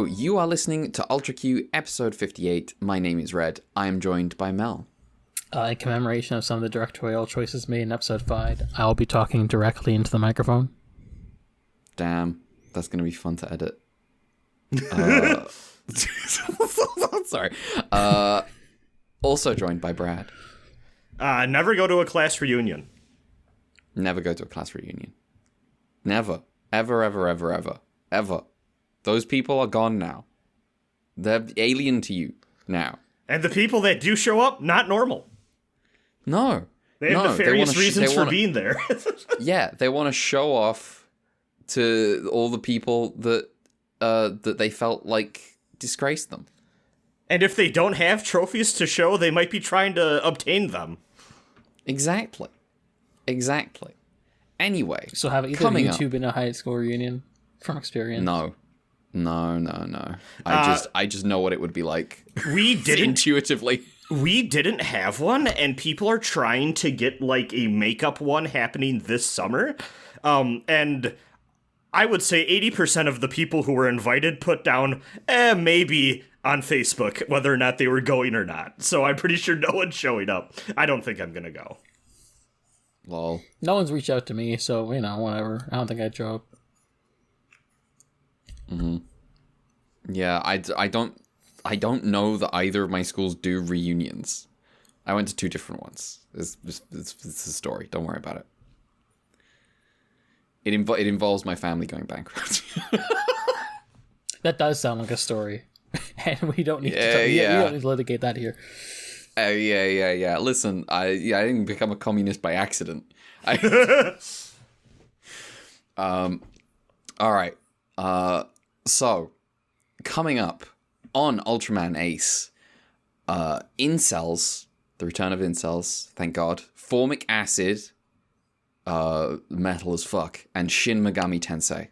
Hello, you are listening to Ultra Q episode 58. My name is Red. I am joined by Mel. In commemoration of some of the directorial choices made in episode 5, I'll be talking directly into the microphone. Damn, that's going to be fun to edit. Sorry. Also joined by Brad. Never go to a class reunion. Never go to a class reunion. Never. Ever, ever, ever, ever. Ever. Those people are gone now. They're alien to you now. And the people that do show up, not normal. No. They have nefarious reasons for being there. Yeah, they want to show off to all the people that they felt like disgraced them. And if they don't have trophies to show, they might be trying to obtain them. Exactly. Anyway, So have either of you two been a high school reunion from experience? No. I just know what it would be like. We didn't intuitively. We didn't have one, and people are trying to get like a makeup one happening this summer. And I would say 80% of the people who were invited put down, maybe on Facebook, whether or not they were going or not. So I'm pretty sure no one's showing up. I don't think I'm gonna go. Lol. No one's reached out to me, so, whatever. I don't think I'd show up. Mm-hmm. Yeah, I don't know that either of my schools do reunions. I went to 2 different ones. It's a story. Don't worry about it. It involves my family going bankrupt. That does sound like a story. And we don't need we don't need to litigate that here. Yeah. Listen, I didn't become a communist by accident. All right. So, coming up on Ultraman Ace, Incels, the return of Incels, thank God, Formic Acid, metal as fuck, and Shin Megami Tensei.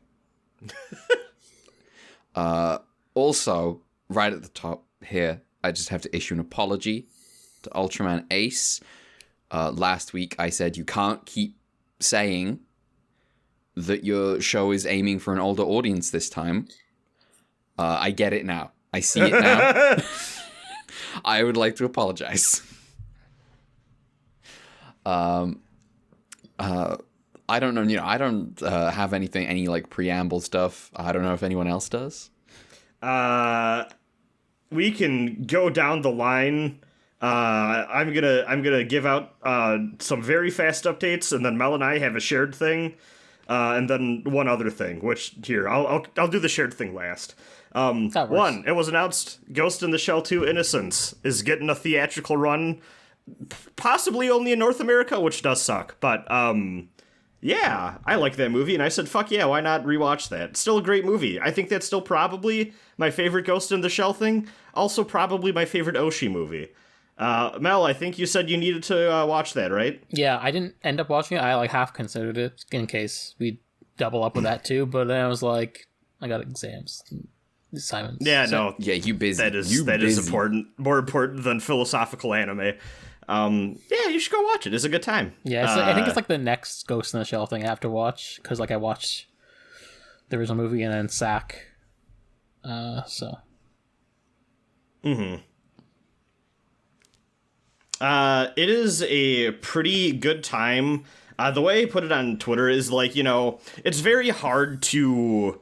Also, right at the top here, I just have to issue an apology to Ultraman Ace. Last week I said you can't keep saying that your show is aiming for an older audience this time. I get it now. I see it now. I would like to apologize. I don't know. I don't have any like preamble stuff. I don't know if anyone else does. We can go down the line. I'm gonna give out some very fast updates, and then Mel and I have a shared thing, and then one other thing. Which here I'll do the shared thing last. One, it was announced Ghost in the Shell 2 Innocence is getting a theatrical run, possibly only in North America, which does suck. But yeah, I like that movie, and I said, fuck yeah, why not rewatch that? Still a great movie. I think that's still probably my favorite Ghost in the Shell thing. Also probably my favorite Oshi movie. Mel, I think you said you needed to watch that, right? Yeah, I didn't end up watching it. I half considered it in case we double up with that too, but then I was like, I got exams. Assignments. Yeah, no. Yeah, you busy. That is important. More important than philosophical anime. Yeah, you should go watch it. It's a good time. Yeah, I think it's like the next Ghost in the Shell thing I have to watch, because like I watched the original movie and then Sack. So. Mm-hmm. It is a pretty good time. The way I put it on Twitter is like, it's very hard to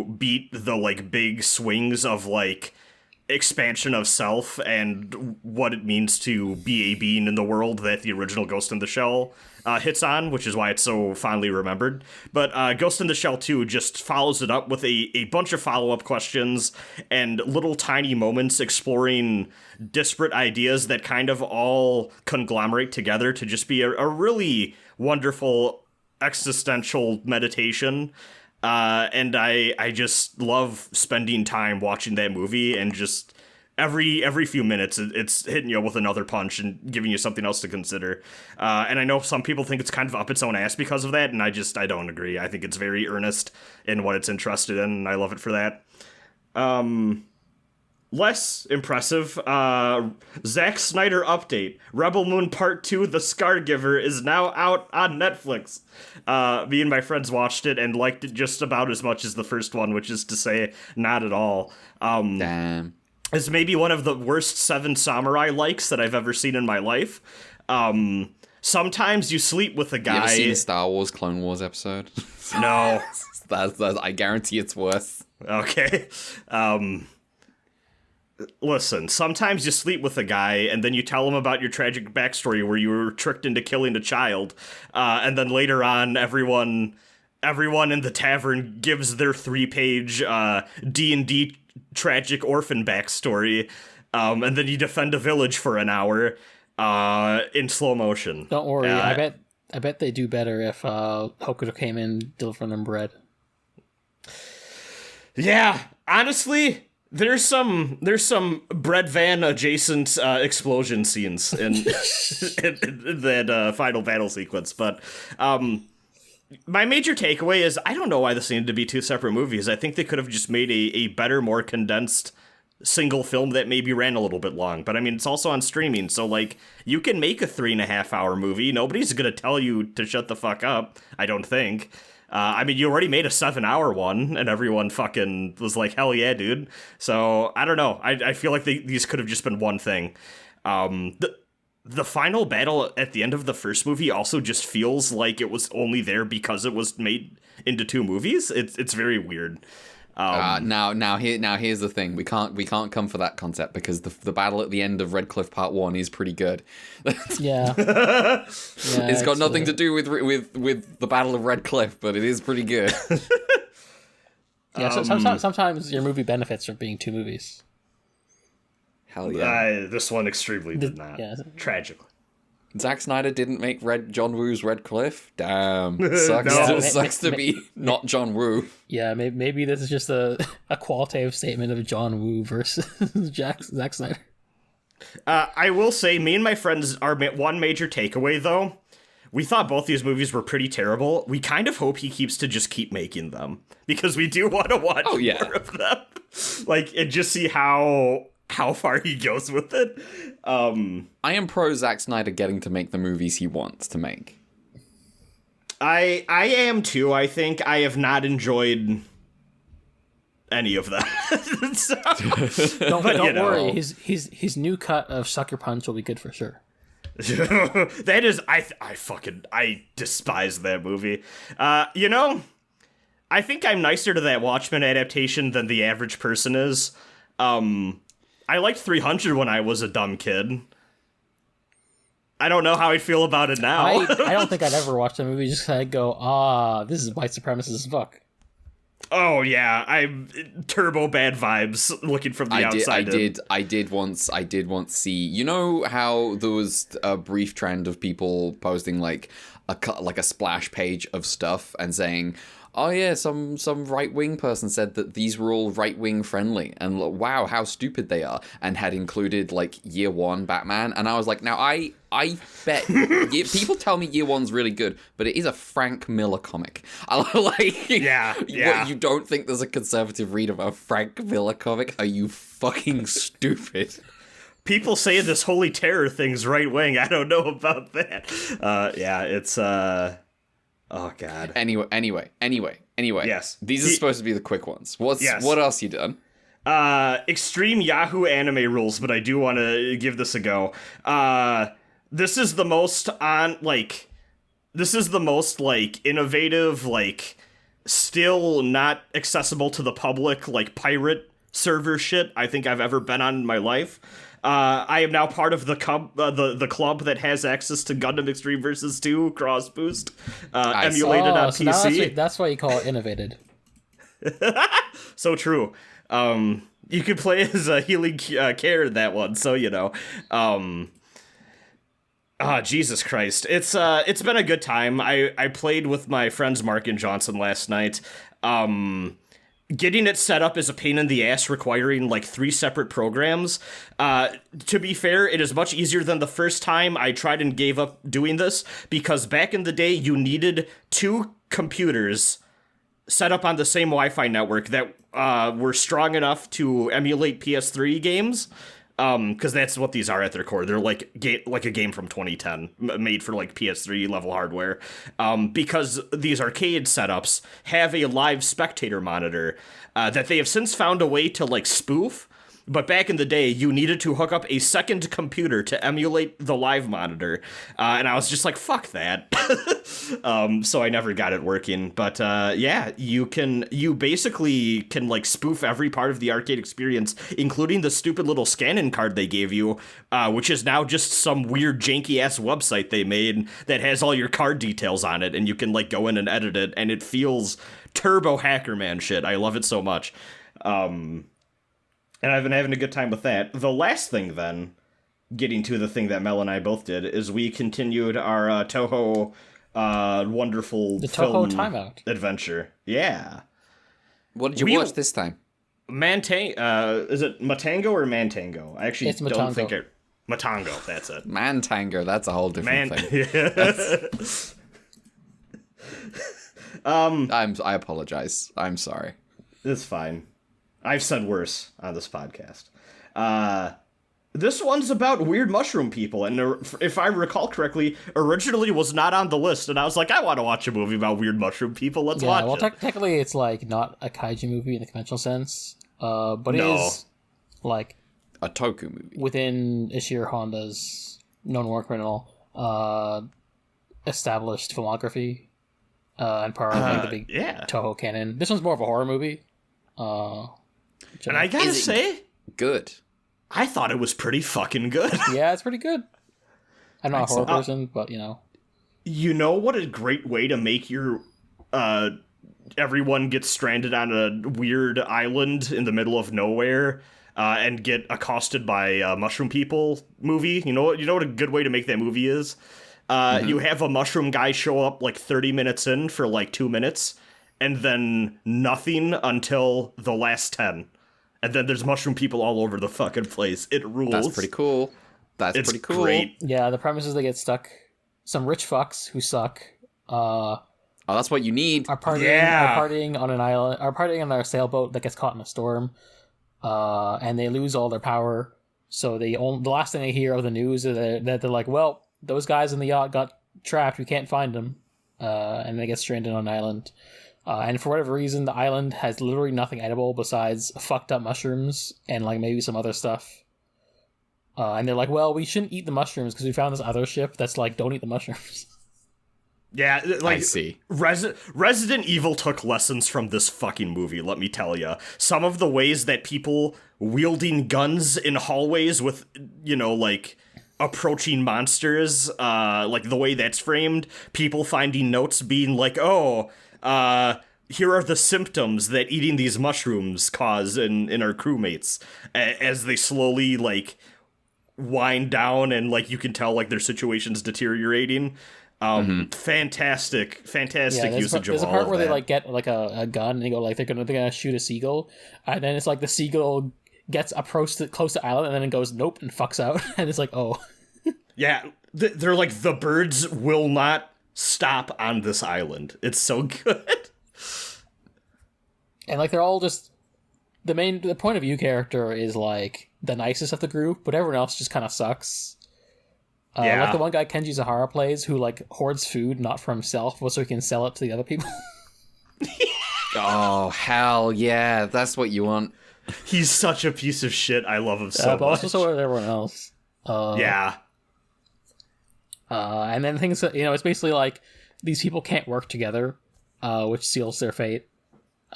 beat the like big swings of like expansion of self and what it means to be a being in the world that the original Ghost in the Shell hits on, which is why it's so fondly remembered. But Ghost in the Shell 2 just follows it up with a bunch of follow-up questions and little tiny moments exploring disparate ideas that kind of all conglomerate together to just be a really wonderful existential meditation. And I just love spending time watching that movie, and just every few minutes it's hitting you with another punch and giving you something else to consider. And I know some people think it's kind of up its own ass because of that, and I don't agree. I think it's very earnest in what it's interested in, and I love it for that. Less impressive, Zack Snyder update. Rebel Moon Part 2, The Scargiver, is now out on Netflix. Me and my friends watched it and liked it just about as much as the first one, which is to say, not at all. Damn. It's maybe one of the worst Seven Samurai likes that I've ever seen in my life. Sometimes you sleep with a guy... You ever seen the Star Wars Clone Wars episode? No. that's, I guarantee it's worse. Okay. Listen, sometimes you sleep with a guy and then you tell him about your tragic backstory where you were tricked into killing a child. And then later on, everyone in the tavern gives their 3-page D&D tragic orphan backstory. And then you defend a village for an hour in slow motion. Don't worry, I bet they do better if Hokuto came in delivering them bread. Yeah, honestly... There's some bread van adjacent explosion scenes in, in that final battle sequence, but my major takeaway is I don't know why this needed to be 2 separate movies. I think they could have just made a better, more condensed single film that maybe ran a little bit long. But I mean, it's also on streaming, so like you can make a 3.5-hour movie. Nobody's gonna tell you to shut the fuck up. I don't think. I mean, you already made a 7-hour one, and everyone fucking was like, hell yeah, dude. So, I don't know. I feel like these could have just been one thing. The final battle at the end of the first movie also just feels like it was only there because it was made into 2 movies. It's very weird. Now here's the thing. We can't come for that concept because the battle at the end of Red Cliff Part 1 is pretty good. Yeah. It's got nothing to do with the Battle of Red Cliff, but it is pretty good. Yeah, so sometimes your movie benefits from being 2 movies. Hell yeah. This one extremely did not. Yeah. Tragically. Zack Snyder didn't make John Woo's Red Cliff? Damn. Sucks to be not John Woo. Yeah, maybe this is just a qualitative statement of John Woo versus Zack Snyder. I will say, me and my friends, our one major takeaway, though, we thought both these movies were pretty terrible. We kind of hope he keep making them, because we do want to watch more of them. Like, and just see how far he goes with it. I am pro Zack Snyder getting to make the movies he wants to make. I am too. I think I have not enjoyed any of them. Don't worry. His new cut of Sucker Punch will be good for sure. That is, I despise that movie. I think I'm nicer to that Watchmen adaptation than the average person is. I liked 300 when I was a dumb kid. I don't know how I'd feel about it now. I don't think I'd ever watch the movie just because I'd go, this is white supremacist as fuck. Oh yeah, I'm turbo bad vibes looking from the outside. I did once see. You know how there was a brief trend of people posting like a splash page of stuff and saying, oh yeah, some right-wing person said that these were all right-wing friendly, and wow, how stupid they are, and had included like Year One Batman, and I was like, now I bet people tell me Year One's really good, but it is a Frank Miller comic. Yeah. What, you don't think there's a conservative read of a Frank Miller comic? Are you fucking stupid? People say this Holy Terror thing's right-wing. I don't know about that. It's oh god. Anyway. Yes. These are supposed to be the quick ones. What else you done? Extreme Yahoo anime rules, but I do want to give this a go. This is the most innovative, still not accessible to the public, pirate server shit I think I've ever been on in my life. I am now part of the club that has access to Gundam Extreme vs. 2 Cross Boost, emulated on PC. That's why you call it innovated. So true. You could play as a healing care in that one, so you know. Jesus Christ. It's been a good time. I played with my friends Mark and Johnson last night. Getting it set up is a pain in the ass, requiring 3 separate programs. To be fair, it is much easier than the first time I tried and gave up doing this, because back in the day, you needed 2 computers set up on the same Wi-Fi network that were strong enough to emulate PS3 games. Because that's what these are at their core. They're like a game from 2010, made for like PS3 level hardware. Because these arcade setups have a live spectator monitor that they have since found a way to like spoof. But back in the day, you needed to hook up a second computer to emulate the live monitor. And I was just like, fuck that. So I never got it working. But yeah, you basically can like spoof every part of the arcade experience, including the stupid little scan-in card they gave you, which is now just some weird janky-ass website they made that has all your card details on it. And you can like go in and edit it. And it feels turbo Hacker Man shit. I love it so much. And I've been having a good time with that. The last thing, then, getting to the thing that Mel and I both did, is we continued our Toho wonderful the film Toho Timeout adventure. Yeah. What did you watch this time? Is it Matango or Mantango? I actually It's don't Matango. think it... Matango, that's it. Mantango, that's a whole different thing. I apologize. I'm sorry. It's fine. I've said worse on this podcast. This one's about weird mushroom people, and if I recall correctly, originally was not on the list, and I was like, I want to watch a movie about weird mushroom people, let's watch it. Technically it's like not a kaiju movie in the conventional sense, but it is like A Toku movie. within Ishiro Honda's known work and all, established filmography, and part of like, the big Toho canon. This one's more of a horror movie. And I gotta say, good. I thought it was pretty fucking good. Yeah, it's pretty good. I'm not a horror person, but you know. You know what a great way to make your everyone gets stranded on a weird island in the middle of nowhere and get accosted by mushroom people movie? You know what a good way to make that movie is? You have a mushroom guy show up like 30 minutes in for like 2 minutes, and then nothing until the last 10. And then there's mushroom people all over the fucking place. It rules. That's pretty cool. It's pretty cool. Great. Yeah, the premise is they get stuck. Some rich fucks who suck. That's what you need. Are partying on an island. Are partying on their sailboat that gets caught in a storm. And they lose all their power. So the last thing they hear of the news is that they're like, well, those guys in the yacht got trapped. We can't find them. And they get stranded on an island. And for whatever reason, the island has literally nothing edible besides fucked up mushrooms and like maybe some other stuff. And they're like, well, we shouldn't eat the mushrooms because we found this other ship that's like, don't eat the mushrooms. Yeah, like, I see. Resident Evil took lessons from this fucking movie, let me tell you. Some of the ways that people wielding guns in hallways with, like, approaching monsters, like the way that's framed, people finding notes being like, here are the symptoms that eating these mushrooms cause in our crewmates, as they slowly, like, wind down and, like, you can tell, like, their situation's deteriorating. Fantastic usage of all of that. There's a part where they like get like a gun and they go like they're gonna shoot a seagull, and then it's like the seagull gets close to the island and then it goes nope and fucks out, and it's like yeah, they're like the birds will not stop on this island. It's so good, and like they're all just the point of view character is like the nicest of the group, but everyone else just kind of sucks. Like the one guy Kenji Sahara plays who like hoards food not for himself but so he can sell it to the other people. Oh hell yeah, that's what you want. He's such a piece of shit. I love him so much. But also so is everyone else. And then things it's basically like these people can't work together, which seals their fate.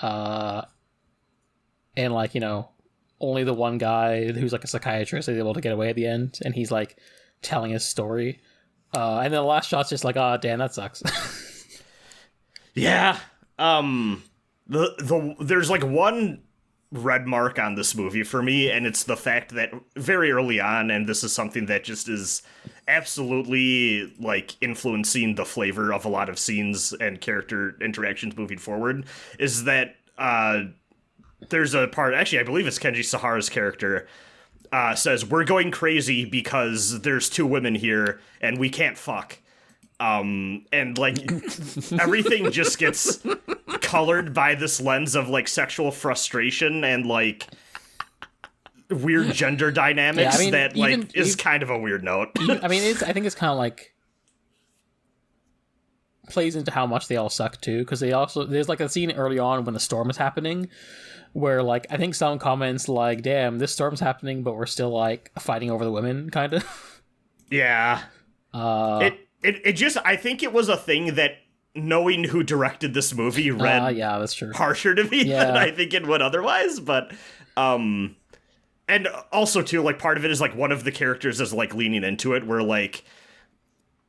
And like only the one guy who's like a psychiatrist is able to get away at the end, and he's like telling his story, and then the last shot's just like, oh damn, that sucks. Yeah. There's like one red mark on this movie for me, and it's the fact that very early on, and this is something that just is absolutely like influencing the flavor of a lot of scenes and character interactions moving forward, is that there's a part, actually I believe it's Kenji Sahara's character, says, we're going crazy because there's 2 women here and we can't fuck. And like everything just gets colored by this lens of like sexual frustration and like weird gender dynamics that like is kind of a weird note. I mean, I think it's kind of like plays into how much they all suck too, because there's like a scene early on when the storm is happening where like I think some comments like, damn, this storm's happening but we're still like fighting over the women kind of. Yeah. It just, I think it was a thing that knowing who directed this movie read yeah, that's true. harsher to me than I think it would otherwise, but and also too, like part of it is like one of the characters is like leaning into it where like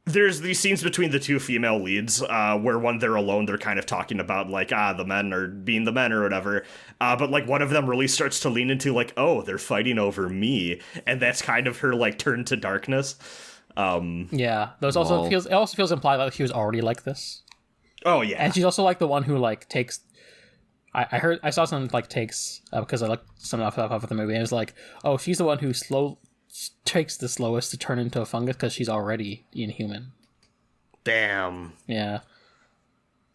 there's these scenes between the two female leads where when they're alone, they're kind of talking about like, the men are being the men or whatever. But like one of them really starts to lean into like, oh, they're fighting over me. And that's kind of her like turn to darkness. Yeah, it also feels implied that she was already like this. Oh yeah. And she's also like the one who like takes, I saw some like takes because I looked some stuff up at the movie and it was like, oh, she's the one who takes the slowest to turn into a fungus because she's already inhuman. Damn. Yeah.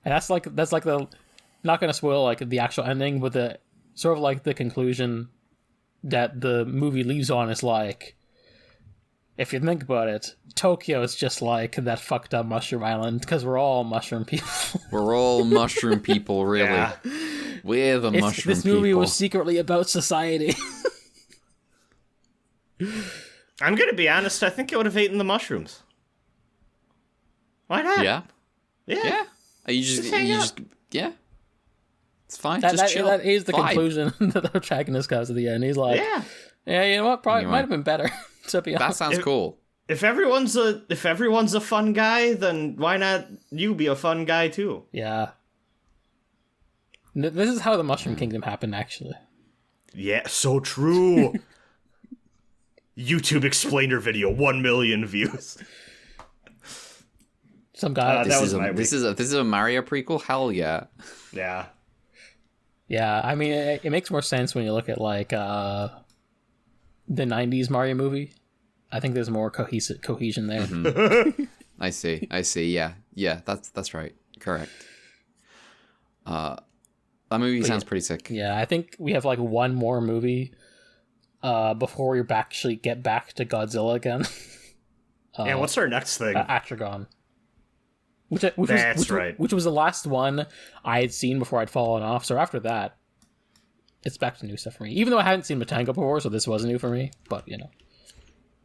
And that's like the, not gonna spoil like the actual ending, but the sort of like the conclusion that the movie leaves on is like, if you think about it, Tokyo is just like that fucked up mushroom island because we're all mushroom people. We're all mushroom people, really. Yeah. We're the mushroom people. This movie was secretly about society. I'm gonna be honest, I think I would have eaten the mushrooms. Why not? Yeah. You just yeah. It's fine. Just chill. That is the conclusion that the protagonist comes at the end. He's like, yeah, you know what? Probably might have been better. To be honest. That sounds cool. If everyone's a fun guy, then why not you be a fun guy too? Yeah. This is how the Mushroom Kingdom happened, actually. Yeah, so true. YouTube explainer video, 1 million views. Some guy. This is a Mario prequel. Hell yeah. Yeah. Yeah, I mean, it makes more sense when you look at like the 90s Mario movie. I think there's more cohesion there. Mm-hmm. I see. Yeah. That's right. Correct. That movie sounds pretty sick. Yeah, I think we have like one more movie before we actually get back to Godzilla again. What's our next thing? Atragon. Which was the last one I had seen before I'd fallen off. So after that, it's back to new stuff for me. Even though I hadn't seen Matango before, so this was new for me. But, you know.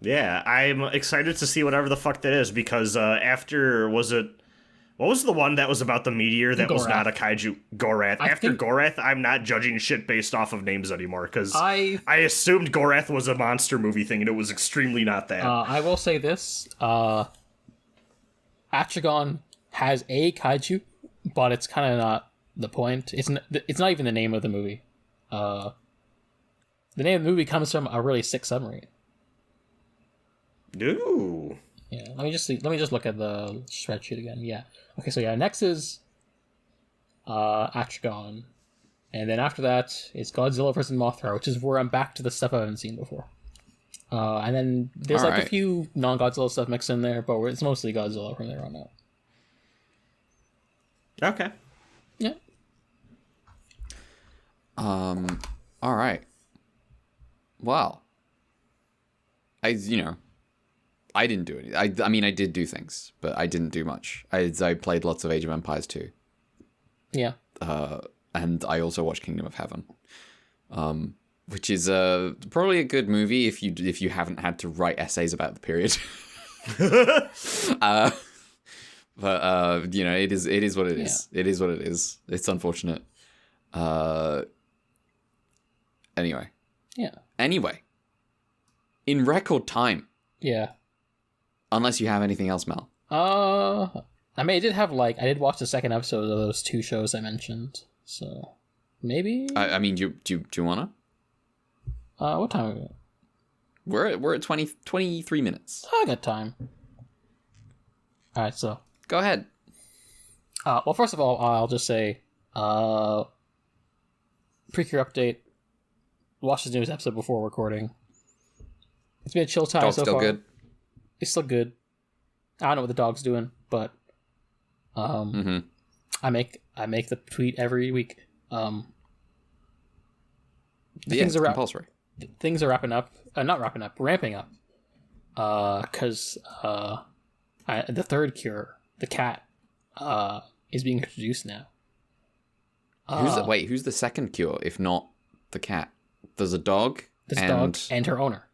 Yeah, I'm excited to see whatever the fuck that is, because after, what was the one that was about the meteor that was not a kaiju? Gorath. After Gorath, I'm not judging shit based off of names anymore, because I assumed Gorath was a monster movie thing, and it was extremely not that. I will say this, Atragon has a kaiju, but it's kind of not the point. It's not even the name of the movie. The name of the movie comes from a really sick submarine. Ooh. Yeah, let me just look at the spreadsheet again. Yeah. Okay, so yeah, next is Atragon. And then after that, it's Godzilla vs. Mothra, which is where I'm back to the stuff I haven't seen before. And then there's a few non-Godzilla stuff mixed in there, but it's mostly Godzilla from there on out. Okay. Yeah. All right. Well, I didn't do any. I mean, I did do things, but I didn't do much. I played lots of Age of Empires 2. Yeah. And I also watched Kingdom of Heaven, which is probably a good movie if you haven't had to write essays about the period. But it is what it is. Yeah. It is what it is. It's unfortunate. Anyway. Yeah. Anyway. In record time. Yeah. Unless you have anything else, Mel. I mean, I did watch the second episode of those two shows I mentioned, so maybe. I mean, do you wanna? What time are we at? We're at 23 minutes. I got time. All right, so go ahead. Well, first of all, I'll just say, Precure update. Watch the newest episode before recording. It's been a chill time Dog's so still far. Good. It's still good. I don't know what the dog's doing, but I make the tweet every week. It's compulsory. Things are wrapping up. Not wrapping up, ramping up. Because the third cure, the cat, is being introduced now. Who's the second cure if not the cat? There's a dog. Dog and her owner.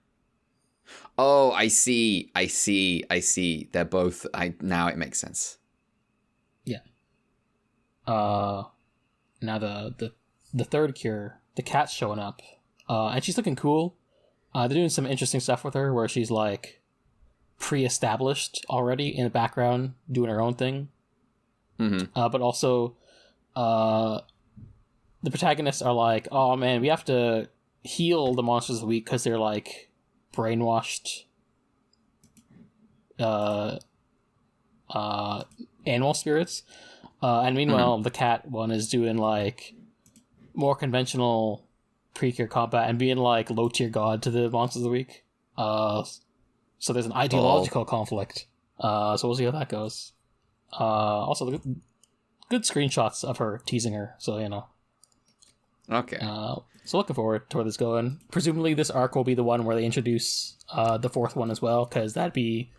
Oh, I see. They're both. Now it makes sense. Yeah. Now the third cure, the cat's showing up, and she's looking cool. They're doing some interesting stuff with her, where she's like pre-established already in the background, doing her own thing. Mm-hmm. But also, the protagonists are like, "Oh man, we have to heal the monsters of the week because they're like brainwashed animal spirits." And meanwhile, the cat one is doing like more conventional Precure combat and being like low tier god to the monsters of the week. So there's an ideological conflict. So we'll see how that goes. Also, good screenshots of her teasing her. So Okay. So looking forward to where this is going. Presumably, this arc will be the one where they introduce the fourth one as well, because that'd be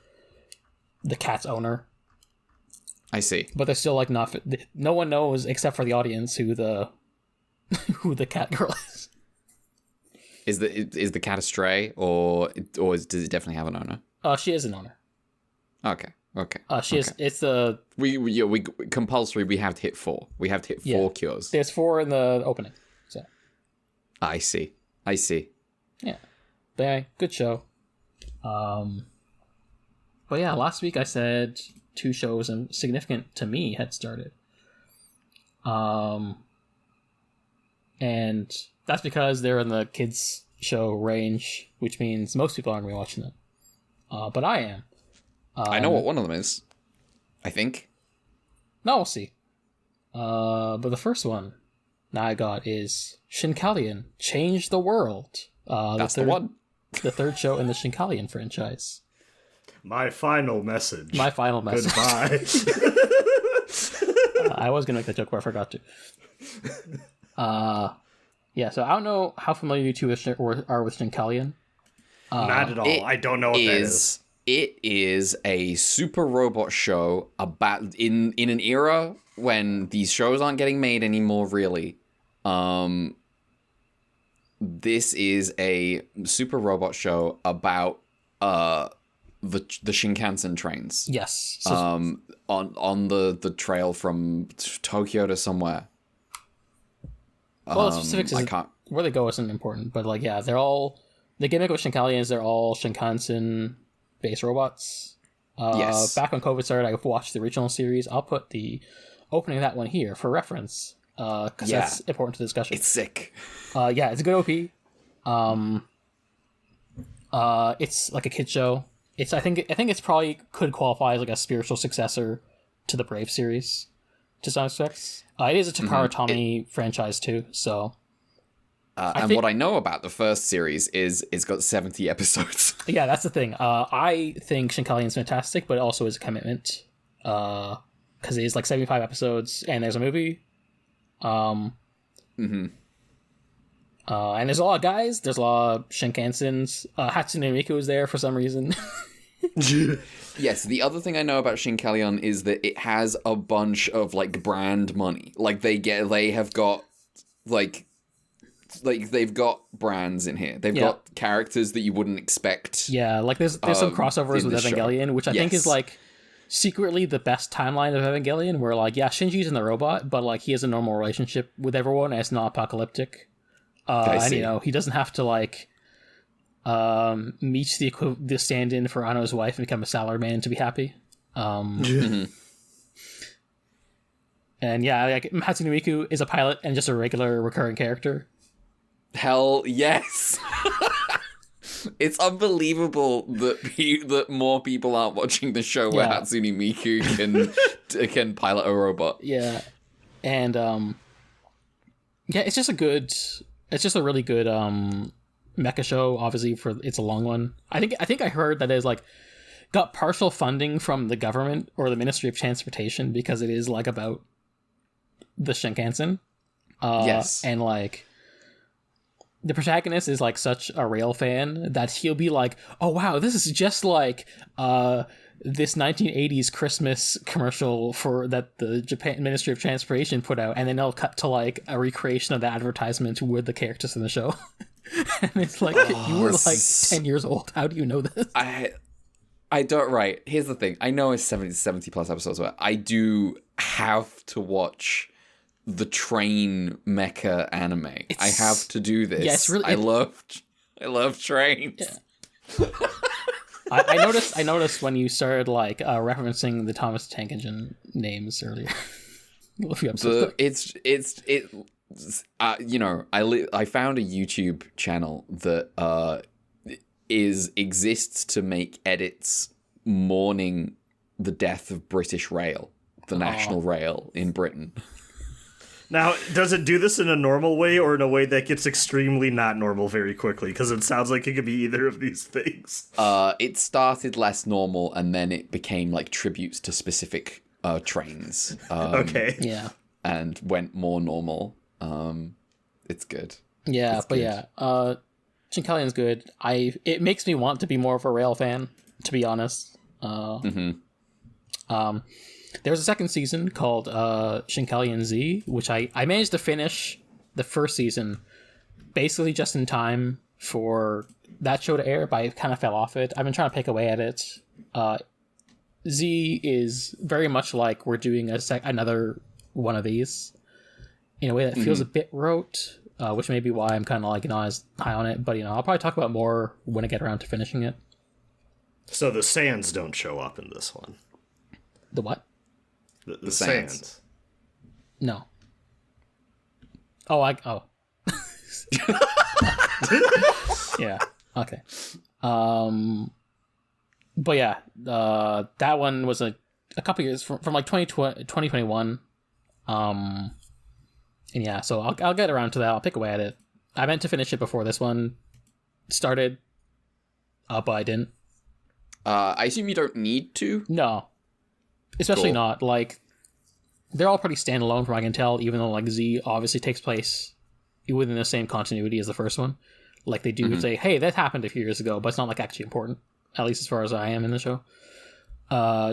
the cat's owner. I see. But they're still like not. No one knows except for the audience who the cat girl is. Is the cat a stray, or does it definitely have an owner? She is an owner. Okay. She is. It's the we compulsory. We have to hit 4. We have to hit 4 cures. There's 4 in the opening. So I see. Yeah. But anyway, good show. But yeah, last week I said 2 shows and significant to me had started. And that's because they're in the kids show range, which means most people aren't going to be watching them. But I am. I know what one of them is. I think. No, we'll see. But the first one now I got is Shinkalion, Change the World. That's the one. The third show in the Shinkalion franchise. My final message. Goodbye. I was going to make that joke, but I forgot to. Yeah, so I don't know how familiar you two are with Shinkalion. Not at all. I don't know what that is. It is a super robot show about in an era when these shows aren't getting made anymore, really. This is a super robot show about the Shinkansen trains. Yes. So, on the trail from Tokyo to somewhere. Well, the specifics is where they go isn't important, but like yeah, they're all the gimmick of Shinkalion is they're all Shinkansen based robots. Yes. Back when COVID started, I watched the original series. I'll put the opening of that one here for reference, because that's important to the discussion. It's sick. Yeah, it's a good OP. It's like a kid show. I think it's probably could qualify as like a spiritual successor to the Brave series, to some aspects. It is a Takara Tomy franchise too, so. What I know about the first series is it's got 70 episodes. Yeah, that's the thing. I think Shinkalion's fantastic, but it also is a commitment. Because it is like 75 episodes, and there's a movie. And there's a lot of guys. There's a lot of Shinkansens. Hatsune Miku is there for some reason. Yes, the other thing I know about Shinkalion is that it has a bunch of like brand money. Like they've got they've got brands in here. They've got characters that you wouldn't expect. Yeah, like there's some crossovers with Evangelion, which I think is like secretly the best timeline of Evangelion, where like Shinji's in the robot, but like he has a normal relationship with everyone and it's not apocalyptic. And he doesn't have to like meet the stand-in for Ano's wife and become a salaryman to be happy. And yeah, like Hatsune Miku is a pilot and just a regular recurring character. Hell yes. It's unbelievable that more people aren't watching the show where Hatsune Miku can pilot a robot. Yeah. And it's just a really good mecha show, obviously it's a long one. I think I heard that it's like got partial funding from the government or the Ministry of Transportation because it is like about the Shinkansen. Yes. And like the protagonist is like such a rail fan that he'll be like, oh wow, this is just like this 1980s Christmas commercial for that the Japan Ministry of Transportation put out, and then they'll cut to like a recreation of the advertisement with the characters in the show. And it's like, you were like 10 years old. How do you know this? I don't, right. Here's the thing. I know it's 70 plus episodes, but I do have to watch the train mecha anime. I have to do this. Yeah, it's really... I love trains. Yeah. I noticed when you started like referencing the Thomas the Tank Engine names earlier. A few episodes ago. I found a YouTube channel that exists to make edits mourning the death of British Rail, the national rail in Britain. Now, does it do this in a normal way or in a way that gets extremely not normal very quickly? Because it sounds like it could be either of these things. It started less normal, and then it became like tributes to specific trains. Okay. Yeah. And went more normal. It's good. Yeah, it's but good. yeah, Shinkalion's good. It makes me want to be more of a rail fan, to be honest. There was a second season called Shinkalion Z, which I managed to finish the first season basically just in time for that show to air, but I kind of fell off it. I've been trying to pick away at it. Z is very much like we're doing another one of these in a way that feels a bit rote, which may be why I'm kind of like not as high on it. But I'll probably talk about more when I get around to finishing it. So the sands don't show up in this one. The what? The sands. No. Oh. Yeah. Okay. But yeah, that one was a couple years from like 2021. And yeah, so I'll get around to that. I'll pick away at it. I meant to finish it before this one started, but I didn't. I assume you don't need to? No. Especially Cool. not. Like, they're all pretty standalone from what I can tell, even though like Z obviously takes place within the same continuity as the first one. Like, they do say, hey, that happened a few years ago, but it's not like actually important, at least as far as I am in the show.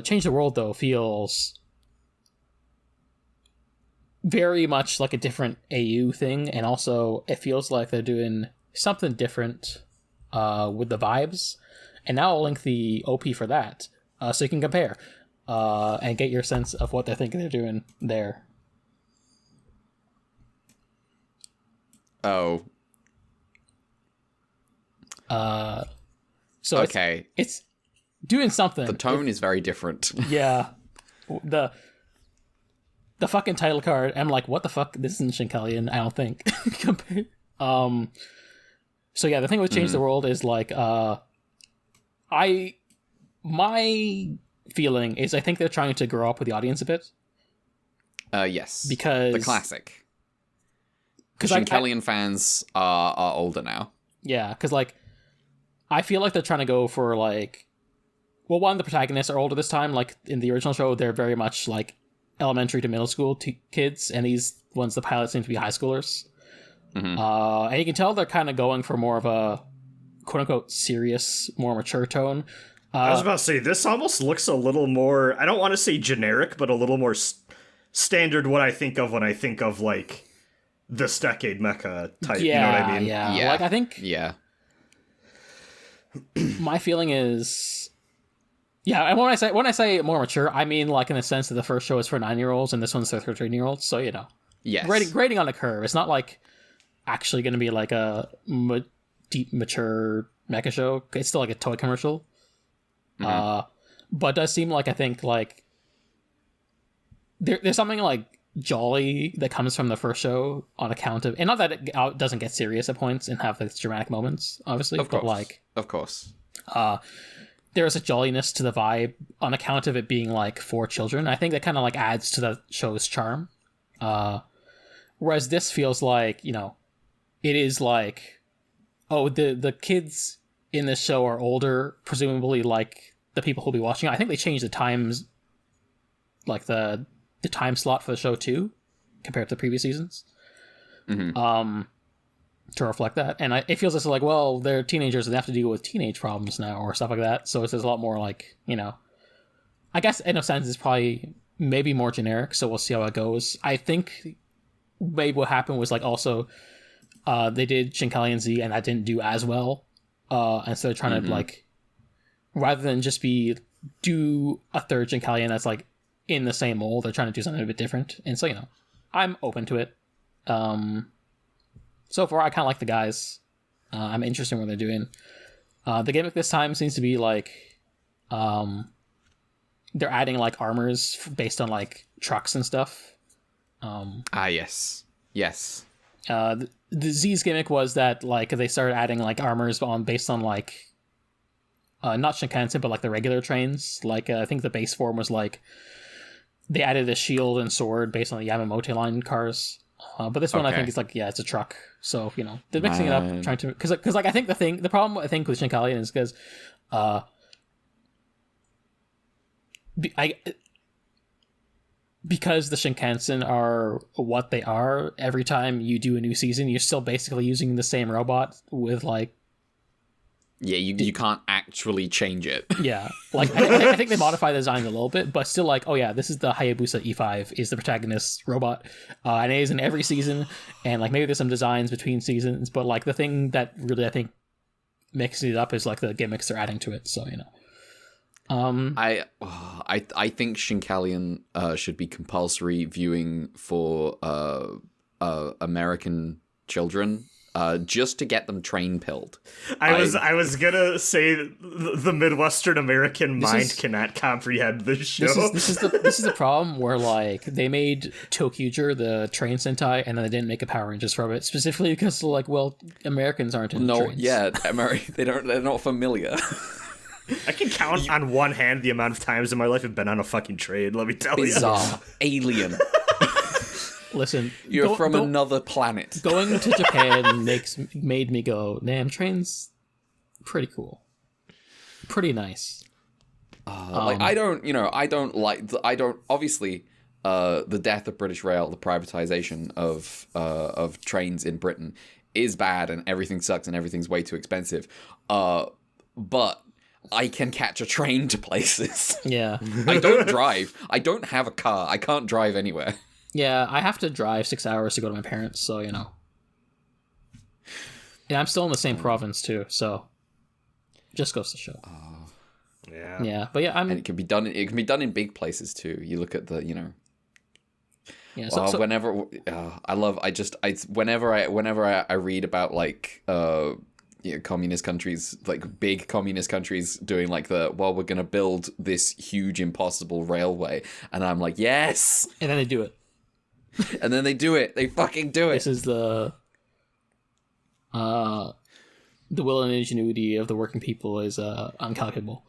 Change the World, though, feels very much like a different AU thing, and also it feels like they're doing something different with the vibes. And now I'll link the OP for that, so you can compare and get your sense of what they're thinking they're doing there. Oh. So okay. It's doing something. The tone is very different. Yeah. The fucking title card, I'm like, what the fuck? This isn't Shinkalion, I don't think. So yeah, the thing with Change the World is like, my feeling is I think they're trying to grow up with the audience a bit. Yes. Because the classic. Because Shinkalion fans are older now. Yeah, because like, I feel like they're trying to go for like, well, one, the protagonists are older this time. Like in the original show, they're very much like elementary to middle school kids, and these ones, the pilots, seem to be high schoolers. And you can tell they're kind of going for more of a quote-unquote serious, more mature tone. I was about to say, this almost looks a little more, I don't want to say generic, but a little more standard what I think of when I think of, like, this decade mecha type, you know what I mean? Yeah. Like, I think... Yeah. My feeling is... Yeah, and when I say more mature, I mean, like, in the sense that the first show is for 9-year-olds, and this one's for 13-year-olds, so, Yes. Grading on a curve. It's not, like, actually going to be, like, a deep, mature mecha show. It's still, like, a toy commercial. But it does seem like, I think, like, there's something, like, jolly that comes from the first show on account of, and not that it doesn't get serious at points and have, like, dramatic moments, obviously, Of course. but, like... Of course. There is a jolliness to the vibe on account of it being, like, for children. I think that kind of, like, adds to the show's charm. Whereas this feels like, it is, like, oh, the kids in this show are older, presumably like the people who'll be watching. I think they changed the times, like the time slot for the show too, compared to the previous seasons. Mm-hmm. To reflect that, and it feels just like, well, they're teenagers and they have to deal with teenage problems now or stuff like that. So it's just a lot more like, I guess Innocence is probably maybe more generic. So we'll see how it goes. I think maybe what happened was like also they did Shinkalion Z and that didn't do as well. And so they're trying to like, rather than just do a third Shinkalion that's like in the same mold, they're trying to do something a bit different. And so, I'm open to it. So far, I kind of like the guys. I'm interested in what they're doing. The gimmick this time seems to be like, they're adding like armors based on like trucks and stuff. Yes. The Z's gimmick was that like they started adding like armors based on like, not Shinkansen, but like the regular trains. Like I think the base form was like they added a shield and sword based on the Yamamoto line cars. But this one, I think, is like, it's a truck. So, they're mixing it up, trying to... Because like, I think the problem, I think, with Shinkalion is because... because the Shinkansen are what they are, every time you do a new season, you're still basically using the same robot with, like... Yeah, you can't actually change it. Yeah. Like, I think they modify the design a little bit, but still like, oh yeah, this is the Hayabusa E5, is the protagonist robot. And it is in every season, and like maybe there's some designs between seasons, but like the thing that really, I think, mixes it up is like the gimmicks they're adding to it, so, I think Shinkalion should be compulsory viewing for American children. Just to get them train pilled. I was gonna say the Midwestern American mind cannot comprehend this show. This is the problem where like they made Tokyuger the train Sentai and then they didn't make a Power Rangers from it specifically because like, well, Americans aren't in trains. They're not familiar. I can count on one hand the amount of times in my life I've been on a fucking train. Let me tell you. Bizarre, alien. Listen, you're from another planet. Going to Japan made me go, damn, trains, pretty cool, pretty nice. Like obviously the death of British Rail, the privatization of trains in Britain is bad and everything sucks and everything's way too expensive. But I can catch a train to places. Yeah. I don't drive. I don't have a car. I can't drive anywhere. Yeah, I have to drive 6 hours to go to my parents, so, Yeah, I'm still in the same province, too, so... Just goes to show. Yeah. Yeah, but yeah, And it can be done in big places, too. You look at the, Yeah, whenever I read about, like, communist countries, like big communist countries doing like we're gonna build this huge impossible railway, and I'm like, yes, and then they do it. And then they do it. They fucking do it. This is the will and ingenuity of the working people is uncalculable.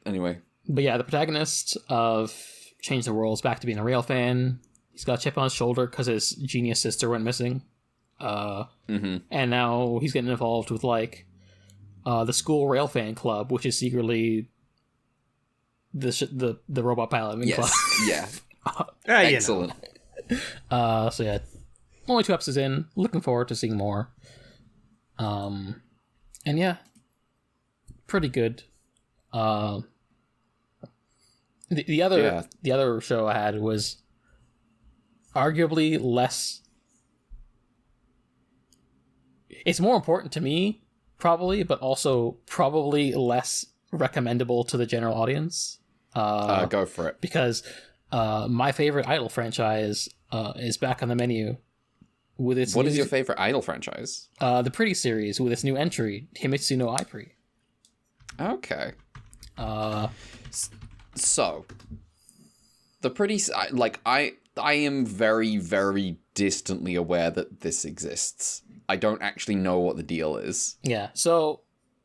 Anyway, but yeah, the protagonist of Change the World is back to being a rail fan. He's got a chip on his shoulder because his genius sister went missing. And now he's getting involved with like the school rail fan club, which is secretly the robot pilot club. Yeah. Excellent. So yeah, only 2 episodes in. Looking forward to seeing more. And yeah, pretty good. The other show I had was arguably less. It's more important to me, probably, but also probably less recommendable to the general audience. Go for it. Because my favorite Idol franchise is back on the menu with its. What is your favorite Idol franchise? The Pretty series with its new entry, Himitsu no AiPri. Okay. So, the Pretty, like I am very, very distantly aware that this exists. I don't actually know what the deal is. Yeah. So,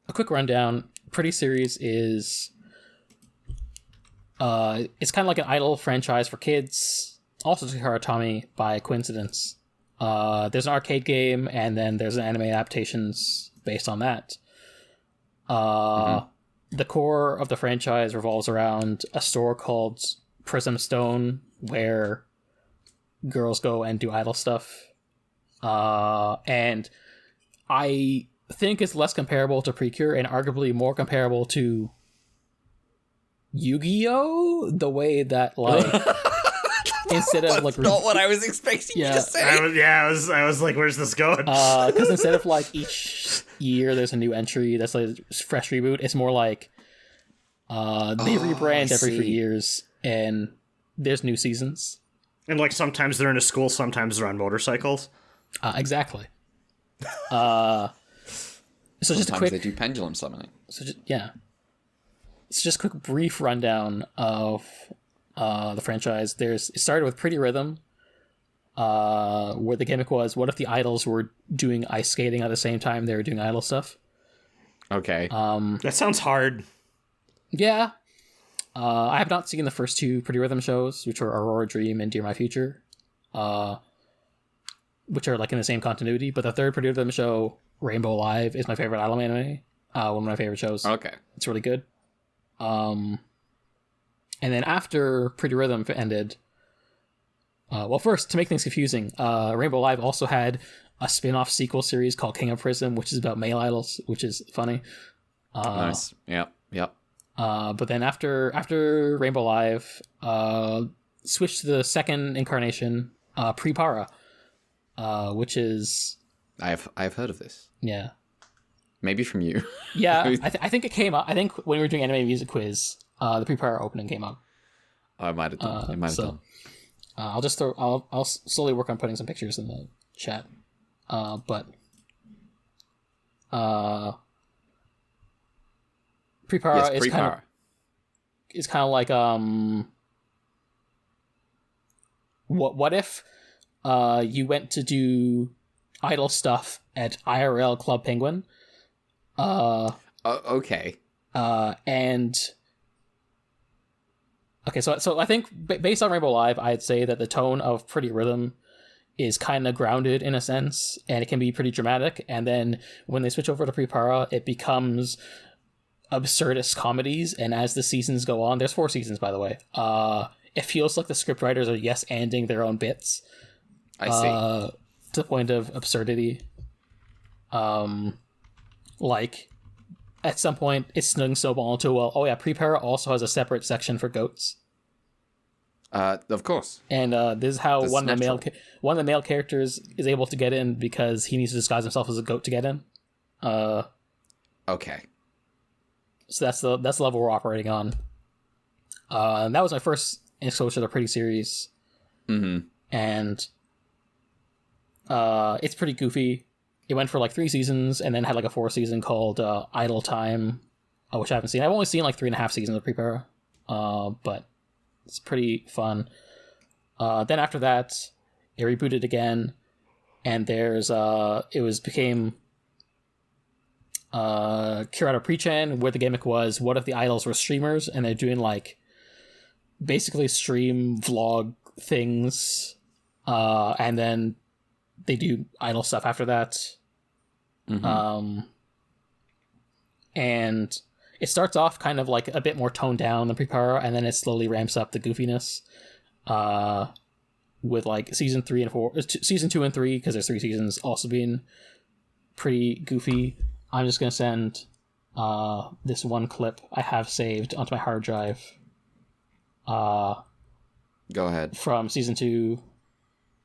a quick rundown. Pretty series is. It's kind of like an Idol franchise for kids. Also to Haratami by coincidence. There's an arcade game, and then there's an anime adaptations based on that. The core of the franchise revolves around a store called Prism Stone, where girls go and do idol stuff. And I think it's less comparable to Precure and arguably more comparable to Yu-Gi-Oh! The way that, like, instead of, like... not what I was expecting you to say. I was like, where's this going? Because instead of, like, each year there's a new entry that's, like, fresh reboot, it's more like they rebrand every 3 years, and there's new seasons. And, like, sometimes they're in a school, sometimes they're on motorcycles. Exactly. So Sometimes just a quick... they do pendulum summoning. So just a quick brief rundown of the franchise. It started with Pretty Rhythm, where the gimmick was, what if the idols were doing ice skating at the same time they were doing idol stuff? Okay. That sounds hard. Yeah. I have not seen the first 2 Pretty Rhythm shows, which were Aurora Dream and Dear My Future, which are like in the same continuity. But the third Pretty Rhythm show, Rainbow Live, is my favorite idol anime. One of my favorite shows. Okay. It's really good. And then after Pretty Rhythm ended, well, first, to make things confusing, Rainbow Live also had a spin-off sequel series called King of Prism, which is about male idols, which is funny. Nice. Yep. But then after Rainbow Live, switched to the second incarnation, Prepara, which is... I've heard of this. Yeah. Maybe from you. Yeah, I think it came up. I think when we were doing anime music quiz, the Prepara opening came up. I might have done. It might have done. I'll slowly work on putting some pictures in the chat. But Prepara is kind of like what if you went to do idol stuff at IRL Club Penguin? Okay. And okay, so I think based on Rainbow Live, I'd say that the tone of Pretty Rhythm is kind of grounded in a sense, and it can be pretty dramatic. And then when they switch over to Prepara, it becomes absurdist comedies. And as the seasons go on, there's 4 seasons, by the way. It feels like the scriptwriters are yes-anding their own bits. I see. To the point of absurdity. Like, at some point, it's snowball into, well, oh yeah, Prepara also has a separate section for goats. Of course. And this is how That's one of the male characters is able to get in because he needs to disguise himself as a goat to get in. Okay. So that's the level we're operating on. And that was my first exposure to the Pretty series. Mm-hmm. And it's pretty goofy. It went for like 3 seasons and then had like a 4th season called Idle Time, which I haven't seen. I've only seen like 3.5 seasons of Prepara, but it's pretty fun. Then after that, it rebooted again, and there's became Kirata Pre-Chan, where the gimmick was, what if the idols were streamers, and they're doing like basically stream vlog things, and then they do idol stuff after that. Mm-hmm. And it starts off kind of like a bit more toned down than Prepara, and then it slowly ramps up the goofiness. With like season 2 and 3, because there's 3 seasons, also being pretty goofy. I'm just gonna send this one clip I have saved onto my hard drive. Go ahead. From season 2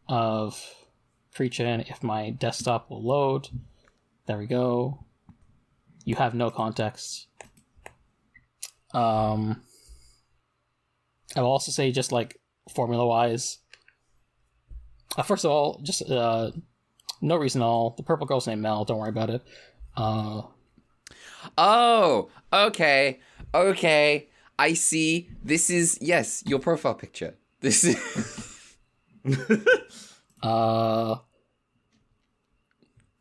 of Pre-Chan, if my desktop will load. There we go. You have no context. I will also say, just like formula-wise, first of all, just no reason at all. The purple girl's named Mel. Don't worry about it. Oh, okay. I see. This is, yes, your profile picture. This is...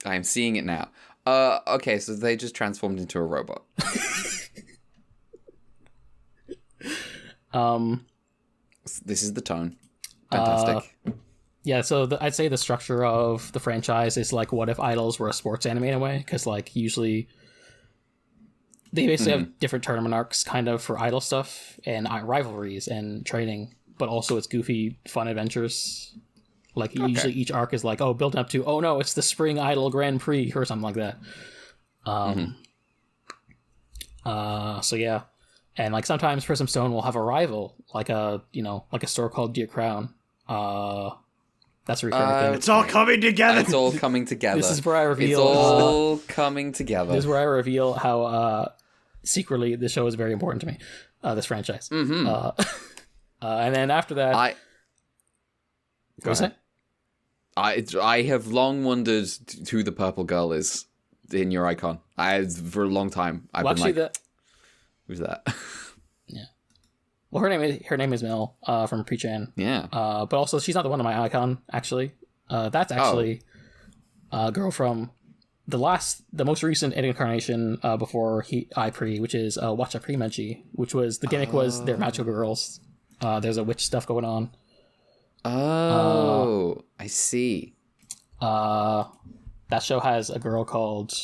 I'm seeing it now. Okay, so they just transformed into a robot. This is the tone. Fantastic. Yeah, so I'd say the structure of the franchise is like, what if idols were a sports anime in a way? Because like usually they basically have different tournament arcs kind of for idol stuff and rivalries and training, but also it's goofy, fun adventures. Like usually each arc is like, oh, building up to, oh no, it's the Spring Idol Grand Prix or something like that. So yeah. And like sometimes Prism Stone will have a rival, like a store called Dear Crown. That's a recurring thing. It's all coming together. It's all coming together. This is where I reveal. It's all coming together. This is where I reveal how secretly this show is very important to me. This franchise. And then after that, Go ahead. I have long wondered who the purple girl is in your icon. For a long time I've been like, who's that? Yeah. Well, her name is Mel from Pre-Chan. Yeah. But also she's not the one on my icon actually. That's actually a girl from the most recent incarnation before AiPri, which is Watcha Premenchi, which was the gimmick was they're magical girls. There's a witch stuff going on. I see. That show has a girl called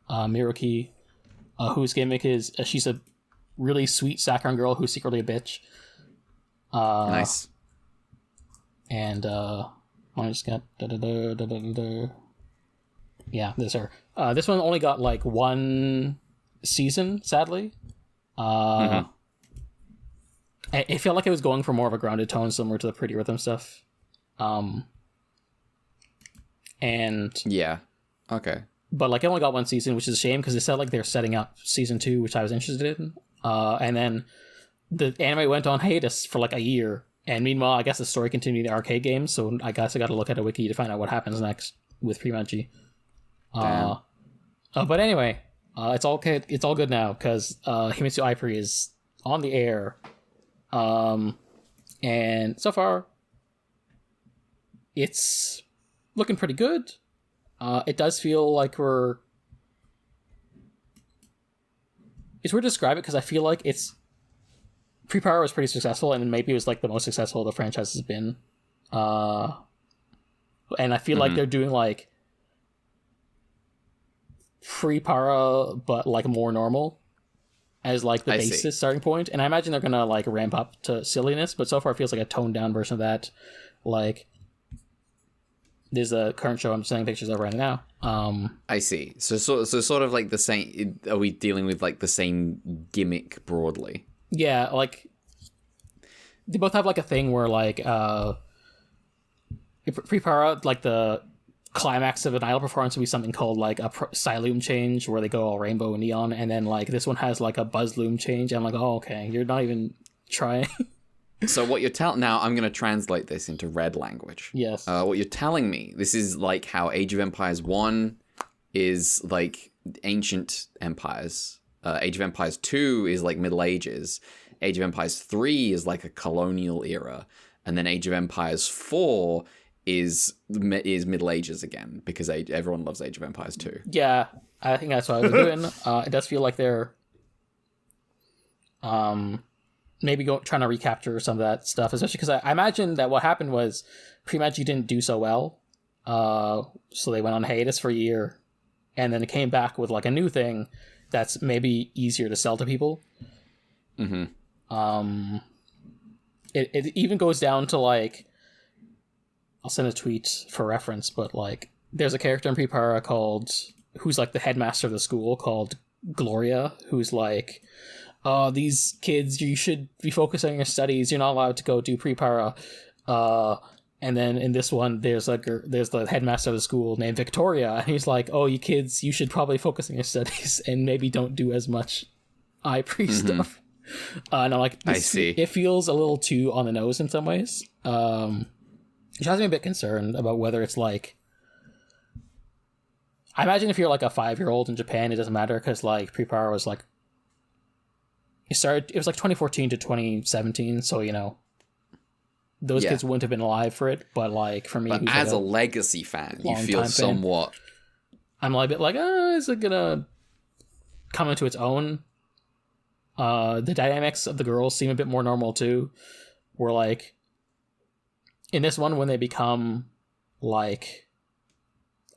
Miruki, whose gimmick is she's a really sweet saccharine girl who's secretly a bitch. Nice. And I just got yeah, this is her. This one only got like one season, sadly. I felt like it was going for more of a grounded tone, similar to the Pretty Rhythm stuff. And yeah, okay. But like, it only got one season, which is a shame because it said like they're setting up season 2, which I was interested in. And then the anime went on hiatus for like a year. And meanwhile, I guess the story continued in the arcade games. So I guess I got to look at a wiki to find out what happens next with Premenchi. But anyway, it's all good. It's all good now because Himitsu AiPri is on the air. And so far, it's looking pretty good. It does feel like it's weird to describe it because I feel like Pre-Power was pretty successful and maybe it was like the most successful the franchise has been. And I feel like they're doing like Pre-Para but like more normal as like the basis starting point. And I imagine they're gonna like ramp up to silliness, but so far it feels like a toned down version of that. Like there's a current show I'm sending pictures of right now. I see. So sort of like the same. Are we dealing with like the same gimmick broadly? Yeah, like they both have like a thing where like Pre-Para, like the climax of an idol performance would be something called like a Psyloom change where they go all rainbow and neon, and then like this one has like a Buzzloom change. I'm like, oh okay, you're not even trying. So what you're telling now, I'm going to translate this into red language. Yes. What you're telling me, this is like how Age of Empires 1 is like ancient empires. Age of Empires 2 is like Middle Ages. Age of Empires 3 is like a colonial era. And then Age of Empires 4 is Middle Ages again, because everyone loves Age of Empires 2. Yeah, I think that's what I was doing. It does feel like they're maybe trying to recapture some of that stuff, especially because I imagine that what happened was Premenchi didn't do so well, so they went on hiatus for a year, and then it came back with like a new thing that's maybe easier to sell to people. It even goes down to like, I'll send a tweet for reference, but like there's a character in Pre-Para who's like the headmaster of the school called Gloria, who's like, these kids, you should be focusing on your studies. You're not allowed to go do Pre-Para. And then in this one, there's the headmaster of the school named Victoria, and he's like, oh, you kids, you should probably focus on your studies and maybe don't do as much AiPri stuff. And I'm like, I see. It feels a little too on the nose in some ways. Which has me a bit concerned about whether it's like, I imagine if you're like a 5-year-old in Japan, it doesn't matter because like Pre-Para was like, it was like 2014 to 2017, so you know those kids wouldn't have been alive for it, but like for me, but as a legacy fan, you feel somewhat I'm a bit like, is it gonna come into its own? The dynamics of the girls seem a bit more normal too, where like in this one when they become like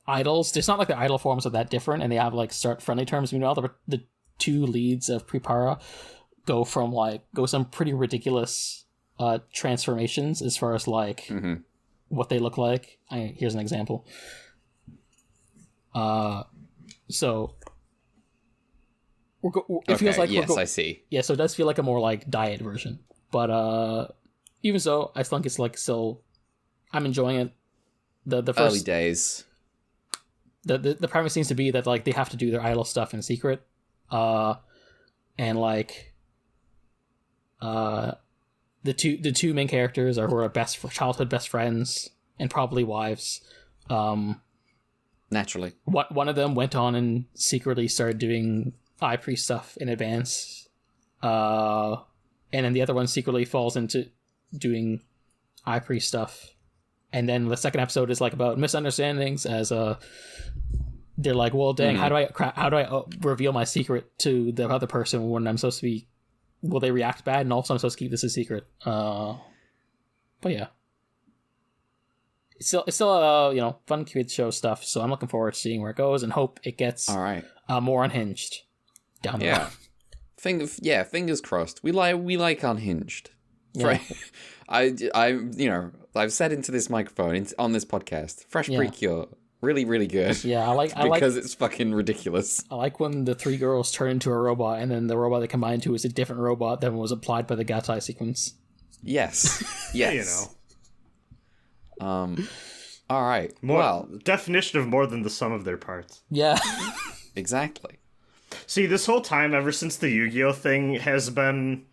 idols, it's not like the idol forms are that different and they have like start friendly terms. Meanwhile, the two leads of Prepara go some pretty ridiculous transformations as far as like what they look like. Here's an example. So it feels like I see. Yeah, so it does feel like a more like diet version, but even so, I think it's like still, I'm enjoying it. The first early days. The premise seems to be that like they have to do their idol stuff in secret, and like the two main characters who are childhood best friends and probably wives. Naturally, one of them went on and secretly started doing AiPri stuff in advance, and then the other one secretly falls into doing AiPri stuff, and then the second episode is like about misunderstandings as they're like, well, dang, how do I reveal my secret to the other person when I'm supposed to be? Will they react bad? And also, I'm supposed to keep this a secret. But yeah, it's still a fun kids show stuff. So I'm looking forward to seeing where it goes and hope it gets all right, more unhinged down the road. Fingers crossed. We like unhinged. Yeah. I've said into this microphone on this podcast, fresh Precure. Really, really good. Yeah, because it's fucking ridiculous. I like when the three girls turn into a robot, and then the robot they combine into is a different robot than was applied by the Gatai sequence. Yes. Yes. All right. Definition of more than the sum of their parts. Yeah. Exactly. See, this whole time, ever since the Yu-Gi-Oh thing has been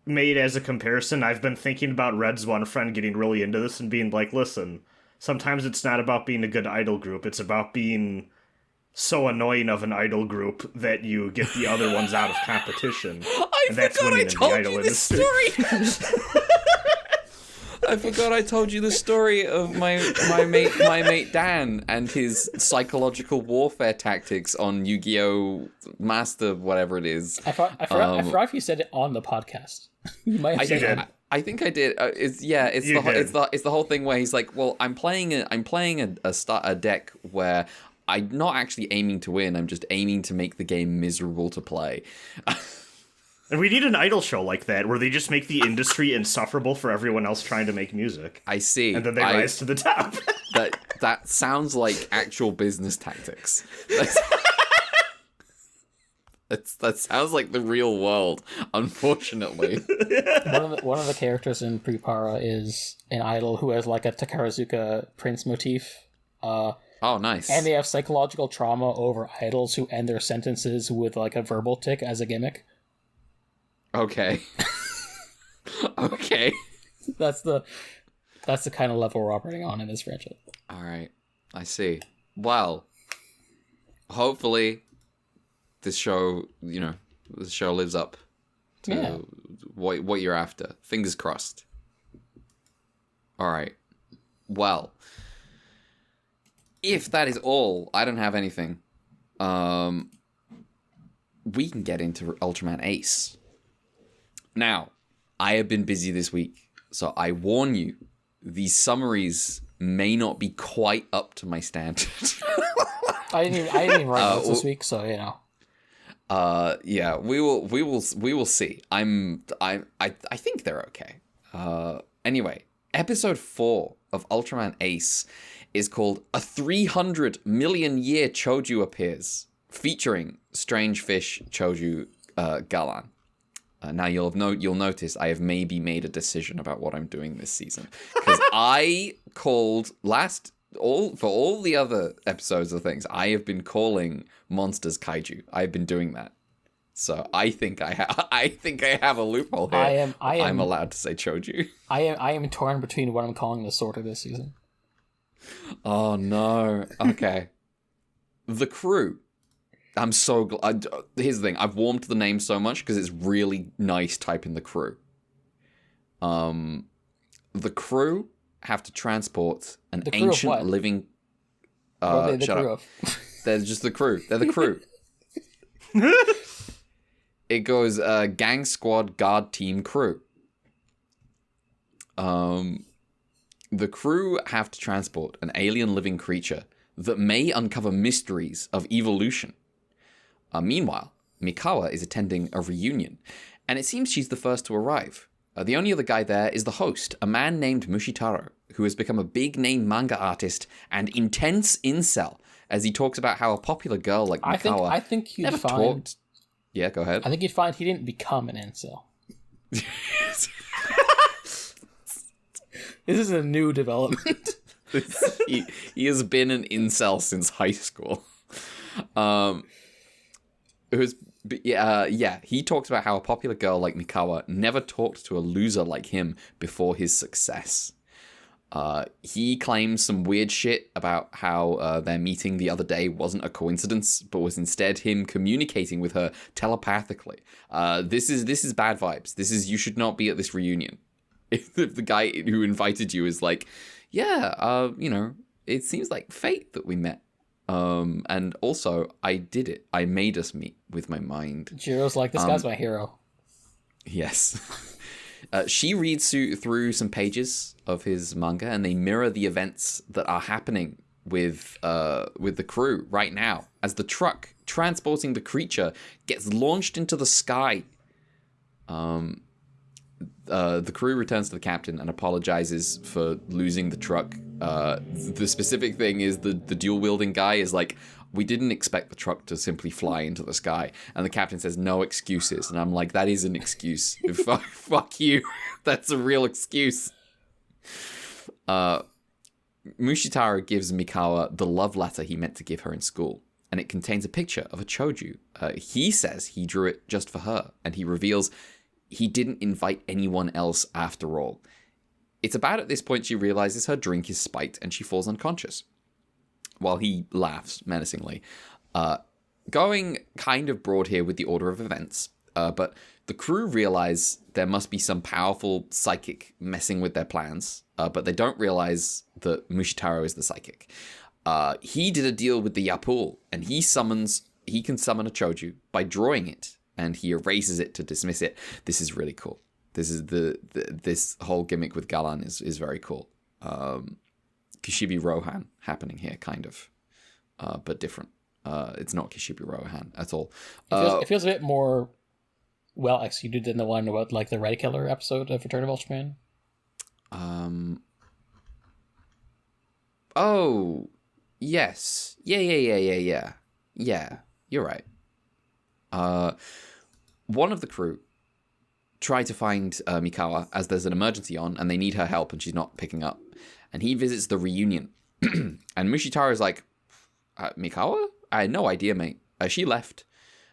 made as a comparison, I've been thinking about Red's one friend getting really into this and being like, listen, sometimes it's not about being a good idol group, it's about being so annoying of an idol group that you get the other ones out of competition. I forgot I told you the story of my mate Dan and his psychological warfare tactics on Yu-Gi-Oh! Master, whatever it is. I forgot if you said it on the podcast. You might have said it. I think I did. It's the whole thing where he's like, well, I'm playing a deck where I'm not actually aiming to win. I'm just aiming to make the game miserable to play. And we need an idol show like that, where they just make the industry insufferable for everyone else trying to make music. I see. And then they rise to the top. that sounds like actual business tactics. That sounds like the real world, unfortunately. One of the characters in Prepara is an idol who has like a Takarazuka Prince motif. Oh, nice. And they have psychological trauma over idols who end their sentences with like a verbal tick as a gimmick. Okay. Okay. That's the kind of level we're operating on in this franchise. All right. I see. Well, hopefully this show lives up to what you're after. Fingers crossed. All right. Well, if that is all, I don't have anything. We can get into Ultraman Ace. Now, I have been busy this week, so I warn you, these summaries may not be quite up to my standard. I didn't even write notes this week, so you know. Yeah, we will see. I think they're okay. Anyway, episode 4 of Ultraman Ace is called A 300 Million Year Choju Appears, featuring Strange Fish Choju Galan. Now you'll notice I have maybe made a decision about what I'm doing this season, because I called for all the other episodes of things, I have been calling monsters kaiju. I've been doing that, so I think I have a loophole here. I'm allowed to say choju. I am torn between what I'm calling the sorter this season. Oh no. Okay. The crew. I'm so glad. Here's the thing. I've warmed to the name so much because it's really nice typing the crew. The crew have to transport an ancient living. What are they the crew of? They're just the crew. They're the crew. It goes gang squad guard team crew. The crew have to transport an alien living creature that may uncover mysteries of evolution. Meanwhile, Mikawa is attending a reunion, and it seems she's the first to arrive. The only other guy there is the host, a man named Mushitaro, who has become a big-name manga artist and intense incel, as he talks about how a popular girl like Mikawa I think you'd never find... talked... Yeah, go ahead. I think you'd find he didn't become an incel. This is a new development. he has been an incel since high school. He talks about how a popular girl like Mikawa never talked to a loser like him before his success. He claims some weird shit about how their meeting the other day wasn't a coincidence, but was instead him communicating with her telepathically. This is bad vibes. You should not be at this reunion. If the guy who invited you is like, it seems like fate that we met. And also, I did it. I made us meet with my mind. Jiro's like, this guy's my hero. Yes. She reads through some pages of his manga, and they mirror the events that are happening with the crew right now, as the truck transporting the creature gets launched into the sky. The crew returns to the captain and apologizes for losing the truck. The specific thing is the dual-wielding guy is like, we didn't expect the truck to simply fly into the sky. And the captain says, no excuses. And I'm like, that is an excuse. Fuck you. That's a real excuse. Mushitaro gives Mikawa the love letter he meant to give her in school. And it contains a picture of a choju. He says he drew it just for her. And he reveals he didn't invite anyone else after all. It's about at this point she realizes her drink is spiked and she falls unconscious, while he laughs menacingly. Going kind of broad here with the order of events, but the crew realize there must be some powerful psychic messing with their plans, but they don't realize that Mushitaro is the psychic. He did a deal with the Yapul, and he can summon a choju by drawing it, and he erases it to dismiss it. This is really cool. This is this whole gimmick with Galan is very cool. Kishibe Rohan happening here, kind of, but different. It's not Kishibe Rohan at all. It feels a bit more well executed than the one about like the Red Killer episode of Return of Ultraman. Oh, yes, yeah. You're right. One of the crew try to find Mikawa as there's an emergency on and they need her help and she's not picking up. And he visits the reunion. And Mushitaro's like, Mikawa? I had no idea, mate. She left.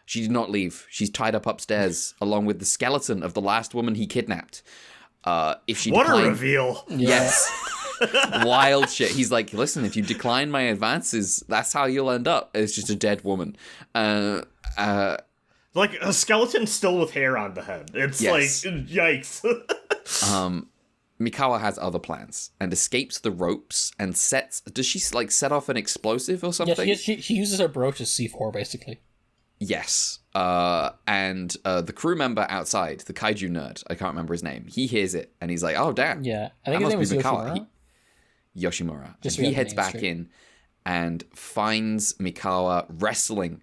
She did not leave. She's tied up upstairs along with the skeleton of the last woman he kidnapped. If she What declined... a reveal. Yes. Wild shit. He's like, listen, if you decline my advances, that's how you'll end up. It's just a dead woman. Like, a skeleton still with hair on the head. It's yes. like, yikes. Mikawa has other plans and escapes the ropes and sets... Does she, like, set off an explosive or something? Yeah, she uses her brooch as C4, basically. Yes. And the crew member outside, the kaiju nerd, I can't remember his name, he hears it and he's like, oh, damn. Yeah, I think his name was Yoshimura. Yoshimura. He heads back in and finds Mikawa wrestling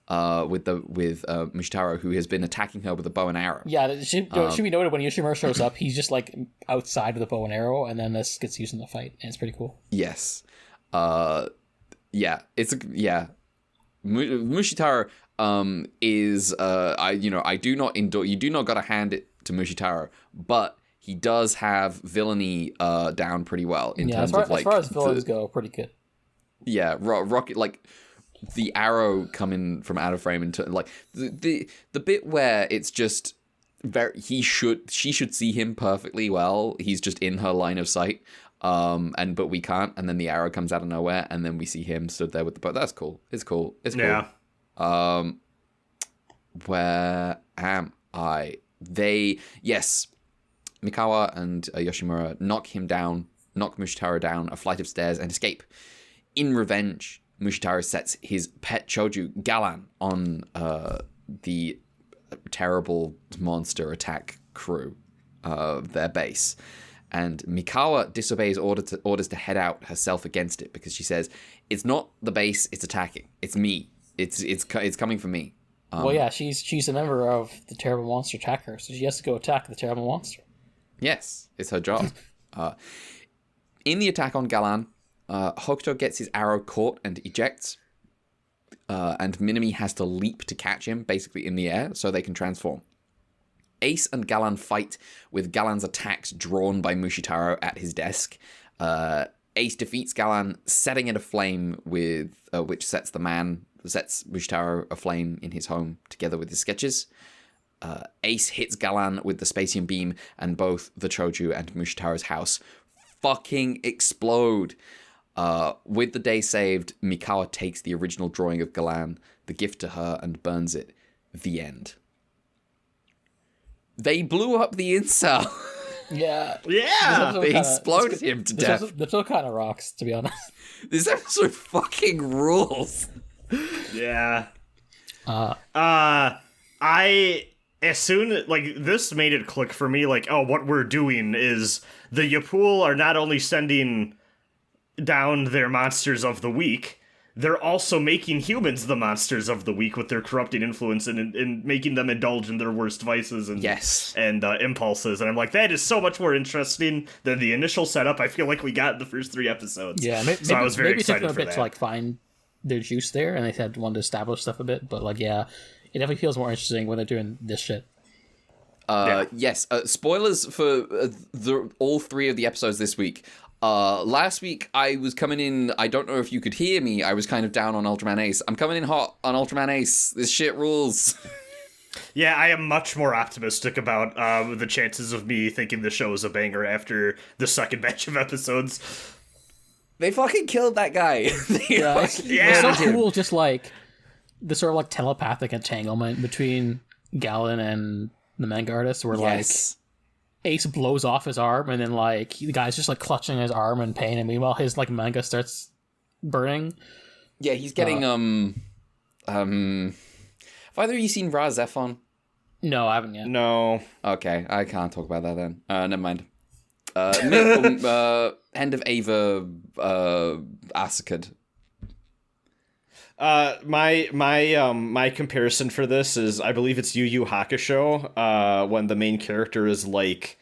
with Mushitaro, who has been attacking her with a bow and arrow. Yeah, it should be noted when Yoshimura shows up, he's just like outside of the bow and arrow, and then this gets used in the fight, and it's pretty cool. Yes. Mushitaro is you do not gotta hand it to Mushitaro, but he does have villainy down pretty well in terms of like as far as villains go, pretty good. Yeah, Rocket, like the arrow coming from out of frame into like the bit where it's just she should see him perfectly well. He's just in her line of sight. But we can't, and then the arrow comes out of nowhere, and then we see him stood there with the bow. That's cool. It's cool. Yeah. Where am I? Mikawa and Yoshimura knock Mushitaro down a flight of stairs and escape. In revenge, Mushitaro sets his pet choju, Galan, on the terrible monster attack crew, their base. And Mikawa disobeys orders to head out herself against it because she says, it's not the base, it's attacking. It's me. It's coming for me. Well, yeah, she's a member of the terrible monster attacker, so she has to go attack the terrible monster. Yes, it's her job. In the attack on Galan, Hokuto gets his arrow caught and ejects, and Minami has to leap to catch him, basically in the air, so they can transform. Ace and Galan fight, with Galan's attacks drawn by Mushitaro at his desk. Ace defeats Galan, setting it aflame, with which sets Mushitaro aflame in his home, together with his sketches. Ace hits Galan with the Spacium beam, and both the Choju and Mushitaro's house fucking explode. With the day saved, Mikawa takes the original drawing of Galan, the gift to her, and burns it. The end. They blew up the incel. Yeah. They exploded him to death. The episode kind of rocks, to be honest. This episode fucking rules. Yeah. This made it click for me, like, oh, what we're doing is the Yapul are not only sending down their monsters of the week, they're also making humans the monsters of the week with their corrupting influence and making them indulge in their worst vices and impulses. And I'm like, that is so much more interesting than the initial setup I feel like we got in the first 3 episodes. Yeah, so I was very excited it took them for a bit that. to like find their juice there, and they had wanted to establish stuff a bit. But like, yeah, it definitely feels more interesting when they're doing this shit. Yes. Spoilers for all 3 of the episodes this week. Last week I was coming in, I don't know if you could hear me, I was kind of down on Ultraman Ace. I'm coming in hot on Ultraman Ace. This shit rules. Yeah, I am much more optimistic about the chances of me thinking the show is a banger after the second batch of episodes. They fucking killed that guy. It's so cool, just like the sort of like telepathic entanglement between Galen and the manga artist, where like Ace blows off his arm, and then like the guy's just like clutching his arm in pain, and meanwhile his like manga starts burning. Yeah, he's getting have either of you seen Ra Zephon? No, I haven't yet. No. Okay, I can't talk about that then. Never mind. End of Ava Asakad. My comparison for this is, I believe it's Yu Yu Hakusho, when the main character is like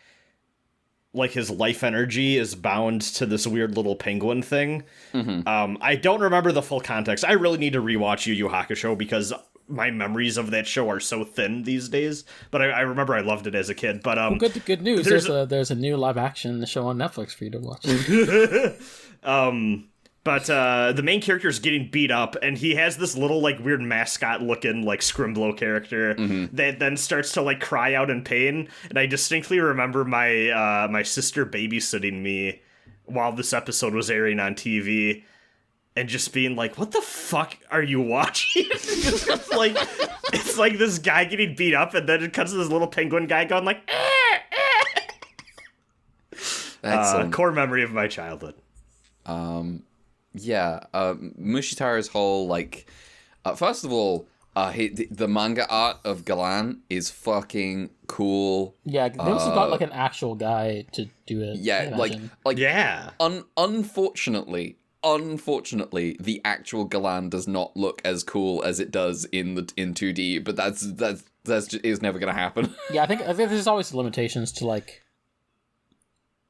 his life energy is bound to this weird little penguin thing. Mm-hmm. I don't remember the full context. I really need to rewatch Yu Yu Hakusho because my memories of that show are so thin these days. But I remember I loved it as a kid. But well, good news. There's a new live action show on Netflix for you to watch. But the main character is getting beat up, and he has this little, like, weird mascot-looking, like, Scrimblow character that then starts to, like, cry out in pain. And I distinctly remember my sister babysitting me while this episode was airing on TV, and just being like, "What the fuck are you watching?" it's like this guy getting beat up, and then it cuts to this little penguin guy going like, That's core memory of my childhood. Mushitaro's whole, like, first of all, the manga art of Galan is fucking cool. Yeah, they must have got, like, an actual guy to do it. Yeah, Unfortunately, the actual Galan does not look as cool as it does in 2D, but that's just, is never gonna happen. Yeah, I think there's always limitations to, like,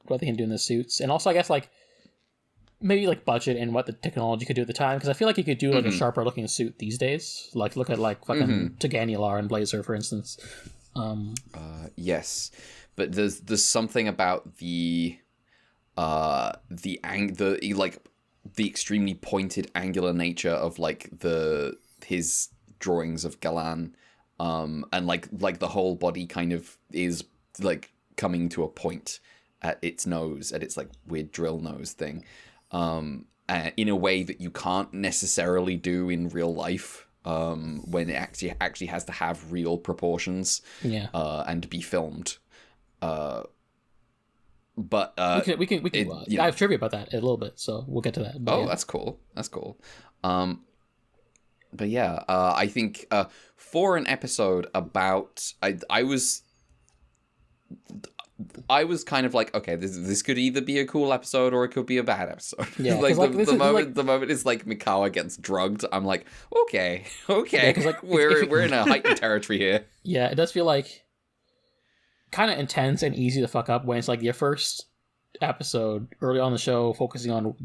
what they can do in the suits, and also I guess like maybe like budget and what the technology could do at the time, because I feel like you could do like a sharper looking suit these days. Like look at like fucking Taganular and Blazer, for instance. Yes, but there's something about the extremely pointed angular nature of like his drawings of Galan, and like the whole body kind of is like coming to a point at its nose, at its like weird drill nose thing, in a way that you can't necessarily do in real life, when it actually has to have real proportions, and be filmed. But we can I have trivia about that a little bit, so we'll get to that. But, that's cool. But yeah, I think for an episode about I was kind of like, okay, this could either be a cool episode or it could be a bad episode. Yeah, like, 'cause, the moment it's like Mikawa gets drugged, I'm like, okay, Yeah, 'cause, like, we're in a heightened territory here. Yeah, it does feel like kind of intense and easy to fuck up when it's like your first episode early on the show focusing on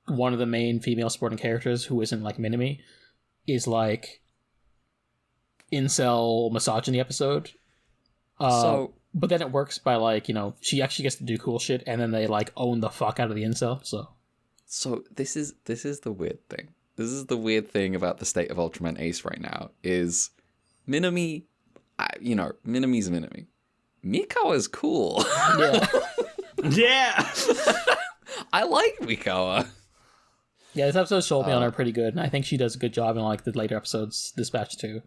one of the main female supporting characters who isn't like Minami is like incel misogyny episode. But then it works by like, you know, she actually gets to do cool shit and then they like own the fuck out of the incel. So this is the weird thing. This is the weird thing about the state of Ultraman Ace right now is Minami, Minami's Minami. Mikawa's cool. yeah. Yeah. I like Mikawa. Yeah, this episode showed me on her pretty good, and I think she does a good job in like the later episodes, Dispatch too.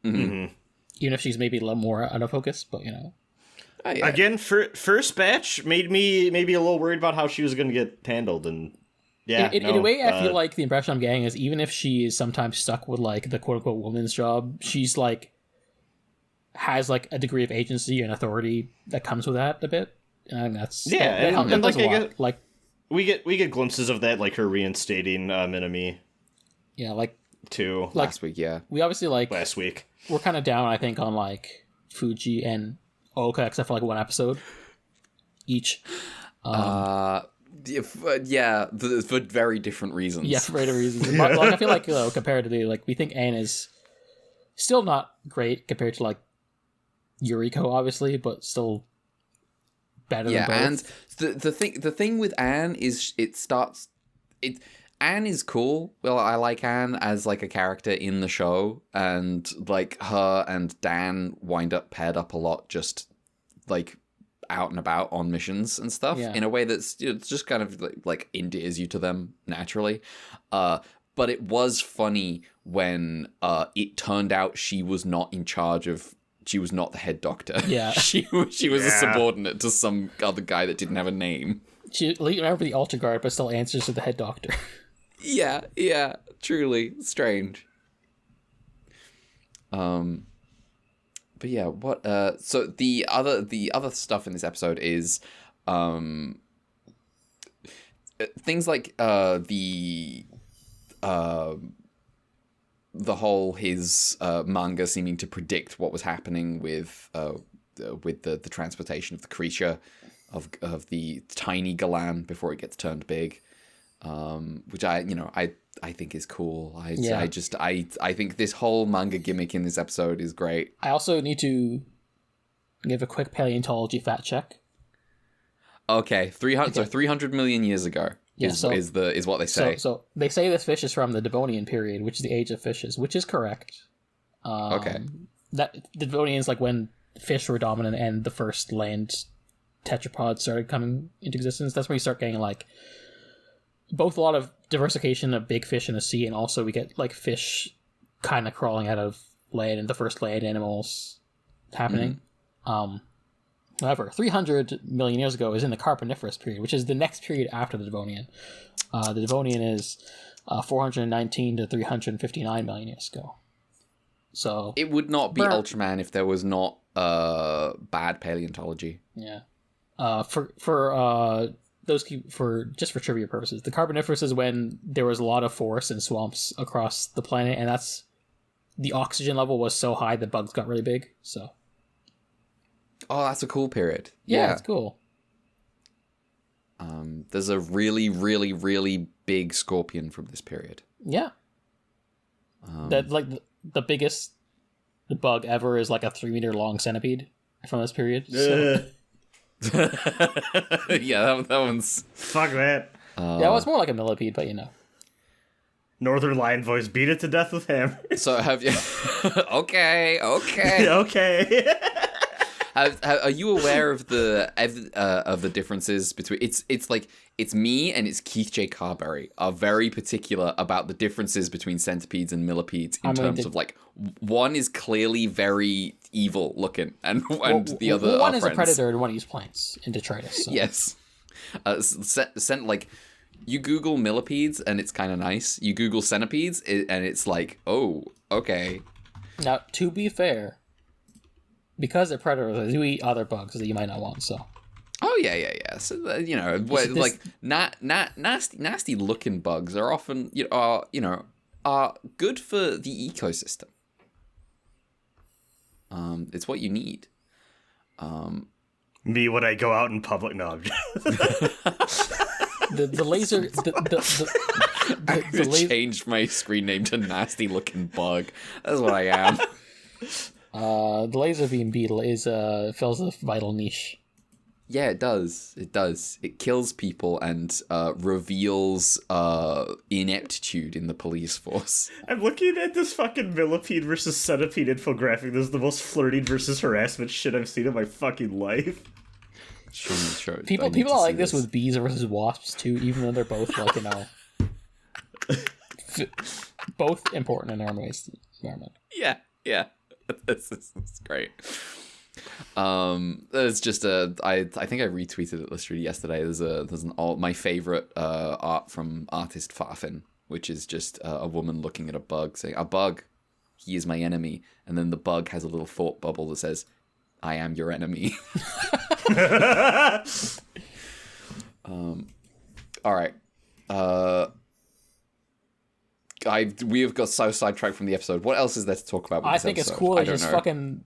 Mm-hmm. Even if she's maybe a little more out of focus, but you know. Oh, yeah. Again, first batch made me maybe a little worried about how she was going to get handled, and yeah. In a way, I feel like the impression I'm getting is even if she is sometimes stuck with like the quote unquote woman's job, she's like has like a degree of agency and authority that comes with that a bit. And that's and like, I guess, like we get glimpses of that, like her reinstating Minami. Yeah, like too. Like, last week, yeah. We obviously like last week. We're kind of down, I think, on like Fuji and Oka, except for like one episode each. Yeah, for very different reasons. Yeah, for very different reasons. But, like, I feel like comparatively, like we think Anne is still not great compared to like Yuriko, obviously, but still better than both. And the thing with Anne is Anne is cool. Well, I like Anne as like a character in the show, and like her and Dan wind up paired up a lot, just like out and about on missions and stuff in a way that's it's just kind of like endears you to them naturally. But it was funny when it turned out she was not in charge of. She was not the head doctor. Yeah, she was a subordinate to some other guy that didn't have a name. She remember the Ultra Guard, but still answers to the head doctor. Yeah, truly strange. But yeah, what? So the other stuff in this episode is, things like the whole his manga seeming to predict what was happening with the transportation of the creature of the tiny Galan before it gets turned big, which I think is cool. I think this whole manga gimmick in this episode is great. I also need to give a quick paleontology fact check. Okay, 300 million years ago. Yeah, is what they say. So they say this fish is from the Devonian period, which is the age of fishes, which is correct. Okay. That the Devonian is like when fish were dominant and the first land tetrapods started coming into existence. That's when you start getting like both a lot of diversification of big fish in the sea, and also we get like fish kind of crawling out of land and the first land animals happening. Mm-hmm. However, 300 million years ago is in the Carboniferous period, which is the next period after the Devonian. The Devonian is 419 to 359 million years ago. So it would not be Ultraman if there was not bad paleontology. Yeah. For trivia purposes, the Carboniferous is when there was a lot of forests and swamps across the planet, and that's the oxygen level was so high the bugs got really big. So. Oh, that's a cool period. Yeah, it's cool. There's a really, really, really big scorpion from this period. Yeah. That like the biggest bug ever is like a 3-meter long centipede from this period. So. Yeah, that one's fuck that. Yeah, well, it's more like a millipede, but you know. Northern Lion voice, beat it to death with him. So have you? Okay. Okay. Are you aware of the differences between it's me and it's Keith J. Carberry are very particular about the differences between centipedes and millipedes in terms of like one is clearly very evil looking and the other one is friends. A predator and one uses plants in detritus. So. Yes, like you Google millipedes and it's kind of nice. You Google centipedes and it's like, oh, okay. Now, to be fair, because they're predators, they do eat other bugs that you might not want. So. Oh yeah. So like nasty looking bugs are often are good for the ecosystem. It's what you need. Me when I go out in public. No. The laser. I changed my screen name to nasty looking bug. That's what I am. The laser beam beetle fills a vital niche. Yeah, it does. It kills people and reveals ineptitude in the police force. I'm looking at this fucking millipede versus centipede infographic. This is the most flirting versus harassment shit I've seen in my fucking life. Sure. People are like this with bees versus wasps too, even though they're both like both important in our environment. Yeah. That's great. There's just I think I retweeted it literally yesterday. There's my favorite art from artist Farfin, which is just a woman looking at a bug saying, "A bug, he is my enemy," and then the bug has a little thought bubble that says, "I am your enemy." All right. We have got so sidetracked from the episode. What else is there to talk about with I this think episode? It's cool that just fucking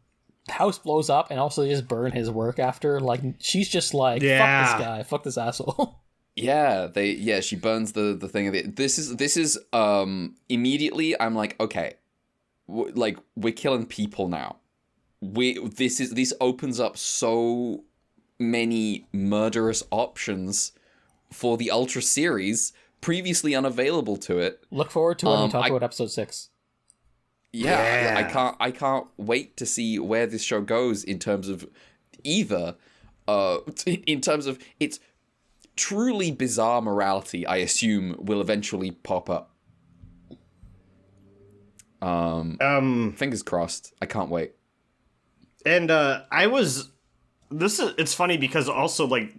house blows up and also just burn his work after. Like, she's just like, fuck this guy, fuck this asshole. Yeah, she burns the thing of it. This is immediately I'm like, okay, we're killing people now. This opens up so many murderous options for the Ultra series previously unavailable to it. Look forward to when we talk about episode 6. Yeah, I can't wait to see where this show goes in terms of either in terms of its truly bizarre morality, I assume will eventually pop up. Fingers crossed. I can't wait. And it's funny because also, like,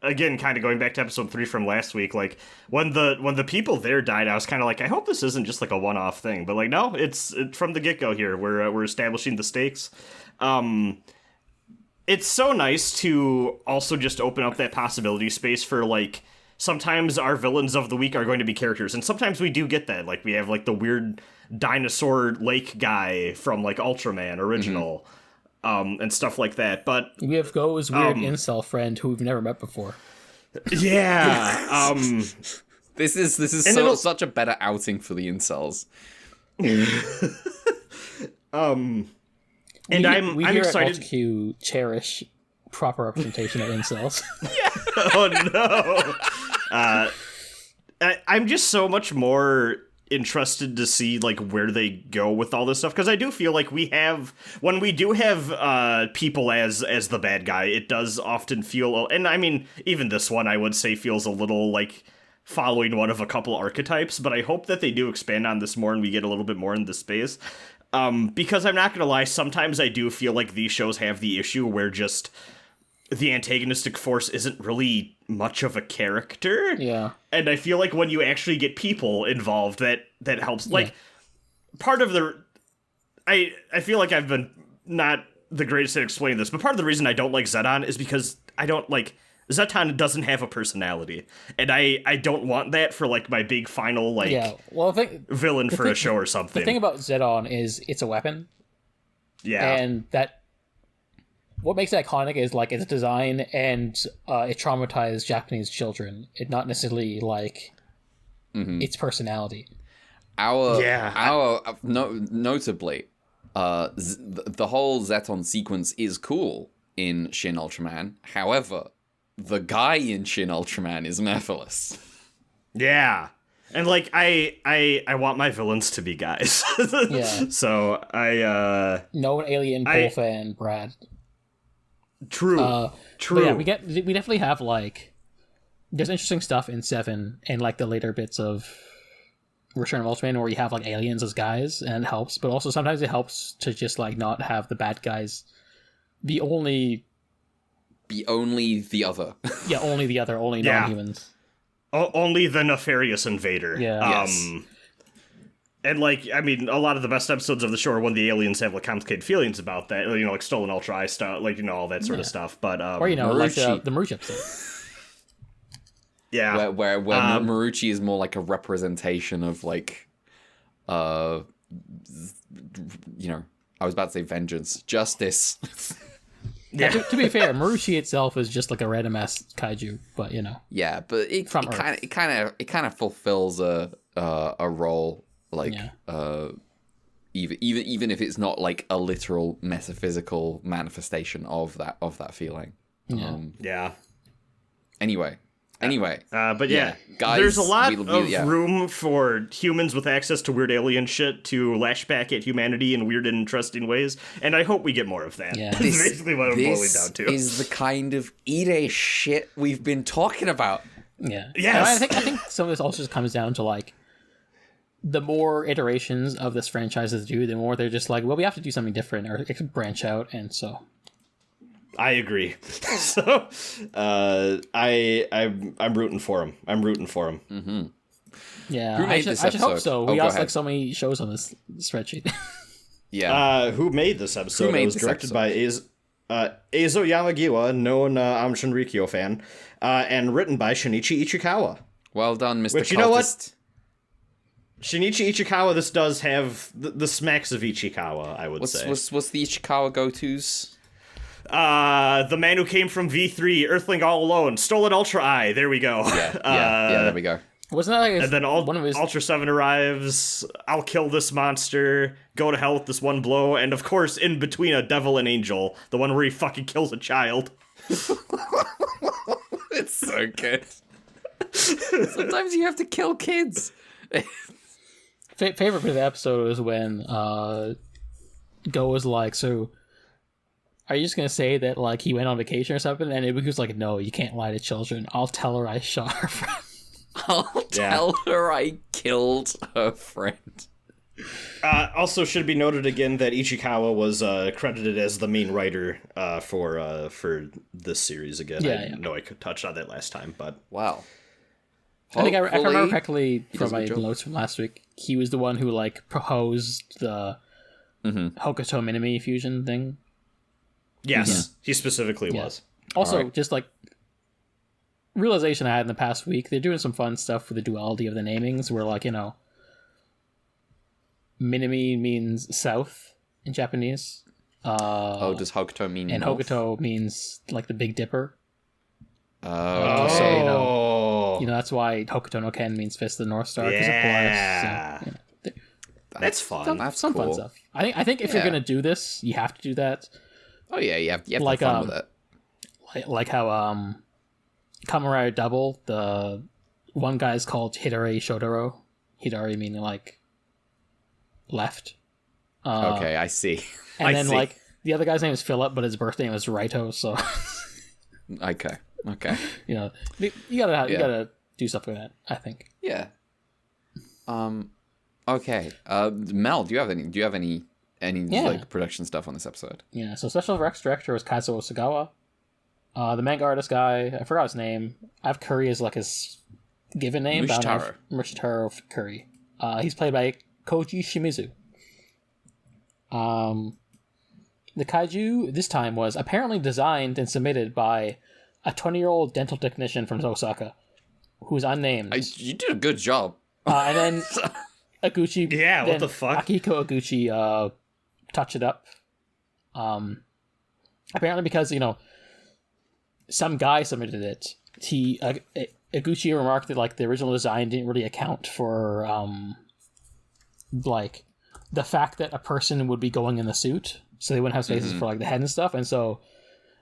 again, kind of going back to episode 3 from last week, like when the people there died, I was kind of like, I hope this isn't just like a one-off thing, but like, no, it's from the get-go here. We're establishing the stakes. It's so nice to also just open up that possibility space for, like, sometimes our villains of the week are going to be characters, and sometimes we do get that. Like, we have like the weird dinosaur lake guy from like Ultraman original. And stuff like that, but we have Go's weird incel friend who we've never met before. Yeah, this is such a better outing for the incels. I'm here excited. At Q cherish proper representation of incels. Oh no! I'm just so much more interested to see like where they go with all this stuff, because I do feel like when we do have people as the bad guy, it does often feel, and I mean even this one I would say feels a little like following one of a couple archetypes, but I hope that they do expand on this more and we get a little bit more in this space, because I'm not gonna lie, sometimes I do feel like these shows have the issue where just the antagonistic force isn't really much of a character. Yeah. And I feel like when you actually get people involved, that helps. Like, part of the... I feel like I've been not the greatest at explaining this, but part of the reason I don't like Zedon is because I don't like... Zeton doesn't have a personality. And I don't want that for, like, my big final, like, villain for a show or something. The thing about Zedon is it's a weapon. Yeah. And what makes it iconic is like its design, and it traumatized Japanese children. It not necessarily like its personality. Notably, the whole Zeton sequence is cool in Shin Ultraman. However, the guy in Shin Ultraman is Mephiles. Yeah. And like I want my villains to be guys. Yeah. So no alien bull fan, Brad. True. True. Yeah, we definitely have like there's interesting stuff in 7 and like the later bits of Return of Ultraman where you have like aliens as guys, and it helps, but also sometimes it helps to just like not have the bad guys be only the other. Yeah, only the other, only non-humans. Only the nefarious invader. Yeah. And, like, I mean, a lot of the best episodes of the show are when the aliens have, like, complicated feelings about that. You know, like, stolen Ultra Eye stuff, like, you know, all that sort of stuff. But, or, you know, like Marucci. the Marucci episode. yeah. Where Marucci is more like a representation of, like, you know, I was about to say vengeance. Justice. Yeah. To be fair, Marucci itself is just like a random ass kaiju, but you know. Yeah, but it From kind of fulfills a role, like even if it's not like a literal metaphysical manifestation of that feeling. Yeah. Yeah. Anyway, but yeah, guys, there's a lot of room for humans with access to weird alien shit to lash back at humanity in weird and interesting ways, and I hope we get more of that. Yeah. That's basically what I'm boiling down to. This is the kind of Ide shit we've been talking about. Yeah. Yes. And I think some of this also just comes down to like the more iterations of this franchise they do, the more they're just like, well, we have to do something different or branch out, and so. I agree. So, I'm rooting for him. Mm-hmm. Yeah, Who made this I should hope episode? so. Oh, We go got ahead. like so many shows on this spreadsheet. Yeah. Who made this episode? Who made It was this directed episode? by Eizo Yamagiwa, known Amshin Rikyo fan, and written by Shinichi Ichikawa. Well done, Mr. Which, you know what? Cultist. Shinichi Ichikawa, this does have the smacks of Ichikawa, I would say. What's the Ichikawa go-tos? The man who came from V3, Earthling all alone, stolen Ultra Eye. There we go. Yeah, there we go. Wasn't that like And then one of his? Ultra 7 arrives, I'll kill this monster, go to hell with this one blow, and of course, in between a devil and angel, the one where he fucking kills a child. It's so good. Sometimes you have to kill kids. Favorite bit of the episode was when Go was like, so are you just gonna say that like he went on vacation or something? And Ibuki was like, no, you can't lie to children. I'll tell her I shot her friend. I'll tell her I killed her friend. Also, should be noted again that Ichikawa was credited as the main writer for this series again. I know I could touch on that last time, but Wow. I think if I remember Hopefully- correctly from does a my good job. notes from last week, he was the one who like proposed the Hokuto Minami fusion thing. yes, he specifically was. Also, Alright. just like realization I had in the past week, they're doing some fun stuff with the duality of the namings, where like, you know, Minami means south in Japanese. Does Hokuto mean And north? Hokuto means like the Big Dipper. Oh, So, you Oh, know that's why Hokuto no Ken means Fist of the North Star, because Yeah. it applies. So, that's fun. That's some fun cool. stuff. I think if you're Yeah. gonna do this, you have to do that. Oh yeah, you have to Like, have fun with it. Like how Kamen Rider Double, the one guy's called Hidari Shodoro. Hidari meaning like left. Okay, I see. And I then see. like the other guy's name is Philip, but his birthday name is Raito. So Okay. you know you gotta do stuff like that. I think. Yeah. Okay. Mel, do you have any like production stuff on this episode? Yeah. So special effects director was Kazuo Osagawa. The manga artist guy, I forgot his name. I have Curry as like his given name. Mushitaro. Mushitaro Curry. He's played by Koji Shimizu. The kaiju this time was apparently designed and submitted by a 20-year-old dental technician from Osaka, who is unnamed. You did a good job. And then Aguchi. Yeah, what then the fuck? Akihiko Aguchi touched it up. Apparently because, you know, some guy submitted it. Aguchi remarked that like the original design didn't really account for like the fact that a person would be going in the suit, so they wouldn't have spaces for like the head and stuff, and so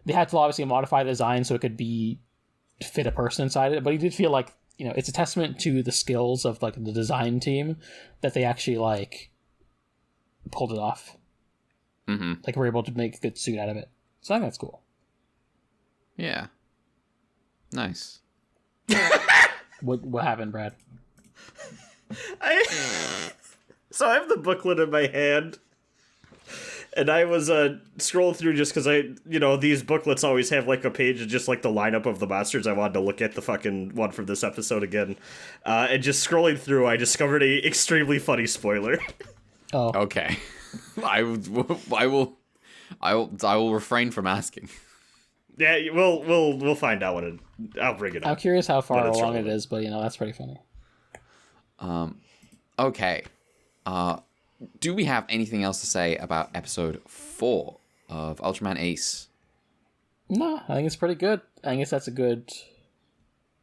they had to obviously modify the design so it could be fit a person inside it. But he did feel like, you know, it's a testament to the skills of like the design team that they actually like pulled it off. Like we're able to make a good suit out of it. So I think that's cool. Yeah. Nice. What happened, Brad? So I have the booklet in my hand, And I was scrolling through just because these booklets always have like a page of just like the lineup of the monsters. I wanted to look at the fucking one from this episode again. And just scrolling through, I discovered a extremely funny spoiler. Oh, Okay. I will refrain from asking. Yeah, we'll find out when I'll bring it up. I'm curious how far it's along it relevant. is, but that's pretty funny. Okay. Do we have anything else to say about episode 4 of Ultraman Ace? No, I think it's pretty good. I guess that's a good.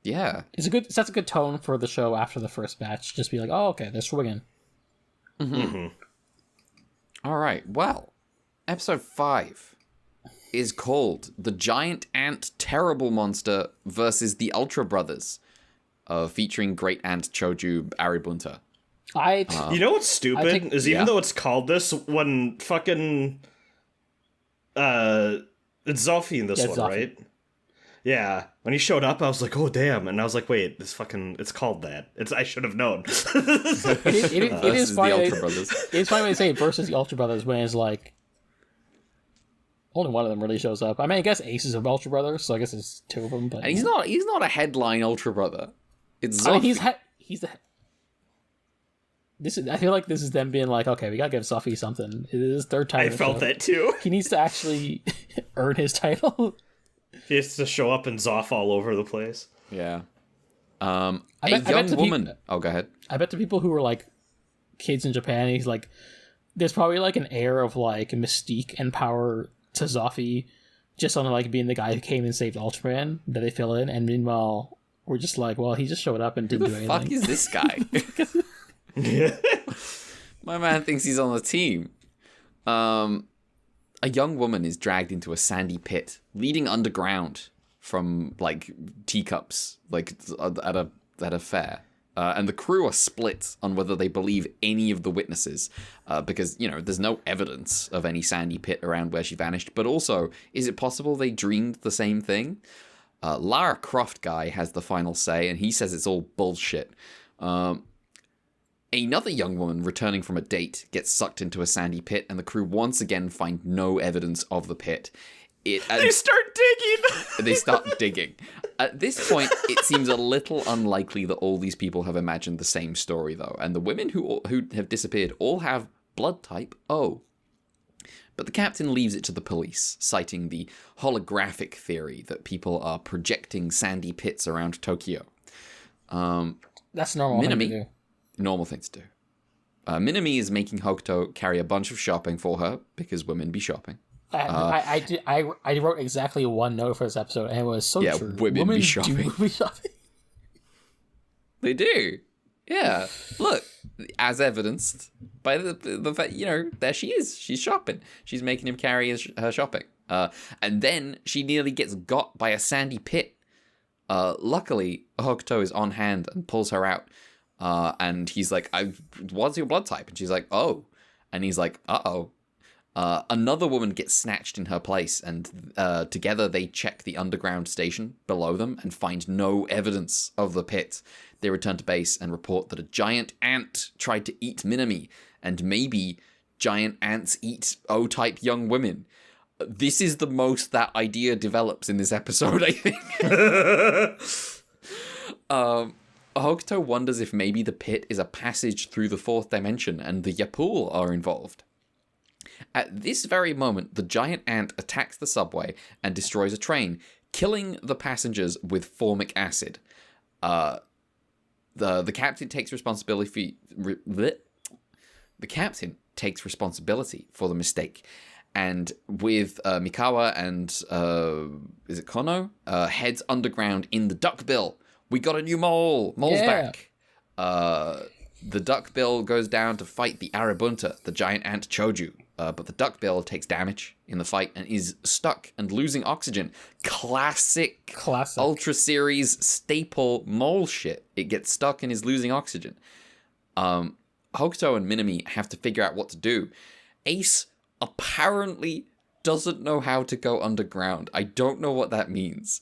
Yeah. It sets a good tone for the show after the first batch. Just be like, oh, okay, they're swinging. All right. Well, episode 5 is called The Giant Ant Terrible Monster versus the Ultra Brothers, featuring Great Ant Choju Aribunta. You know what's stupid is even yeah. though it's called this, when fucking it's Zoffy in this one, Zoffy. right? Yeah, when he showed up, I was like, oh damn, and I was like, wait, it's called that. I should have known. It is the funny. Ultra Brothers. It's funny when they say versus the Ultra Brothers when it's like only one of them really shows up. I mean, I guess Ace is of Ultra Brothers, so I guess there's 2 of them. But And he's not a headline Ultra Brother. It's Zoffy. I mean, he's the. I feel like this is them being like, okay, we gotta give Zoffy something. It is his 3rd time. I in the felt show. that too. He needs to actually earn his title. He has to show up and Zoff all over the place. Yeah. I A bet young to woman. Oh, go ahead. I bet to people who were like kids in Japan, he's like, there's probably like an air of like mystique and power to Zoffy, just on like being the guy who came and saved Ultraman that they fill in, and meanwhile we're just like, well, he just showed up and didn't do anything. Fuck is this guy? My man thinks he's on the team. A young woman is dragged into a sandy pit leading underground from like teacups, like at a fair. And the crew are split on whether they believe any of the witnesses, because there's no evidence of any sandy pit around where she vanished. But also, is it possible they dreamed the same thing? Lara Croft guy has the final say, and he says it's all bullshit. Another young woman returning from a date gets sucked into a sandy pit, and the crew once again find no evidence of the pit. They start digging! They start digging. At this point, it seems a little unlikely that all these people have imagined the same story, though, and the women who have disappeared all have blood type O. But the captain leaves it to the police, citing the holographic theory that people are projecting sandy pits around Tokyo. That's normal thing to do. Normal thing to do. Minami is making Hokuto carry a bunch of shopping for her, because women be shopping. I wrote exactly one note for this episode, and it was so true. Women be shopping. Do be shopping. They do. Yeah. Look, as evidenced by the fact, there she is. She's shopping. She's making him carry her shopping. And then she nearly gets got by a sandy pit. Luckily, Hokuto is on hand and pulls her out. And he's like, what's your blood type? And she's like, oh. And he's like, uh-oh. Another woman gets snatched in her place, and together they check the underground station below them and find no evidence of the pit. They return to base and report that a giant ant tried to eat Minami, and maybe giant ants eat O-type young women. This is the most that idea develops in this episode, I think. Hokuto wonders if maybe the pit is a passage through the 4th dimension and the Yapul are involved. At this very moment, the giant ant attacks the subway and destroys a train, killing the passengers with formic acid. The captain takes responsibility for the mistake, and with Mikawa and is it Kono heads underground in the duckbill. We got a new mole. Mole's back. The duckbill goes down to fight the Aribunta, the giant ant Choju. But the duckbill takes damage in the fight and is stuck and losing oxygen. Classic Ultra Series staple mole shit. It gets stuck and is losing oxygen. Hokuto and Minami have to figure out what to do. Ace apparently doesn't know how to go underground. I don't know what that means.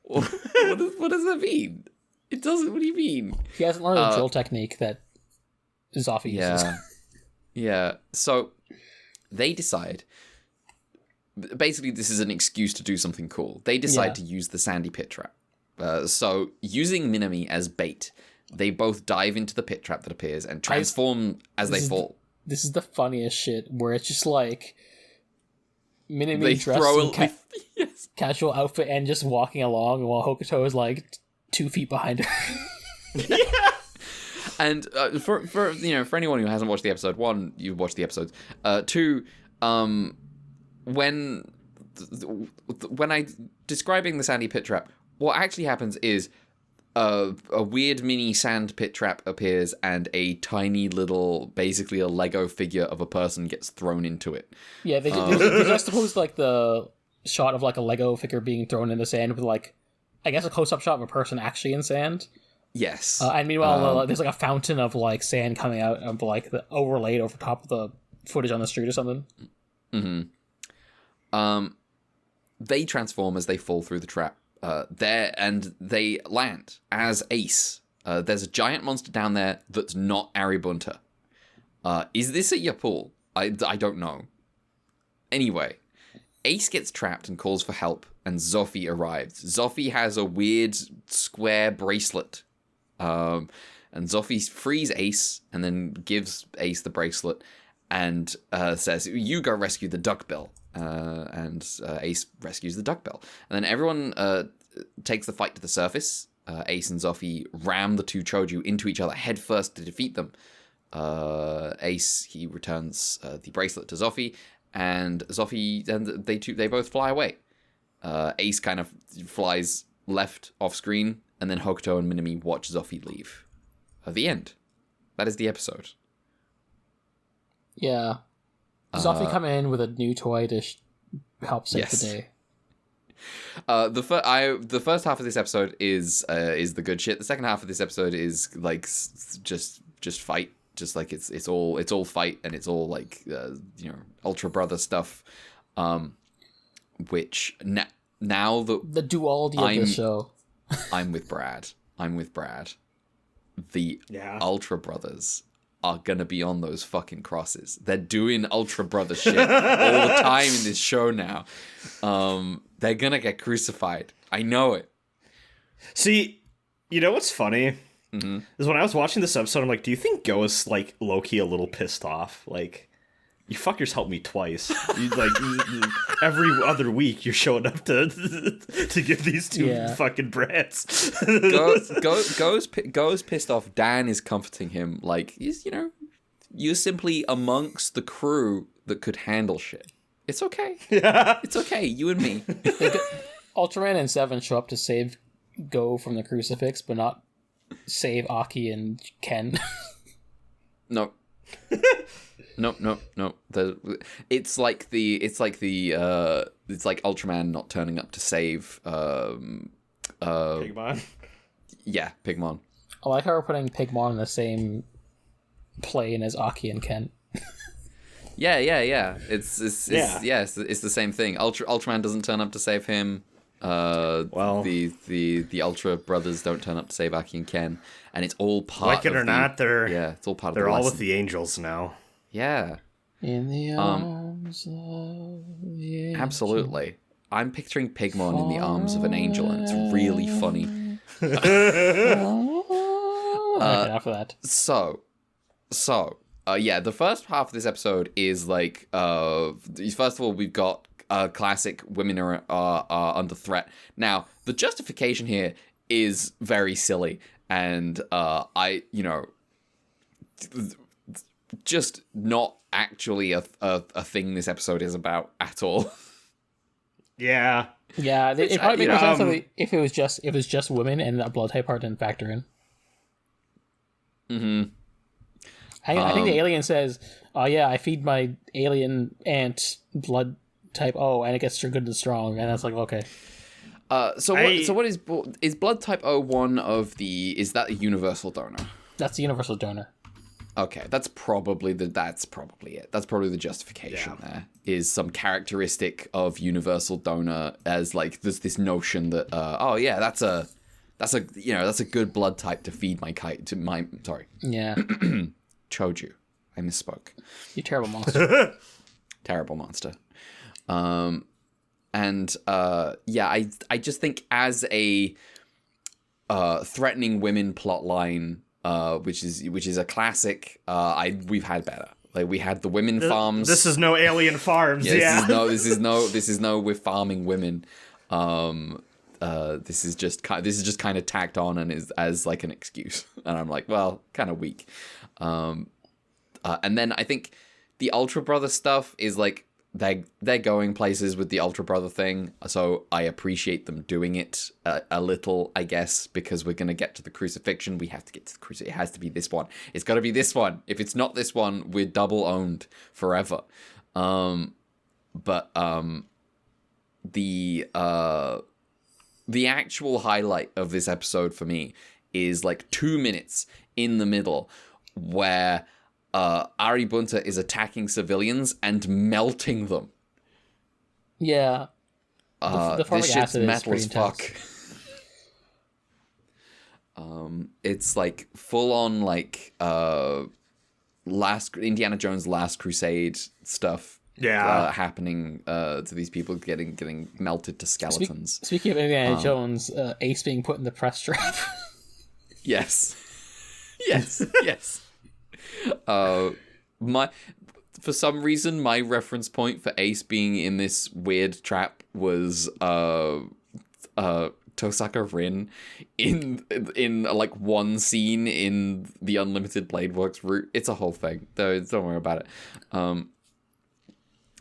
What does that mean? It doesn't. What do you mean? He hasn't learned the drill technique that Zoffy uses. Yeah. So they decide. Basically, this is an excuse to do something cool. They decide to use the sandy pit trap. So, using Minami as bait, they both dive into the pit trap that appears and transform as they fall. This is the funniest shit, where it's just like Minami They dressed throw in yes. casual outfit and just walking along, while Hokuto is like 2 feet behind her. Yeah. And for anyone who hasn't watched the episode, 1, you've watched the episodes. 2, when I describing the sandy pit trap, what actually happens is a weird mini sand pit trap appears and a tiny little, basically a Lego figure of a person gets thrown into it. Yeah, they just suppose like the shot of like a Lego figure being thrown in the sand with like, I guess, a close-up shot of a person actually in sand. Yes. And meanwhile, there's like a fountain of like sand coming out of like the overlaid over top of the footage on the street or something. Mm-hmm. They transform as they fall through the trap. And they land as Ace. There's a giant monster down there that's not Aribunta. Is this a Yapul? I don't know. Anyway, Ace gets trapped and calls for help, and Zoffy arrives. Zoffy has a weird square bracelet. And Zoffy frees Ace and then gives Ace the bracelet and says, "You go rescue the duckbill." And Ace rescues the duckbill. And then everyone takes the fight to the surface. Ace and Zoffy ram the 2 Choju into each other headfirst to defeat them. Ace, he returns the bracelet to Zoffy, and Zoffy, and they both fly away. Ace kind of flies left off screen, and then Hokuto and Minami watch Zoffy leave. The end. That is the episode. Yeah. Zoffy come in with a new toy to help save the day. The first half of this episode is the good shit. The second half of this episode is like just fight. Just like it's all fight, and it's all like Ultra Brother stuff. Which now the duality of the show. I'm with Brad. The Ultra Brothers are gonna be on those fucking crosses. They're doing Ultra Brother shit all the time in this show now. They're gonna get crucified. I know it. See, you know what's funny? Mm-hmm. Is when I was watching this episode, I'm like, do you think Go is like low-key a little pissed off? Like, you fuckers helped me twice. Every other week you're showing up to give these 2 fucking brats. Go's pissed off. Dan is comforting him. Like, you're simply amongst the crew that could handle shit. It's okay. Yeah. It's okay. You and me. Ultraman and 7 show up to save Go from the crucifix, but not save Aki and Ken. No. No. It's like Ultraman not turning up to save Pigmon. Yeah, Pigmon. I like how we're putting Pigmon in the same plane as Aki and Ken. Yeah. It's the same thing. Ultraman doesn't turn up to save him. The Ultra Brothers don't turn up to save Aki and Ken, and it's all part. Like it or not, it's all part of. They're the all lesson. with the angels now. Yeah. In the arms of the angel. Absolutely. I'm picturing Pigmon in the arms of an angel, and it's really funny. After that. So, the first half of this episode is like, first of all, we've got classic women are under threat. Now, the justification here is very silly, and just not actually a thing this episode is about at all. Yeah. Yeah, it probably makes more sense if it was just women and that blood type part didn't factor in. Mm-hmm. I think the alien says, "Oh yeah, I feed my alien ant blood type O, and it gets good and strong," and that's like, okay. So what is blood type O one of the? Is that a universal donor? That's the universal donor. Okay, that's probably it. That's probably the justification. Yeah. There is some characteristic of universal donor as like there's this notion that that's a good blood type to feed my Yeah. Choju. I misspoke. You terrible monster. Terrible monster. I just think as a threatening women plotline, which is a classic, we've had better. Like, we had the women farms. This is no Alien Farms. This is no we're farming women. This is just kind of tacked on and is as like an excuse. And I'm like, well, kind of weak. And then I think the Ultra Brother stuff is like they're going places with the Ultra Brother thing, so I appreciate them doing it a little, I guess, because we're gonna get to the crucifixion. We have to get to the crucifixion. It has to be this one. It's got to be this one. If it's not this one, we're double owned forever. But the actual highlight of this episode for me is like 2 minutes in the middle where Ari Bunta is attacking civilians and melting them. Yeah. This shit's metal as fuck. It's like full on like Indiana Jones Last Crusade stuff. Yeah. Happening to these people getting melted to skeletons. Speaking of Indiana Jones, Ace being put in the press trap. Yes. For some reason, my reference point for Ace being in this weird trap was Tosaka Rin in like one scene in the Unlimited Blade Works route. It's a whole thing. Don't worry about it.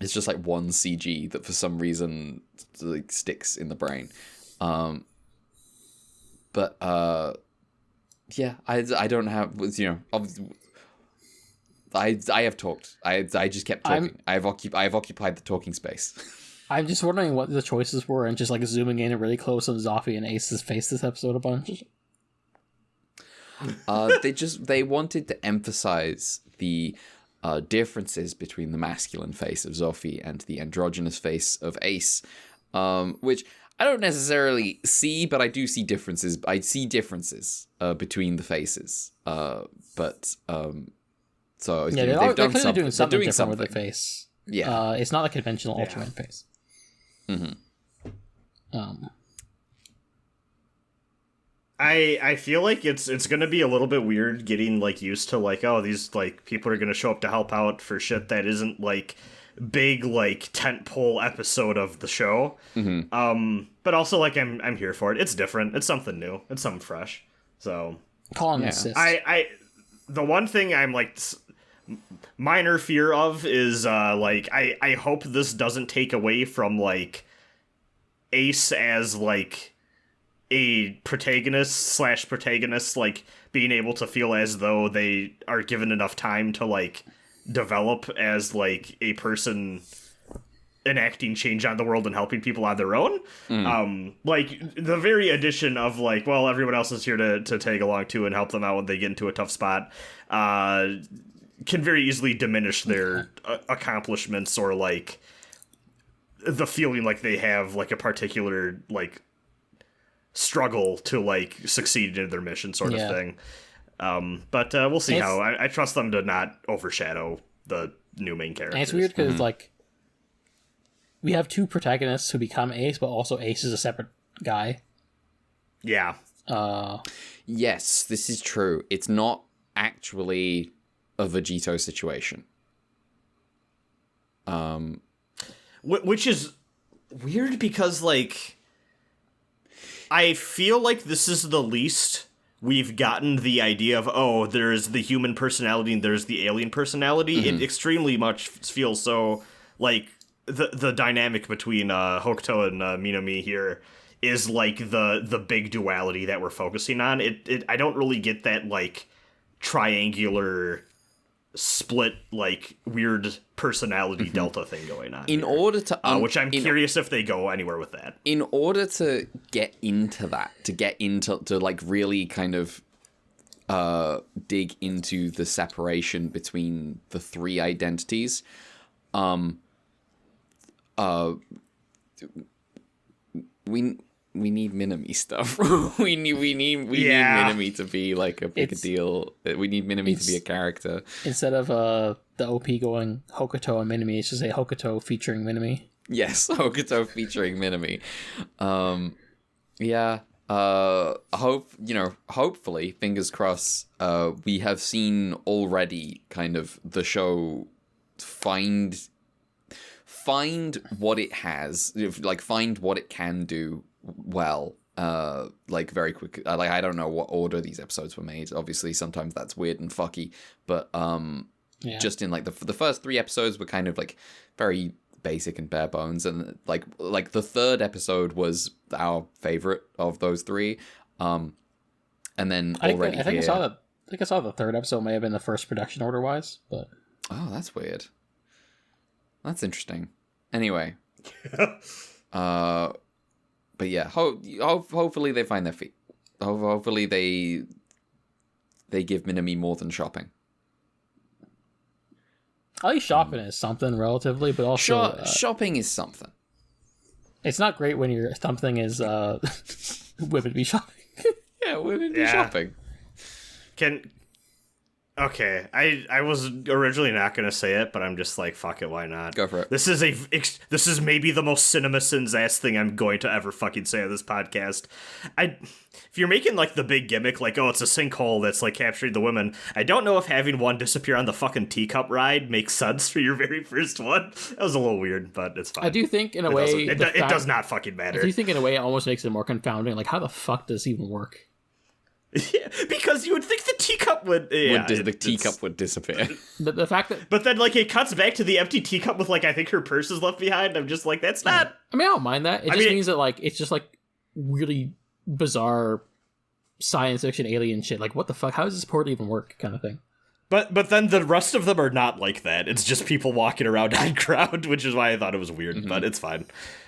It's just like one CG that for some reason like sticks in the brain. Yeah, I don't have, I have talked. I just kept talking. I have occupied the talking space. I'm just wondering what the choices were, and just like zooming in really close on Zoffi and Ace's face this episode a bunch. They wanted to emphasize the differences between the masculine face of Zoffi and the androgynous face of Ace, which I don't necessarily see, but I do see differences. I see differences between the faces. So yeah, they've done clearly doing something doing different something with the face. Yeah, it's not a conventional Ultraman face. I feel like it's gonna be a little bit weird getting like used to like, oh, these like people are gonna show up to help out for shit that isn't like big like tentpole episode of the show. But also like I'm here for it. It's different. It's something new. It's something fresh. So Call an assist. I the one thing I'm like minor fear of is like I hope this doesn't take away from like Ace as like a protagonist like being able to feel as though they are given enough time to like develop as like a person enacting change on the world and helping people on their own. Like the very addition of like, well, everyone else is here to tag along too and help them out when they get into a tough spot can very easily diminish their accomplishments or like the feeling like they have like a particular like struggle to like succeed in their mission sort of thing. But we'll see how. I trust them to not overshadow the new main characters. And it's weird because like we have two protagonists who become Ace, but also Ace is a separate guy. Yeah. Yes, this is true. It's not actually a Vegito situation. Which is weird because like I feel like this is the least we've gotten the idea of, oh, there's the human personality and there's the alien personality. It extremely much feels so like the dynamic between Hokuto and Minami here is like the big duality that we're focusing on. I don't really get that like triangular split like weird personality delta thing going on in here. Order to which I'm curious if they go anywhere with that. In order to get into that, to like really kind of dig into the separation between the three identities, we Minami stuff. we need Minami to be like a big deal. We need Minami to be a character instead of the OP going Hokuto and Minami. It's just a Hokuto featuring Minami. Yes, Hokuto featuring Minami. Yeah. Hopefully, fingers crossed. We have seen already kind of the show find what it has, like find what it can do well, like very quick. Like I don't know what order these episodes were made. Obviously, sometimes that's weird and fucky, but just in like the first 3 episodes were kind of like very basic and bare bones, and like the third episode was our favorite of those 3, and then I think I saw the third episode may have been the first production order wise, but that's weird. That's interesting. Anyway, but yeah, hopefully they find their feet. Hopefully they give Minami more than shopping. At least shopping is something relatively, but also shopping is something. It's not great when your something is women be shopping. Yeah, women be shopping. Okay, I was originally not gonna say it, but I'm just like, fuck it, why not? Go for it. This is maybe the most CinemaSins ass thing I'm going to ever fucking say on this podcast. If you're making like the big gimmick, like, oh, it's a sinkhole that's like capturing the women, I don't know if having one disappear on the fucking teacup ride makes sense for your very first one. That was a little weird, but it's fine. I do think in a way it does not fucking matter. I do think in a way it almost makes it more confounding. Like, how the fuck does this even work? Yeah, because you would think the teacup would... Yeah, the teacup would disappear. The fact that... But then, like, it cuts back to the empty teacup with, like, I think her purse is left behind. I'm just like, that's not... I mean, I don't mind that. It just means that, like, it's just, like, really bizarre science fiction alien shit. Like, what the fuck? How does this port even work kind of thing? But then the rest of them are not like that. It's just people walking around on ground, which is why I thought it was weird, but it's fine.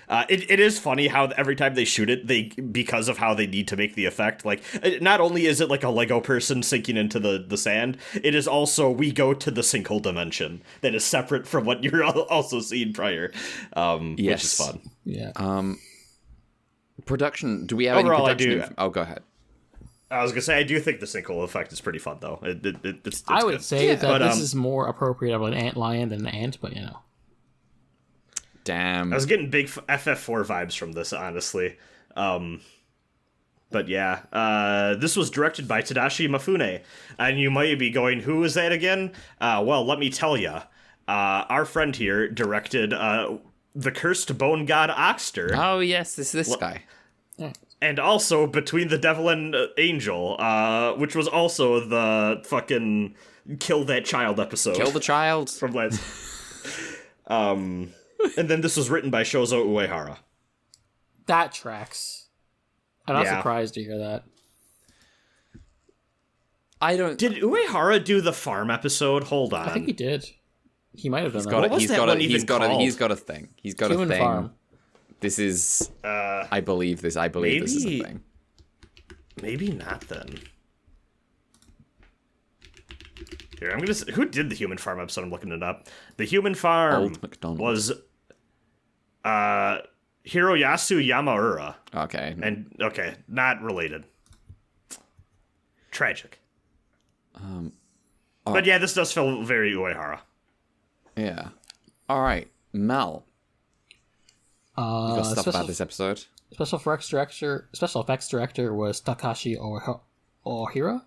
It is funny how every time they shoot it, because of how they need to make the effect, like, not only is it like a Lego person sinking into the sand, it is also, we go to the sinkhole dimension that is separate from what you're also seeing prior, which is fun. Yeah. Production, do we have overall, any production? Oh, go ahead. I was gonna say, I do think the sinkhole effect is pretty fun, though. It's I would good. say that this is more appropriate of an ant lion than an ant, but you know. Damn. I was getting big FF4 vibes from this, honestly. But yeah, this was directed by Tadashi Mifune, and you might be going, who is that again? Well, let me tell you. Our friend here directed The Cursed Bone God Oxter. Oh yes, this guy. Yeah. And also Between the Devil and Angel, which was also the fucking Kill That Child episode. Kill the child. From last... And then this was written by Shozo Uehara. That tracks. I'm not surprised to hear that. Did Uehara do the farm episode? Hold on. I think he did. He might have done that. He's got a thing. He's got Human a thing. Farm. This is... I believe this. I believe this is a thing. Maybe not, then. Here, I'm gonna... Who did the Human Farm episode? I'm looking it up. The Human Farm was... Hiroyasu Yamaura. Okay. And, okay, not related. Tragic. But yeah, this does feel very Uehara. Yeah. All right. Mel. You got stuff about this episode? Special effects director was Takashi Ohira.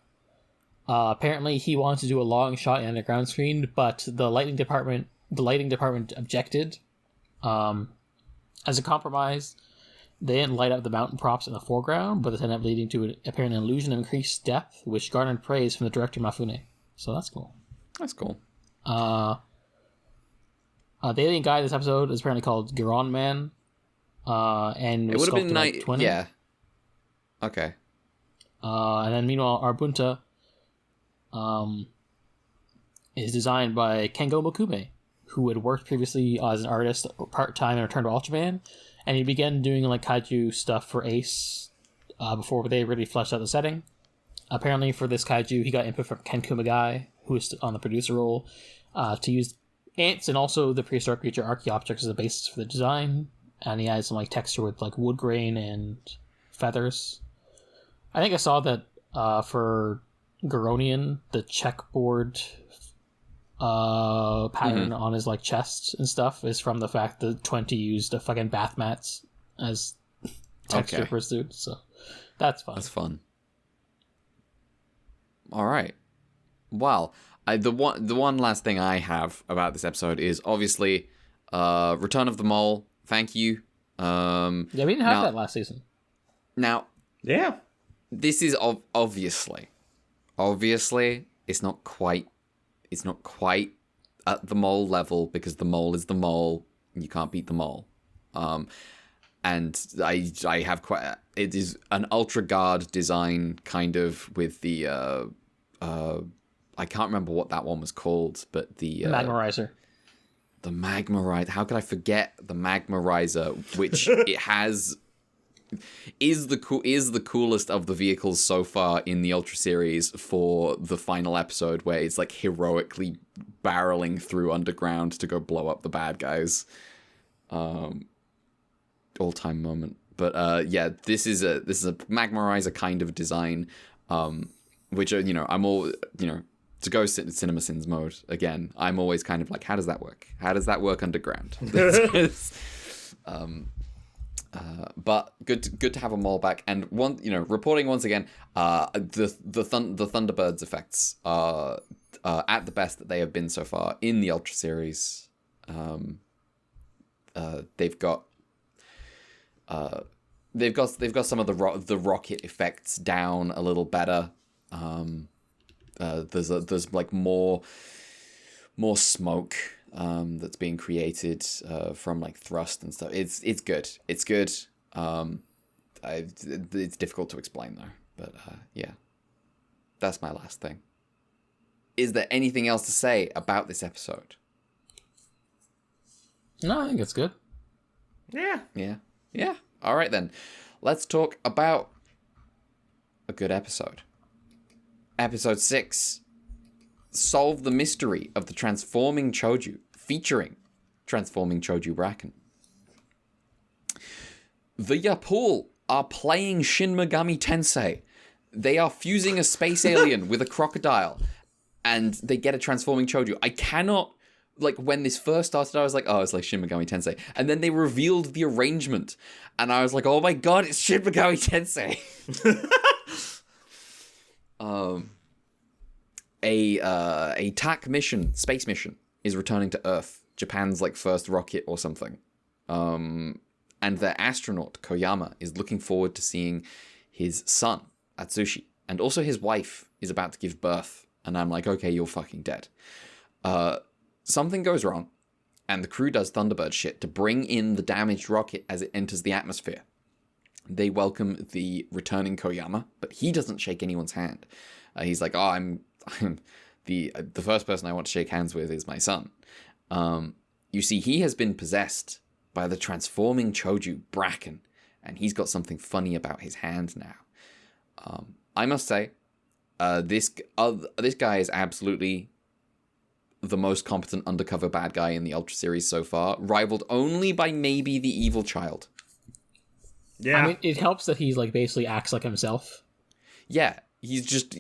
Apparently, he wanted to do a long shot in the ground screen, but the lighting department objected. As a compromise, they didn't light up the mountain props in the foreground, but this ended up leading to an apparent illusion of increased depth, which garnered praise from the director Mifune. So that's cool. That's cool. The alien guy in this episode is apparently called Giron Man. And it would have been nice. Yeah. Okay. And then meanwhile, Arbunta is designed by Kengo Mokume, who had worked previously as an artist part-time in Return to Ultraman, and he began doing like kaiju stuff for Ace before they really fleshed out the setting. Apparently for this kaiju, he got input from Ken Kumagai, who is on the producer role, to use ants and also the prehistoric creature Archaeopteryx as a basis for the design. And he has some like texture with like wood grain and feathers. I think I saw that for Garonian, the checkboard pattern on his like chest and stuff is from the fact that 20 used a fucking bath mats as texture for his suit. So that's fun. That's fun. All right. Well, the one last thing I have about this episode is obviously Return of the Mole. Thank you. Yeah, we didn't have that last season. Now, Yeah. this is obviously it's not quite at the mole level because the mole is the mole and you can't beat the mole. And I have it is an Ultra Guard design kind of with the I can't remember what that one was called, but the Magmarizer. The Magmarizer. How could I forget the Magmarizer, which it has is the coolest of the vehicles so far in the Ultra series for the final episode where it's like heroically barreling through underground to go blow up the bad guys. All-time moment. But yeah, this is a Magmarizer kind of design, which I'm all to go CinemaSins mode again. I'm always kind of like, how does that work? How does that work underground? But good to have them all back. And reporting once again, the Thunderbirds effects are at the best that they have been so far in the Ultra series. They've got some of the rocket effects down a little better. There's like more smoke that's being created from like thrust and stuff. It's good. It's good. It's difficult to explain though. But yeah, that's my last thing. Is there anything else to say about this episode? No, I think it's good. Yeah. All right then. Let's talk about a good episode. Episode 6. Solve the mystery of the transforming Choju, featuring transforming Choju Bracken. The Yapul are playing Shin Megami Tensei. They are fusing a space alien with a crocodile, and they get a transforming Choju. I cannot, when this first started, I was like, oh, it's like Shin Megami Tensei. And then they revealed the arrangement, and I was like, oh my god, it's Shin Megami Tensei. A TAC mission, space mission, is returning to Earth, Japan's first rocket or something. And their astronaut, Koyama, is looking forward to seeing his son, Atsushi, and also his wife is about to give birth. And I'm like, okay, you're fucking dead. Something goes wrong, and the crew does Thunderbird shit to bring in the damaged rocket as it enters the atmosphere. They welcome the returning Koyama, but he doesn't shake anyone's hand. He's like, oh, I'm the first person I want to shake hands with is my son. You see, he has been possessed by the transforming Choju Bracken, and he's got something funny about his hand now. I must say, this guy is absolutely the most competent undercover bad guy in the Ultra series so far, rivaled only by maybe the evil child. Yeah, I mean, it helps that he's basically acts like himself. Yeah, he's just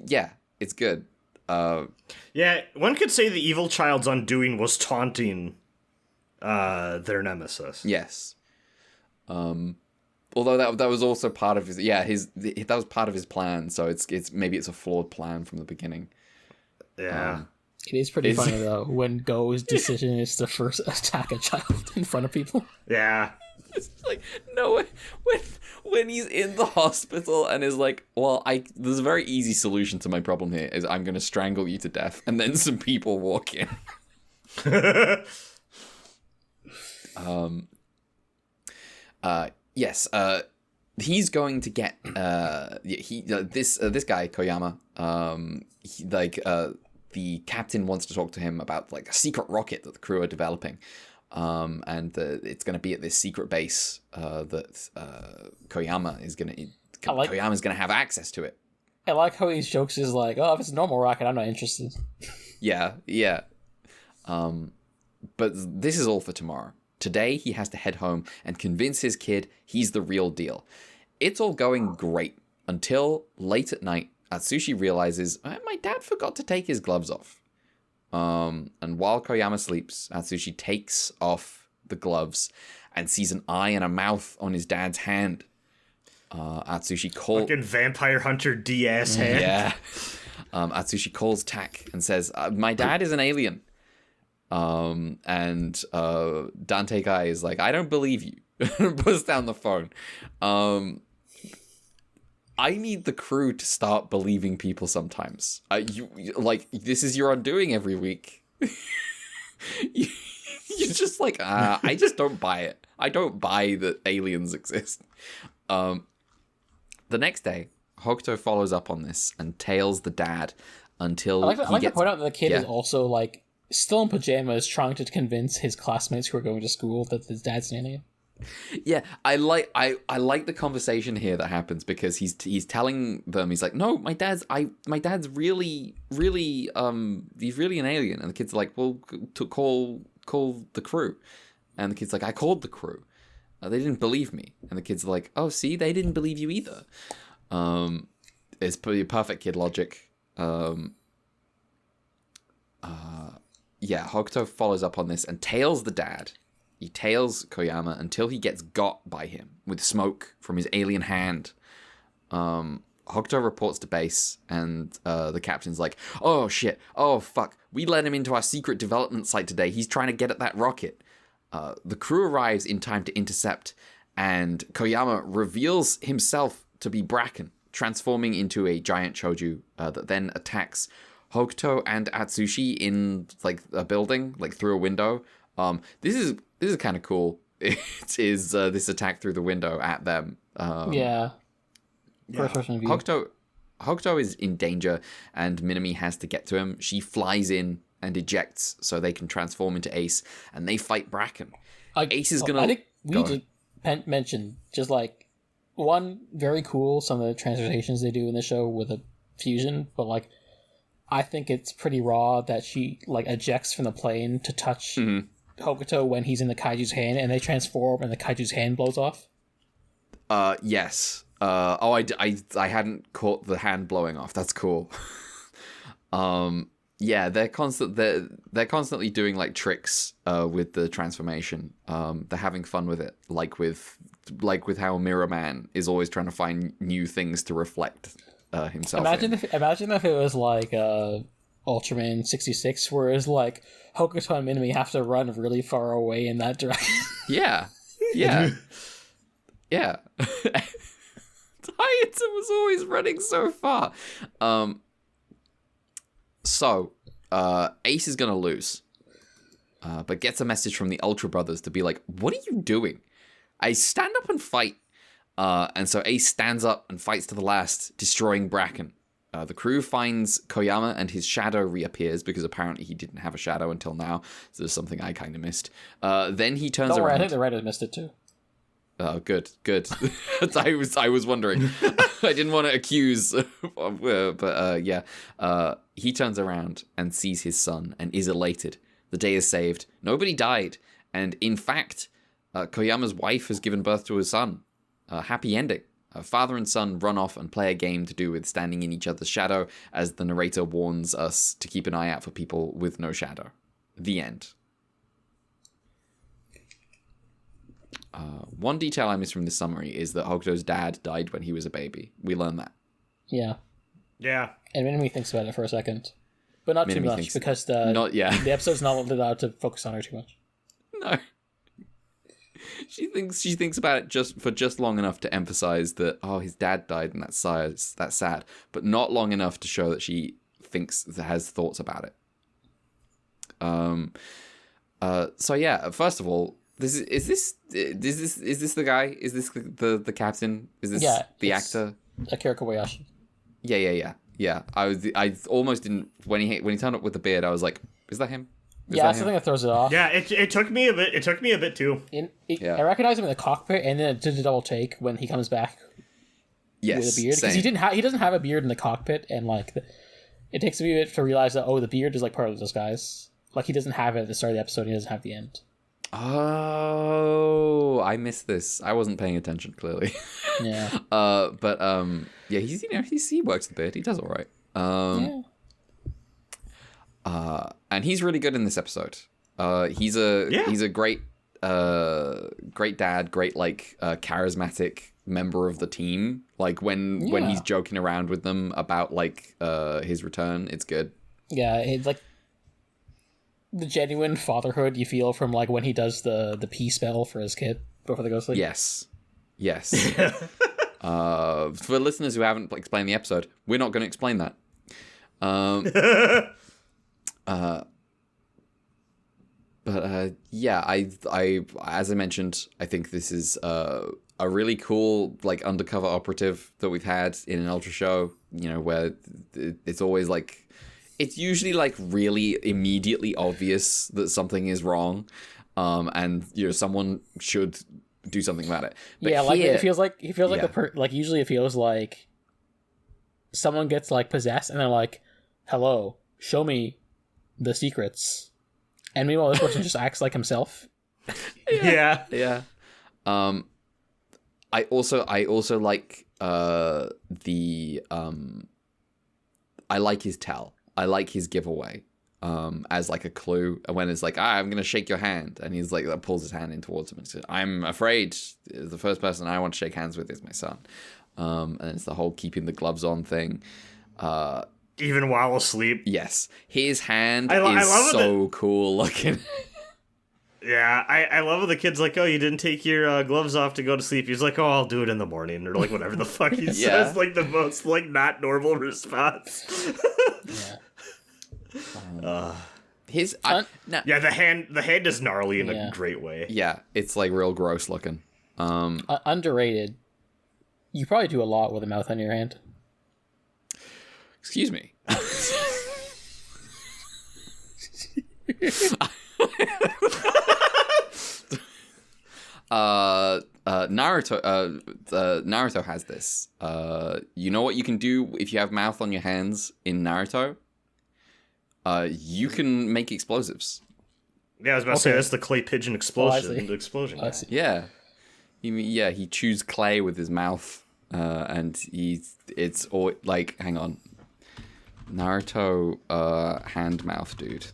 it's good. Yeah, one could say the evil child's undoing was taunting their nemesis. Yes. Although that was also part of that was part of his plan, so it's maybe it's a flawed plan from the beginning. Yeah. It is pretty funny though when Go's decision is to first attack a child in front of people. Yeah. It's no, when he's in the hospital and is like, well, there's a very easy solution to my problem here, is I'm going to strangle you to death, and then some people walk in. Yes, he's going to get this guy Koyama. The captain wants to talk to him about a secret rocket that the crew are developing. And it's going to be at this secret base that Koyama is going to. Koyama's going to have access to it. I like how his jokes is like, "Oh, if it's a normal rocket, I'm not interested." Yeah. But this is all for tomorrow. Today, he has to head home and convince his kid he's the real deal. It's all going great until late at night, Atsushi realizes, my dad forgot to take his gloves off. And while Koyama sleeps, Atsushi takes off the gloves and sees an eye and a mouth on his dad's hand. Atsushi calls... Fucking Vampire Hunter DS hand. Yeah. Atsushi calls Tak and says, my dad is an alien. And Dante Kai is like, I don't believe you. Puts down the phone. I need the crew to start believing people sometimes. This is your undoing every week. You're just like, I just don't buy it. I don't buy that aliens exist. The next day, Hokuto follows up on this and tails the dad until I like to point out that the kid is also like still in pajamas, trying to convince his classmates who are going to school that his dad's an alien. Yeah, I like the conversation here that happens because he's telling them, he's like, no, my dad's really he's really an alien, and the kid's like, well, to call the crew, and the kid's like, I called the crew, they didn't believe me, and the kid's like, oh, see, they didn't believe you either. It's pretty perfect kid logic. Yeah, Hokuto follows up on this and tails the dad. He tails Koyama until he gets got by him with smoke from his alien hand. Hokuto reports to base, and the captain's like, oh shit, oh fuck, we let him into our secret development site today. He's trying to get at that rocket. The crew arrives in time to intercept, and Koyama reveals himself to be Bracken, transforming into a giant choju that then attacks Hokuto and Atsushi in like a building, like through a window. This is kind of cool. It is this attack through the window at them. First person view. Hokuto is in danger, and Minami has to get to him. She flies in and ejects so they can transform into Ace, and they fight Bracken. Ace is gonna. I think we need to mention just like one very cool some of the transformations they do in the show with a fusion, but like I think it's pretty raw that she like ejects from the plane to touch Hokuto when he's in the kaiju's hand, and they transform and the kaiju's hand blows off. Yes. I hadn't caught the hand blowing off. That's cool. Yeah, they're constantly doing like tricks with the transformation. They're having fun with it, like with how Mirror Man is always trying to find new things to reflect himself. Imagine if it was like Ultraman 66, where it's like Hokuto and Minami have to run really far away in that direction. Yeah. Hayato was always running so far. So Ace is gonna lose, but gets a message from the Ultra Brothers to be like, "What are you doing? I stand up and fight." And so Ace stands up and fights to the last, destroying Bracken. The crew finds Koyama, and his shadow reappears because apparently he didn't have a shadow until now. So there's something I kind of missed. Then he turns around. I think the writers missed it too. Oh, good. I was wondering. I didn't want to accuse, but yeah. He turns around and sees his son and is elated. The day is saved. Nobody died, and in fact, Koyama's wife has given birth to his son. Happy ending. Father and son run off and play a game to do with standing in each other's shadow, as the narrator warns us to keep an eye out for people with no shadow. The end. One detail I missed from this summary is that Hokuto's dad died when he was a baby. We learned that. Yeah. Yeah. And Minami thinks about it for a second. But not too much, because the episode's not allowed to focus on her too much. No. She thinks about it just long enough to emphasize that, oh, his dad died and that's sad, but not long enough to show that she has thoughts about it. So yeah, first of all, is this the guy? Is this the captain? Is this the actor? Akira Kobayashi. Yeah. I almost didn't when he turned up with the beard. I was like, is that him? That's the thing that throws it off. Yeah, it took me a bit. It took me a bit too. I recognized him in the cockpit, and then it did a double take when he comes back. Yes, with a beard, because he doesn't have a beard in the cockpit, and like it takes me a bit to realize that the beard is like part of the disguise. Like he doesn't have it at the start of the episode, he doesn't have the end. Oh, I missed this. I wasn't paying attention, clearly. Yeah. Yeah, he works the bit. He does all right. And he's really good in this episode. He's a great dad, great charismatic member of the team. Like when he's joking around with them about his return, it's good. Yeah, it's like the genuine fatherhood you feel from when he does the pee spell for his kid before they go to sleep. Yes. For listeners who haven't explained the episode, we're not going to explain that. I as I mentioned, I think this is a really cool undercover operative that we've had in an Ultra show. Where it's always it's usually really immediately obvious that something is wrong, and someone should do something about it. But it feels like usually it feels like someone gets possessed and they're like, "Hello, show me the secrets," and meanwhile this person just acts like himself. Yeah. I also like I like his tell. I like his giveaway as a clue when it's I'm gonna shake your hand, and he's that pulls his hand in towards him and says, "I'm afraid the first person I want to shake hands with is my son," and it's the whole keeping the gloves on thing. Even while asleep. Yes, his hand is so cool looking. Yeah, I love when the kid's like, "Oh, you didn't take your gloves off to go to sleep." He's like, "Oh, I'll do it in the morning," or whatever the fuck he says. The most not normal response. Yeah. The hand is gnarly in a great way. Yeah, it's real gross looking. Underrated. You probably do a lot with a mouth on your hand. Excuse me. Naruto has this. You know what you can do if you have mouth on your hands in Naruto? You can make explosives. Yeah, I was about to say that's the clay pigeon explosion. The explosion. I see. Yeah. He chews clay with his mouth, and it's all hang on. Naruto hand mouth dude.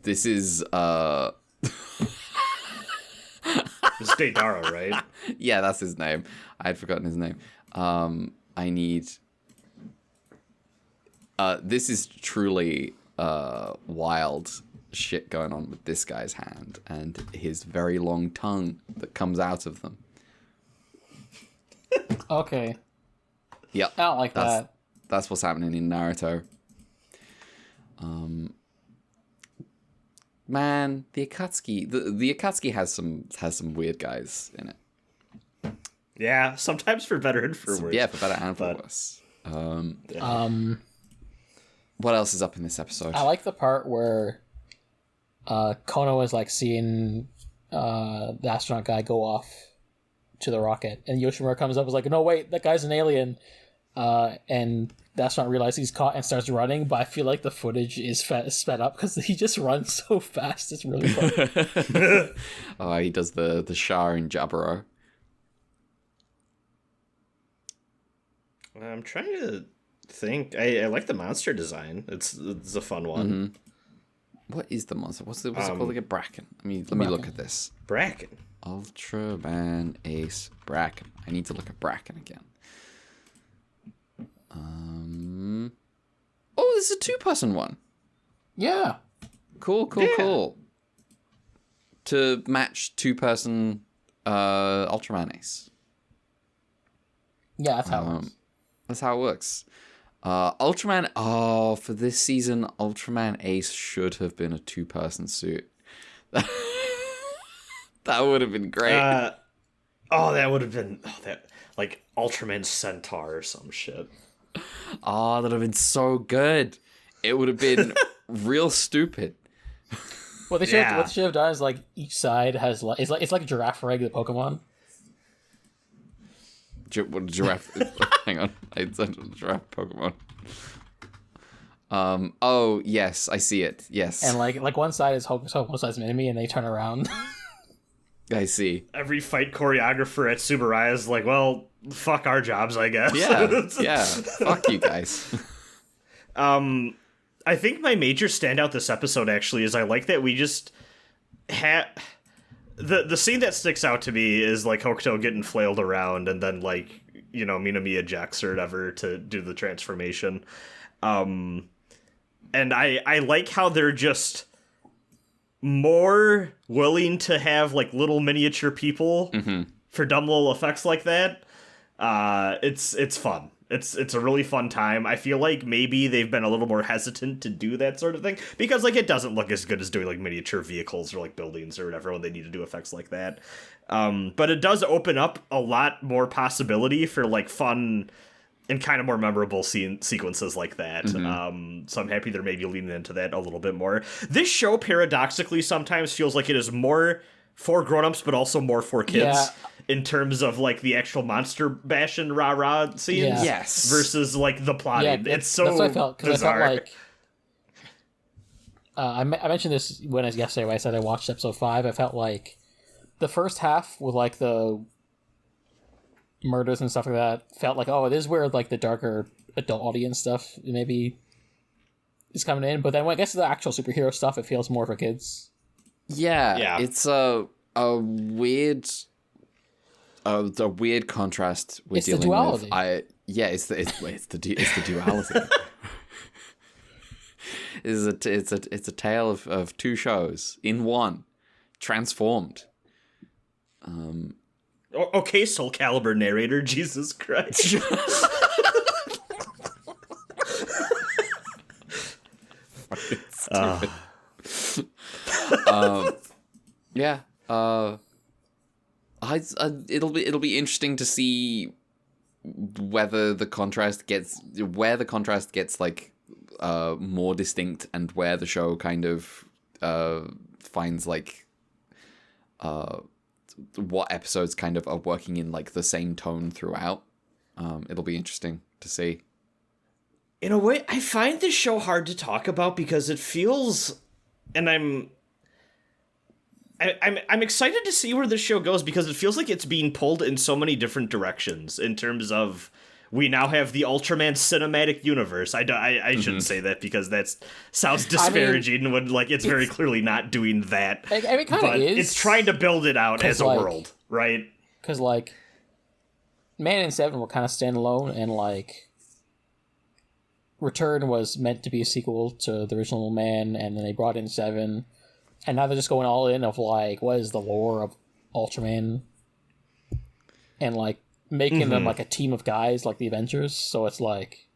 This is It's Deidara, right? Yeah, that's his name. I had forgotten his name. I need. This is truly wild shit going on with this guy's hand and his very long tongue that comes out of them. Okay. Yep. I don't like that. That's what's happening in Naruto. Man, the Akatsuki, the Akatsuki has some weird guys in it. Yeah, sometimes for better and for worse. Yeah, for better and for worse. What else is up in this episode? I like the part where Kono is seeing the astronaut guy go off to the rocket, and Yoshimura comes up and is like, "No, wait, that guy's an alien." And the astronaut realizes he's caught and starts running, but I feel like the footage is sped up because he just runs so fast. It's really fun. Oh, he does the Shah in Jaburo. I'm trying to think. I like the monster design. It's a fun one. Mm-hmm. What is the monster? What's it called? A Bracken. Let me look at this. Bracken. Ultraman Ace Bracken. I need to look at Bracken again. Oh, this is a 2-person one. Yeah. Cool. To match 2-person Ultraman Ace. Yeah, that's how it works. That's how it works. Ultraman. Oh, for this season, Ultraman Ace should have been a 2-person suit. That would have been great. That would have been Ultraman Centaur or some shit. Oh, that would have been so good. It would have been real stupid. What they should have done is each side has it's like a giraffe rig, the Pokemon. Giraffe. Hang on, I said giraffe Pokemon. Oh, yes, I see it. Yes. And like one side is Hokuto, one side's Minami, and they turn around. I see. Every fight choreographer at Subaraya is like, well, fuck our jobs, I guess. Yeah. Fuck you guys. I think my major standout this episode actually is I like that we just had the scene that sticks out to me is like Hokuto getting flailed around and then like, you know, Minami ejects or whatever to do the transformation. And I like how they're just more willing to have like little miniature people for dumb little effects like that. It's fun. It's a really fun time. I feel like maybe they've been a little more hesitant to do that sort of thing because like it doesn't look as good as doing like miniature vehicles or like buildings or whatever when they need to do effects like that. But it does open up a lot more possibility for like fun and kind of more memorable sequences like that. So I'm happy they're maybe leaning into that a little bit more. This show paradoxically sometimes feels like it is more for grown-ups but also more for kids in terms of like the actual monster bash and rah-rah scenes Yes. versus like the plotting. It's so that's what I felt, because I bizarre. felt like I mentioned this yesterday when I said I watched episode 5. I felt like the first half with like the murders and stuff like that felt like, oh, this is where like the darker adult audience stuff maybe is coming in, but then when it gets to the actual superhero stuff, it feels more for kids. Yeah. It's a weird contrast we're It's the dealing duality. with. It's the duality. It's a tale of two shows in one, transformed. Okay, Soul Calibur narrator, Jesus Christ. Yeah. It'll be interesting to see whether the contrast gets like more distinct and where the show kind of finds like what episodes kind of are working in like the same tone throughout. It'll be interesting to see. In a way, I find this show hard to talk about because it feels, and I'm excited to see where this show goes because it feels like it's being pulled in so many different directions in terms of we now have the Ultraman cinematic universe. I shouldn't say that because that sounds disparaging when like it's very clearly not doing that. I mean, it kind of is. It's trying to build it out as a world, right? Because like Man and 7 were kind of standalone, and like Return was meant to be a sequel to the original Man, and then they brought in 7, and now they're just going all in of like what is the lore of Ultraman, and like making them like a team of guys like the Avengers. So it's like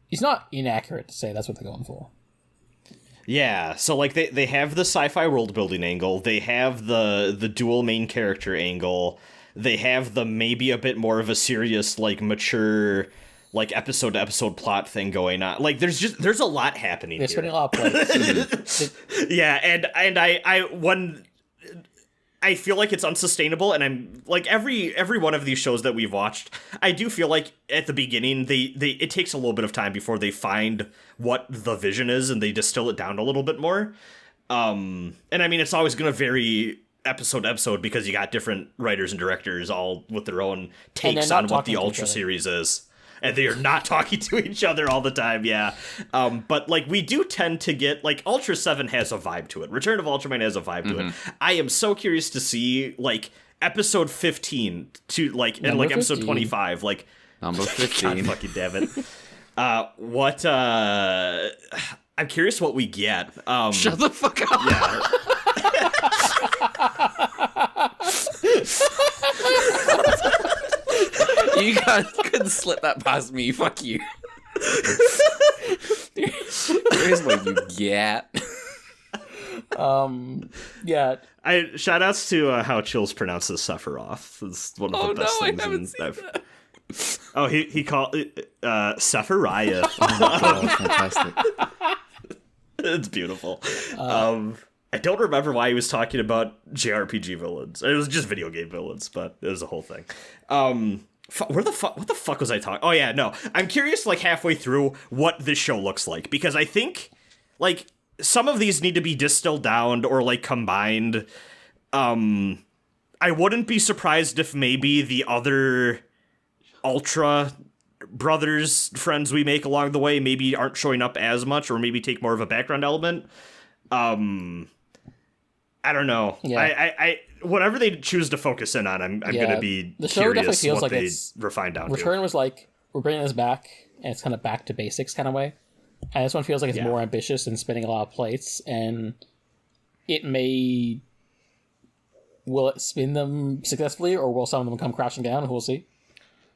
it's not inaccurate to say that's what they're going for. Yeah, so like they have the sci-fi world building angle, they have the dual main character angle, they have the maybe a bit more of a serious like mature like episode to episode plot thing going on. Like there's a lot happening. They're spending a lot of plays. Yeah, and I feel like it's unsustainable, and I'm like every one of these shows that we've watched, I do feel like at the beginning it takes a little bit of time before they find what the vision is and they distill it down a little bit more. And I mean it's always going to vary episode to episode because you got different writers and directors all with their own takes on what the Ultra series is. And they are not talking to each other all the time, yeah. But, like, we do tend to get, like, Ultra 7 has a vibe to it. Return of Ultraman has a vibe to it. I am so curious to see, like, episode 15 to, like, and, like, episode 25, like... Number 15. God fucking damn it. I'm curious what we get. Shut the fuck up! Yeah. You guys couldn't slip that past me. Fuck you. Here's what you get. Yeah. Shout outs to how Chills pronounces Sephiroth. It's one of the best things. I haven't seen that. Oh, he called it Sephiroth. Oh my god, fantastic. It's beautiful. I don't remember why he was talking about JRPG villains. It was just video game villains, but it was a whole thing. What the fuck was I talking? Oh yeah, no. I'm curious, like halfway through, what this show looks like, because I think, like, some of these need to be distilled down or like combined. I wouldn't be surprised if maybe the other Ultra brothers friends we make along the way maybe aren't showing up as much, or maybe take more of a background element. I don't know. Yeah. I whatever they choose to focus in on, I'm gonna be the show definitely curious feels what like they it's refine down Return to. was like, we're bringing this back, and it's kind of back to basics kind of way. And this one feels like it's more ambitious and spinning a lot of plates, and it may... Will it spin them successfully, or will some of them come crashing down? We'll see.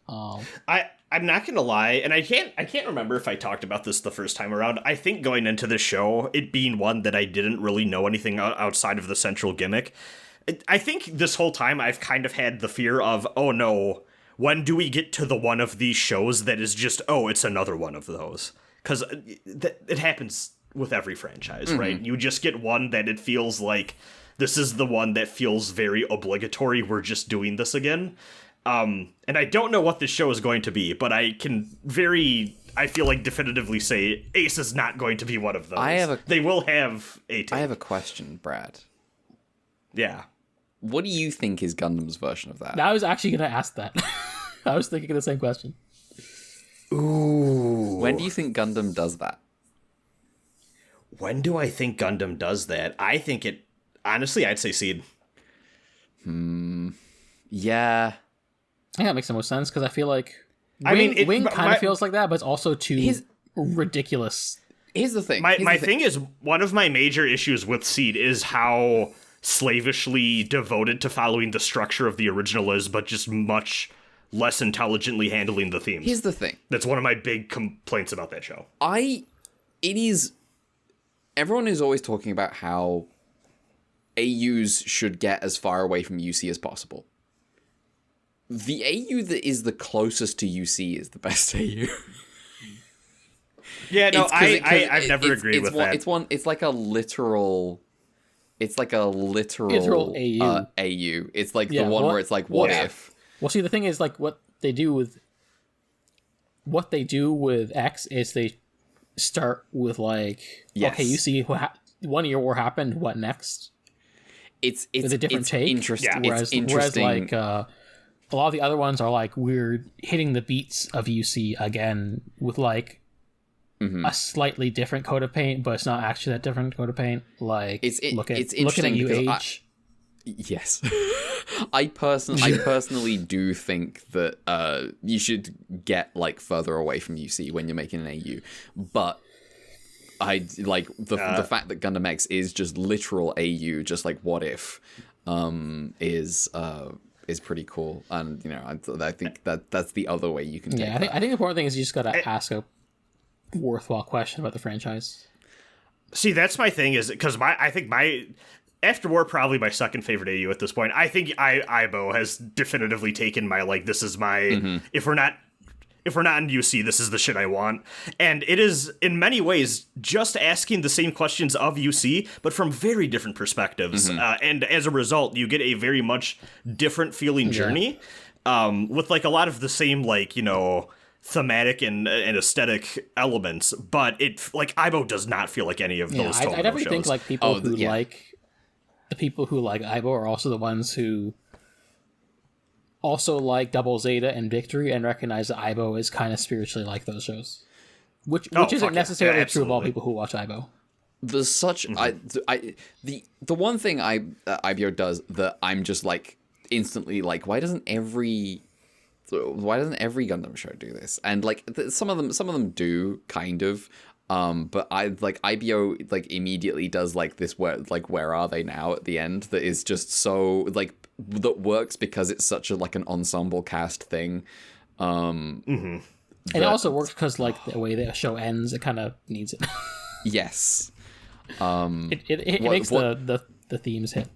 I'm not gonna lie, and I can't remember if I talked about this the first time around. I think going into the show, it being one that I didn't really know anything outside of the central gimmick, I think this whole time I've kind of had the fear of, oh no, when do we get to the one of these shows that is just, oh, it's another one of those? Because it happens with every franchise, right? You just get one that it feels like, this is the one that feels very obligatory, we're just doing this again. And I don't know what this show is going to be, but I feel like definitively say Ace is not going to be one of those. They will have a take. I have a question, Brad. Yeah. What do you think is Gundam's version of that? Now I was actually going to ask that. I was thinking of the same question. Ooh. When do you think Gundam does that? When do I think Gundam does that? I think it... Honestly, I'd say Seed. Yeah. I think that makes the most sense, because I feel like Wing kind of feels like that, but it's also too ridiculous. Here's the thing. My thing is, one of my major issues with Seed is how slavishly devoted to following the structure of the original is, but just much less intelligently handling the themes. Here's the thing. That's one of my big complaints about that show. Everyone is always talking about how AUs should get as far away from UC as possible. The AU that is the closest to UC is the best AU. Yeah, no, I've never agreed with that. It's like a literal AU. AU. It's like the one where it's like, what if? Well, see, the thing is, like, what they do with X is they start with like, okay, you see, 1 year war happened. What next? It's with a different take. Interesting. Yeah. It's interesting. Whereas, like, a lot of the other ones are like, we're hitting the beats of UC again with like a slightly different coat of paint, but it's not actually that different coat of paint. Like, looking at you age. Yes. I personally do think that you should get like further away from UC when you're making an AU, but I like the fact that Gundam X is just literal AU, just like what if, is pretty cool, and you know I think that's the other way you can. Yeah, I think the important thing is you just gotta ask a worthwhile question about the franchise. See, that's my thing, is because I think After War, probably my second favorite AU at this point. I think Aibo has definitively taken my, like, this is my, if we're not in UC, this is the shit I want. And it is, in many ways, just asking the same questions of UC, but from very different perspectives. And as a result, you get a very much different feeling journey, with, like, a lot of the same, like, you know, thematic and aesthetic elements. But it, like, Aibo does not feel like any of those Toho I definitely shows. think, like, people who like... The people who like Aibo are also the ones who also like Double Zeta and Victory and recognize that Aibo is kind of spiritually like those shows. Which isn't necessarily true of all people who watch Aibo. There's such... the one thing IBO does that I'm just like instantly like, why doesn't every Gundam show do this? And like some of them do kind of. But I like IBO like immediately does like this where are they now at the end that is just so like that works because it's such a like an ensemble cast thing. And it also works because like the way the show ends, it kind of needs it. Yes. It makes the themes hit.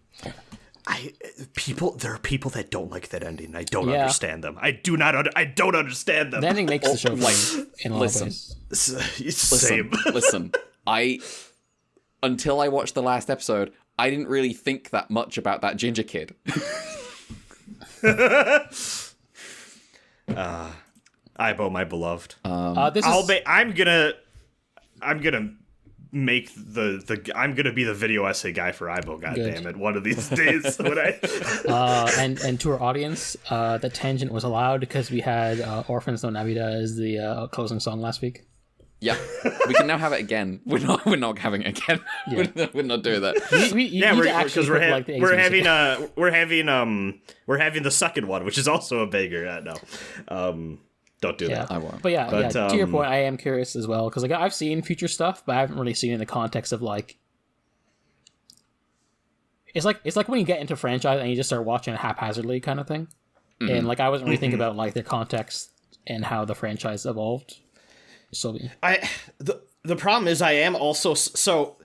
There are people that don't like that ending. I don't understand them. I don't understand them. The ending makes the show fun in a lot of ways. Same. Listen, until I watched the last episode, I didn't really think that much about that ginger kid. Aibo, my beloved. This I'm gonna make I'm gonna be the video essay guy for Aibo. God damn it! One of these days, when I. And to our audience, the tangent was allowed because we had "Orphans No Navida" as the closing song last week. Yeah, we can now have it again. We're not having it again. Yeah. we're not doing that. We're having the second one, which is also a banger. No, don't do that. I won't. But to your point, I am curious as well because like I've seen future stuff, but I haven't really seen it in the context of like. It's like when you get into franchise and you just start watching it haphazardly kind of thing, and like I wasn't really thinking about like their context and how the franchise evolved. So the problem is I am also so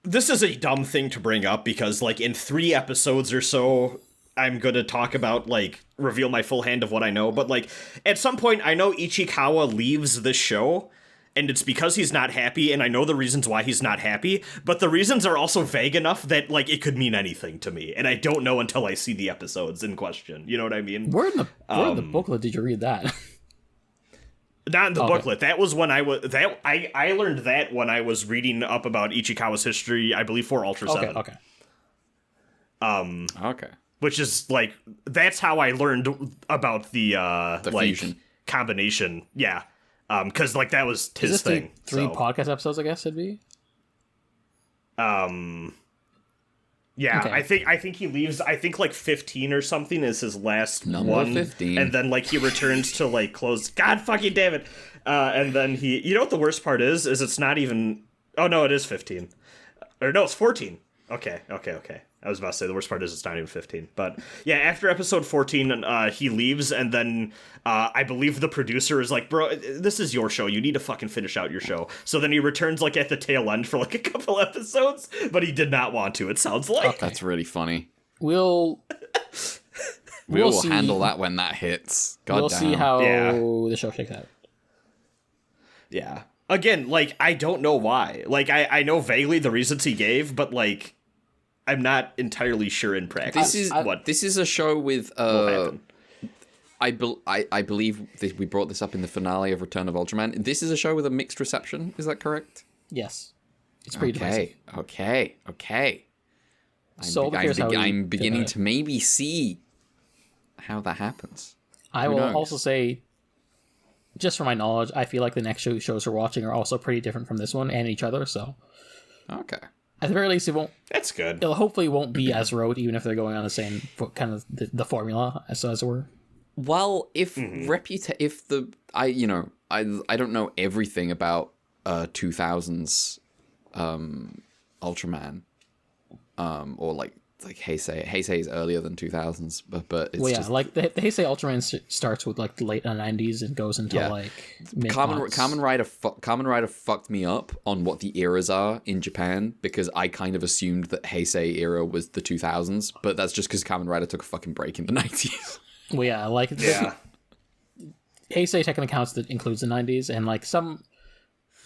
this is a dumb thing to bring up because like in 3 episodes or so I'm going to talk about like reveal my full hand of what I know, but like at some point I know Ichikawa leaves this show and it's because he's not happy, and I know the reasons why he's not happy, but the reasons are also vague enough that like it could mean anything to me, and I don't know until I see the episodes in question. You know what I mean? Where in the booklet did you read that? Not in the booklet. That was when I learned that when I was reading up about Ichikawa's history, I believe for Ultra 7. Okay. Which is like that's how I learned about the like fusion combination. Yeah. Cuz like that was his thing. Three podcast episodes, I guess it'd be. Yeah, okay. I think he leaves. I think like 15 or something is his last Number one, 15, and then like he returns to like close. God fucking damn it! And then he, you know what the worst part is it's not even. Oh no, it is 15, or no, it's 14. Okay. I was about to say the worst part is it's not even 15, but yeah, after episode 14, he leaves, and then I believe the producer is like, "Bro, this is your show. You need to fucking finish out your show." So then he returns like at the tail end for like a couple episodes, but he did not want to. It sounds like That's really funny. We'll handle that when that hits. We'll see how the show shakes out. Yeah. Again, like I don't know why. Like I know vaguely the reasons he gave, but like. I'm not entirely sure in practice. This is a show with I believe we brought this up in the finale of Return of Ultraman. This is a show with a mixed reception. Is that correct? Yes, it's pretty divisive. Okay. I'm beginning to maybe see how that happens. I will also say, just from my knowledge, I feel like the next shows we're watching are also pretty different from this one and each other. So, okay. At the very least, it won't. That's good. It hopefully won't be as rote, even if they're going on the same kind of the formula, as it were. Well, if I don't know everything about 2000s Ultraman, or like Heisei. Heisei is earlier than 2000s, but it's just... like the Heisei Ultraman starts with like the late 90s and goes into like mid Kamen Rider fucked me up on what the eras are in Japan, because I kind of assumed that Heisei era was the 2000s, but that's just because Kamen Rider took a fucking break in the 90s. Well, yeah, like Heisei technically counts that includes the 90s, and like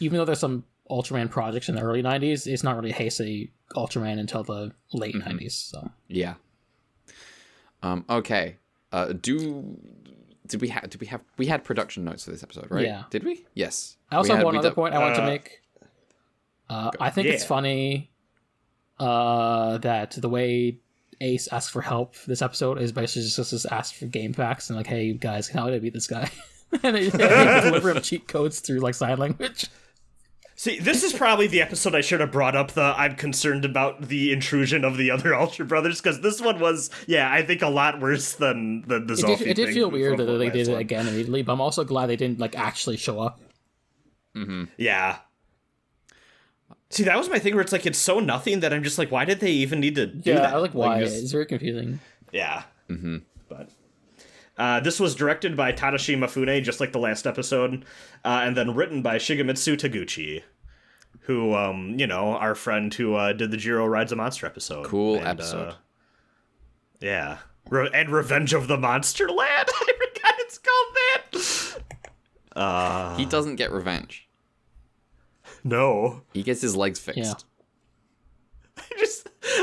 even though there's some Ultraman projects in the early 90s, it's not really Heisei Ultraman until the late 90s. So yeah. Okay. Did we had production notes for this episode, right? Yeah. Did we? Yes. I also have one other point I want to make. I think it's funny that the way Ace asks for help this episode is basically just ask for game facts and like, hey guys, how did I beat this guy? And they deliver him cheat codes through like sign language. See, this is probably the episode I should have brought up I'm concerned about the intrusion of the other Ultra Brothers, because this one was, I think a lot worse than the Zolfi thing. It did feel weird that they did it again immediately, but I'm also glad they didn't like actually show up. Mm-hmm. Yeah. See, that was my thing where it's like, it's so nothing that I'm just like, why did they even need to do that? I was like, why? It's very confusing. Yeah. Mm-hmm. But... this was directed by Tadashi Mifune, just like the last episode, and then written by Shigemitsu Taguchi, who, our friend who did the Jiro Rides a Monster episode. Cool episode. Yeah. And Revenge of the Monster Lad? I forgot it's called that! He doesn't get revenge. No. He gets his legs fixed. Yeah.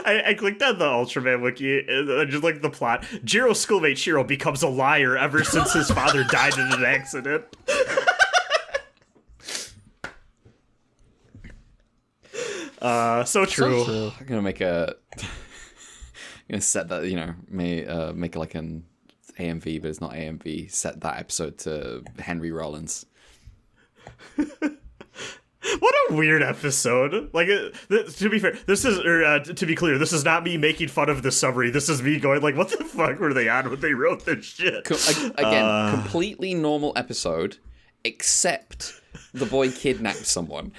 I clicked on the Ultraman wiki and just like the plot. Jiro's schoolmate Shiro becomes a liar ever since his father died in an accident. So true. So true. I'm gonna set that, make like an AMV, but it's not AMV. Set that episode to Henry Rollins. What a weird episode. Like, to be fair, to be clear, this is not me making fun of the summary. This is me going like, what the fuck were they on when they wrote this shit? Again, completely normal episode, except the boy kidnapped someone.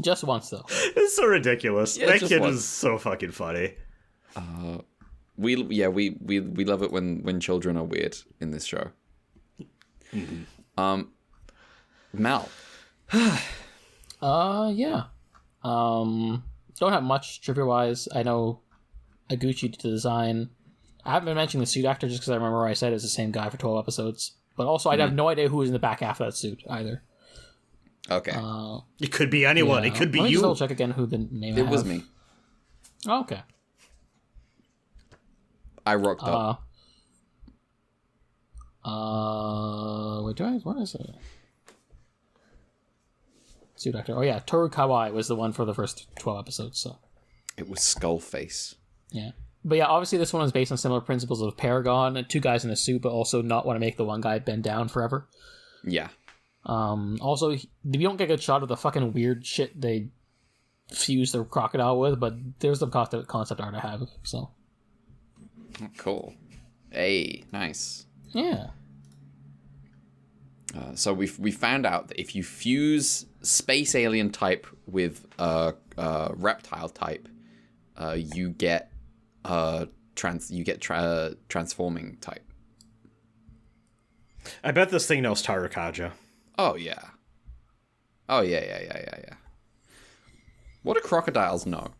Just once, though. It's so ridiculous. Yeah, that just kid once. is so fucking funny. We love it when children are weird in this show. Mm-hmm. Mal. Yeah. Don't have much trivia wise. I know Iguchi did the design. I haven't been mentioning the suit actor just because I remember I said it's the same guy for 12 episodes. But also, I have no idea who was in the back half of that suit either. Okay. It could be anyone. Yeah. It could be Let me you. just double check again who the name It was me. Oh, okay. I rocked up. Wait, what is it? Suit actor. Oh yeah, Toru Kawai was the one for the first 12 episodes, so. It was Skullface. Yeah. But yeah, obviously this one is based on similar principles of Paragon, and two guys in a suit, but also not want to make the one guy bend down forever. Yeah. Also, we don't get a good shot of the fucking weird shit they fuse the crocodile with, but there's the concept art I have, so. Cool. Hey, nice. Yeah. So we found out that if you fuse space alien type with reptile type, you get transforming type. I bet this thing knows Tarakaja. Oh yeah. Oh yeah. What do crocodiles know?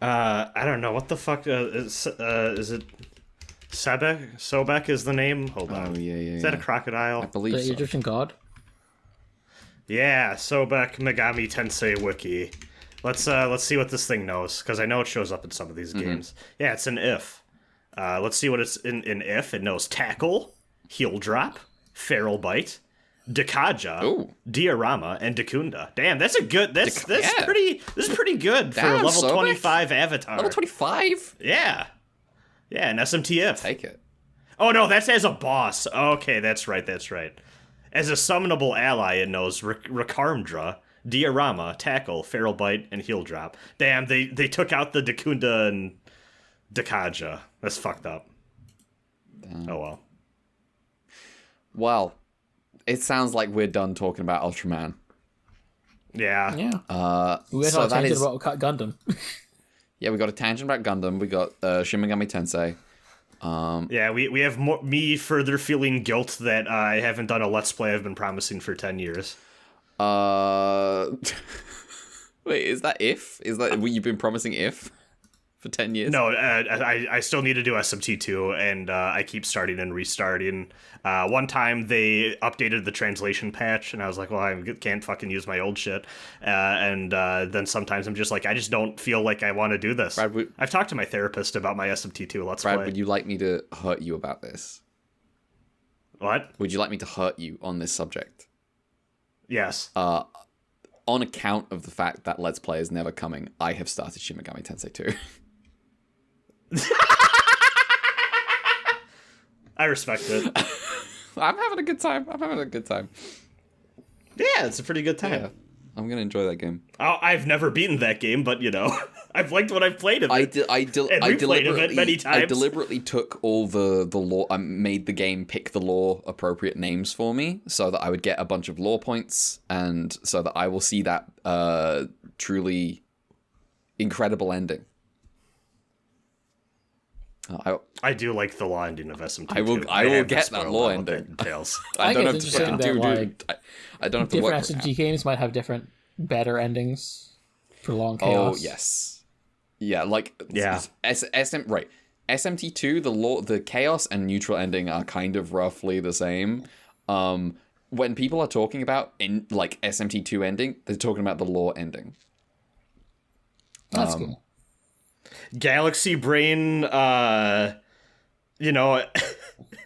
I don't know. What the fuck is it? Sobek is the name? Hold on. Oh yeah. Is that a crocodile? I believe The so. Egyptian god? Yeah, Sobek Megami Tensei Wiki. Let's see what this thing knows, because I know it shows up in some of these games. Yeah, it's an if. Let's see what it's in if. It knows Tackle, Heel Drop, Feral Bite, Dakaja, Ooh. Diorama, and Dakunda. Damn, that's a good. This yeah. is pretty good for a Damn, level Sobek? 25 avatar. Level 25? Yeah, an SMTF. Take it. Oh no, that's as a boss. Okay, that's right. As a summonable ally, it knows Rakarmdra, Diorama, Tackle, Feral Bite, and Heel Drop. Damn, they took out the Dakunda and Dakaja. That's fucked up. Damn. Oh well. Well, it sounds like we're done talking about Ultraman. Yeah. Yeah. We had So a that tangent is- about Gundam. Yeah, we got a tangent about Gundam. We got Shin Megami Tensei. Yeah, we have me further feeling guilt that I haven't done a Let's Play I've been promising for 10 years. Wait, is that if? Is that what you've been promising if? For 10 years? No, I still need to do SMT2, and I keep starting and restarting. One time they updated the translation patch, and I was like, well, I can't fucking use my old shit. And then sometimes I'm just like, I just don't feel like I want to do this. Brad, I've talked to my therapist about my SMT2 Let's Brad, Play. would you like me to hurt you about this? What? Would you like me to hurt you on this subject? Yes. On account of the fact that Let's Play is never coming, I have started Shin Megami Tensei 2. I respect it. I'm having a good time. Yeah, it's a pretty good time. Yeah, I'm gonna enjoy that game. I've never beaten that game, but you know, I've liked what I've played of it. I replayed of it many times. I deliberately took all the lore. I made the game pick the lore appropriate names for me, so that I would get a bunch of lore points, and so that I will see that truly incredible ending. I do like the law ending of SMT2. I will have get to that spoil law what that ending. entails. I don't think have it's to fucking interesting do. that, Dude, I don't have to Different work. SMG games might have different, better endings for long chaos. Oh yes, yeah, like Yeah. Right. SMT2, the chaos and neutral ending are kind of roughly the same. when people are talking about in like SMT2 ending, they're talking about the lore ending. That's cool. Galaxy Brain,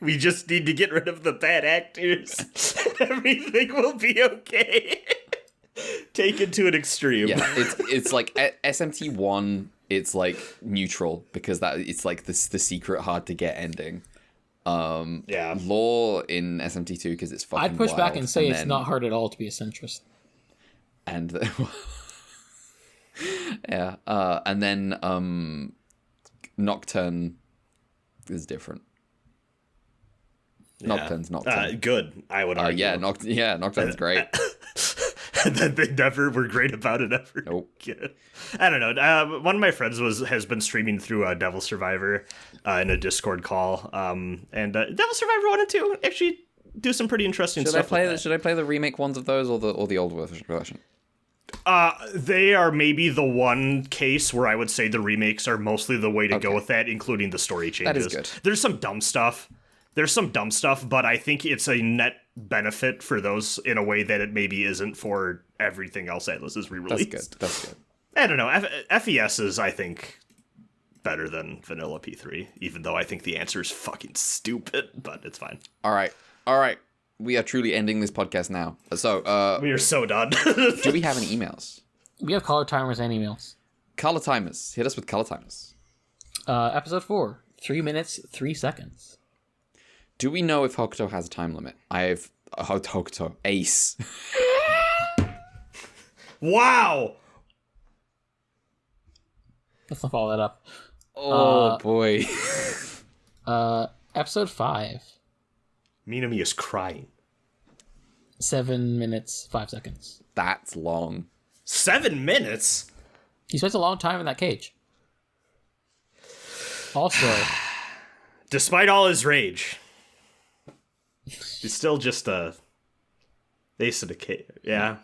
we just need to get rid of the bad actors. Everything will be okay. Taken to an extreme. Yeah, it's like SMT1. It's like neutral because that it's like the secret hard to get ending. Yeah. Lore in SMT2 because it's fucking. I'd push wild, back and say it's then, not hard at all to be a centrist. And yeah, and then Nocturne is different. Nocturne's Nocturne. Good, I would argue. Nocturne's great. And then they never were great about it ever. Nope. I don't know. One of my friends has been streaming through Devil Survivor in a Discord call. And Devil Survivor 1 and 2 actually do some pretty interesting stuff. Should I play the remake ones of those or the old version? They are maybe the one case where I would say the remakes are mostly the way to go with that, including the story changes. That is good. There's some dumb stuff, but I think it's a net benefit for those in a way that it maybe isn't for everything else Atlas is re-released. That's good. I don't know. FES is, I think, better than vanilla P3, even though I think the answer is fucking stupid, but it's fine. All right. We are truly ending this podcast now. So, we are so done. do we have any emails? We have color timers and emails. Color timers. Hit us with color timers. Episode 4, 3 minutes, 3 seconds. Do we know if Hokuto has a time limit? I have Hokuto. Ace. Wow! Let's not follow that up. Oh, boy. Episode 5. Minami is crying. 7 minutes, 5 seconds. That's long. 7 minutes? He spends a long time in that cage. Also, despite all his rage, he's still just a ace in a cage. Yeah.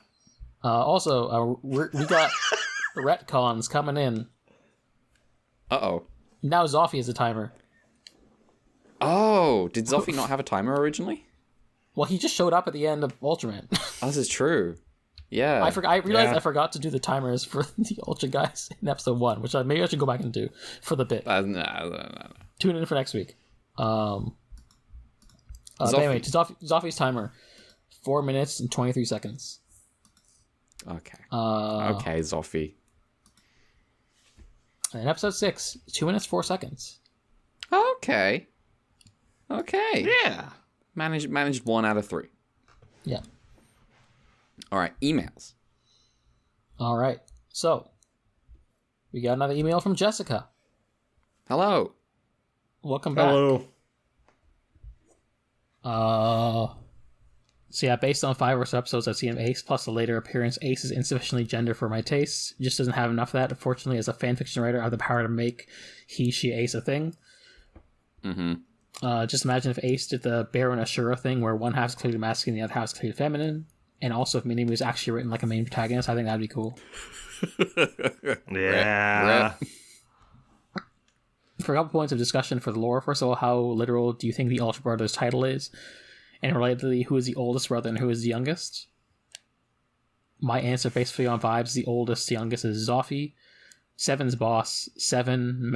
also, we got retcons coming in. Uh-oh. Now Zoffy is a timer. Oh, did Zoffy not have a timer originally? Well, he just showed up at the end of Ultraman. Oh, this is true. Yeah. I realized I forgot to do the timers for the Ultra guys in episode 1, which maybe I should go back and do for the bit. No. Tune in for next week. But anyway, to Zoffy's timer, 4 minutes and 23 seconds. Okay. Okay, Zoffy. And in episode 6, 2 minutes, 4 seconds. Okay. Yeah. Managed 1 out of 3. Yeah. All right, emails. All right. So, we got another email from Jessica. Hello. Welcome back. Hello. So yeah, based on 5 or so episodes I've seen of Ace, plus the later appearance, Ace is insufficiently gender for my tastes. Just doesn't have enough of that. Unfortunately, as a fanfiction writer, I have the power to make he, she, Ace a thing. Mm-hmm. Just imagine if Ace did the Bear and Ashura thing, where one half is clearly masculine, the other half is clearly feminine. And also, if Minami was actually written like a main protagonist, I think that'd be cool. Yeah. For a couple points of discussion for the lore, first of all, how literal do you think the Ultra Brothers title is? And relatedly, who is the oldest brother and who is the youngest? My answer, basically on vibes, the oldest, the youngest is Zoffy. Seven's boss, Seven,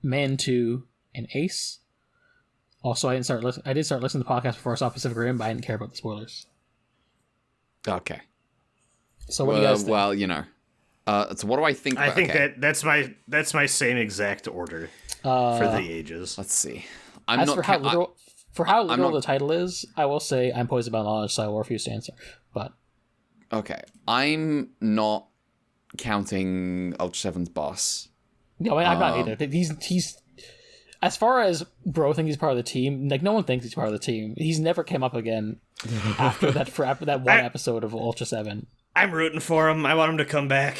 Man 2, and Ace. Also, I did start listening to the podcast before I saw Pacific Rim, but I didn't care about the spoilers. Okay. So what do you guys think? Well, you know. So what do I think? I think that's my same exact order for the ages. Let's see. For how literal the title is, I will say I'm poisoned by knowledge, so I will refuse to answer. But okay, I'm not counting Ultra 7's boss. No, I'm not either. He's as far as bro thinks he's part of the team. Like no one thinks he's part of the team. He's never came up again after that one episode of Ultra 7. I'm rooting for him. I want him to come back.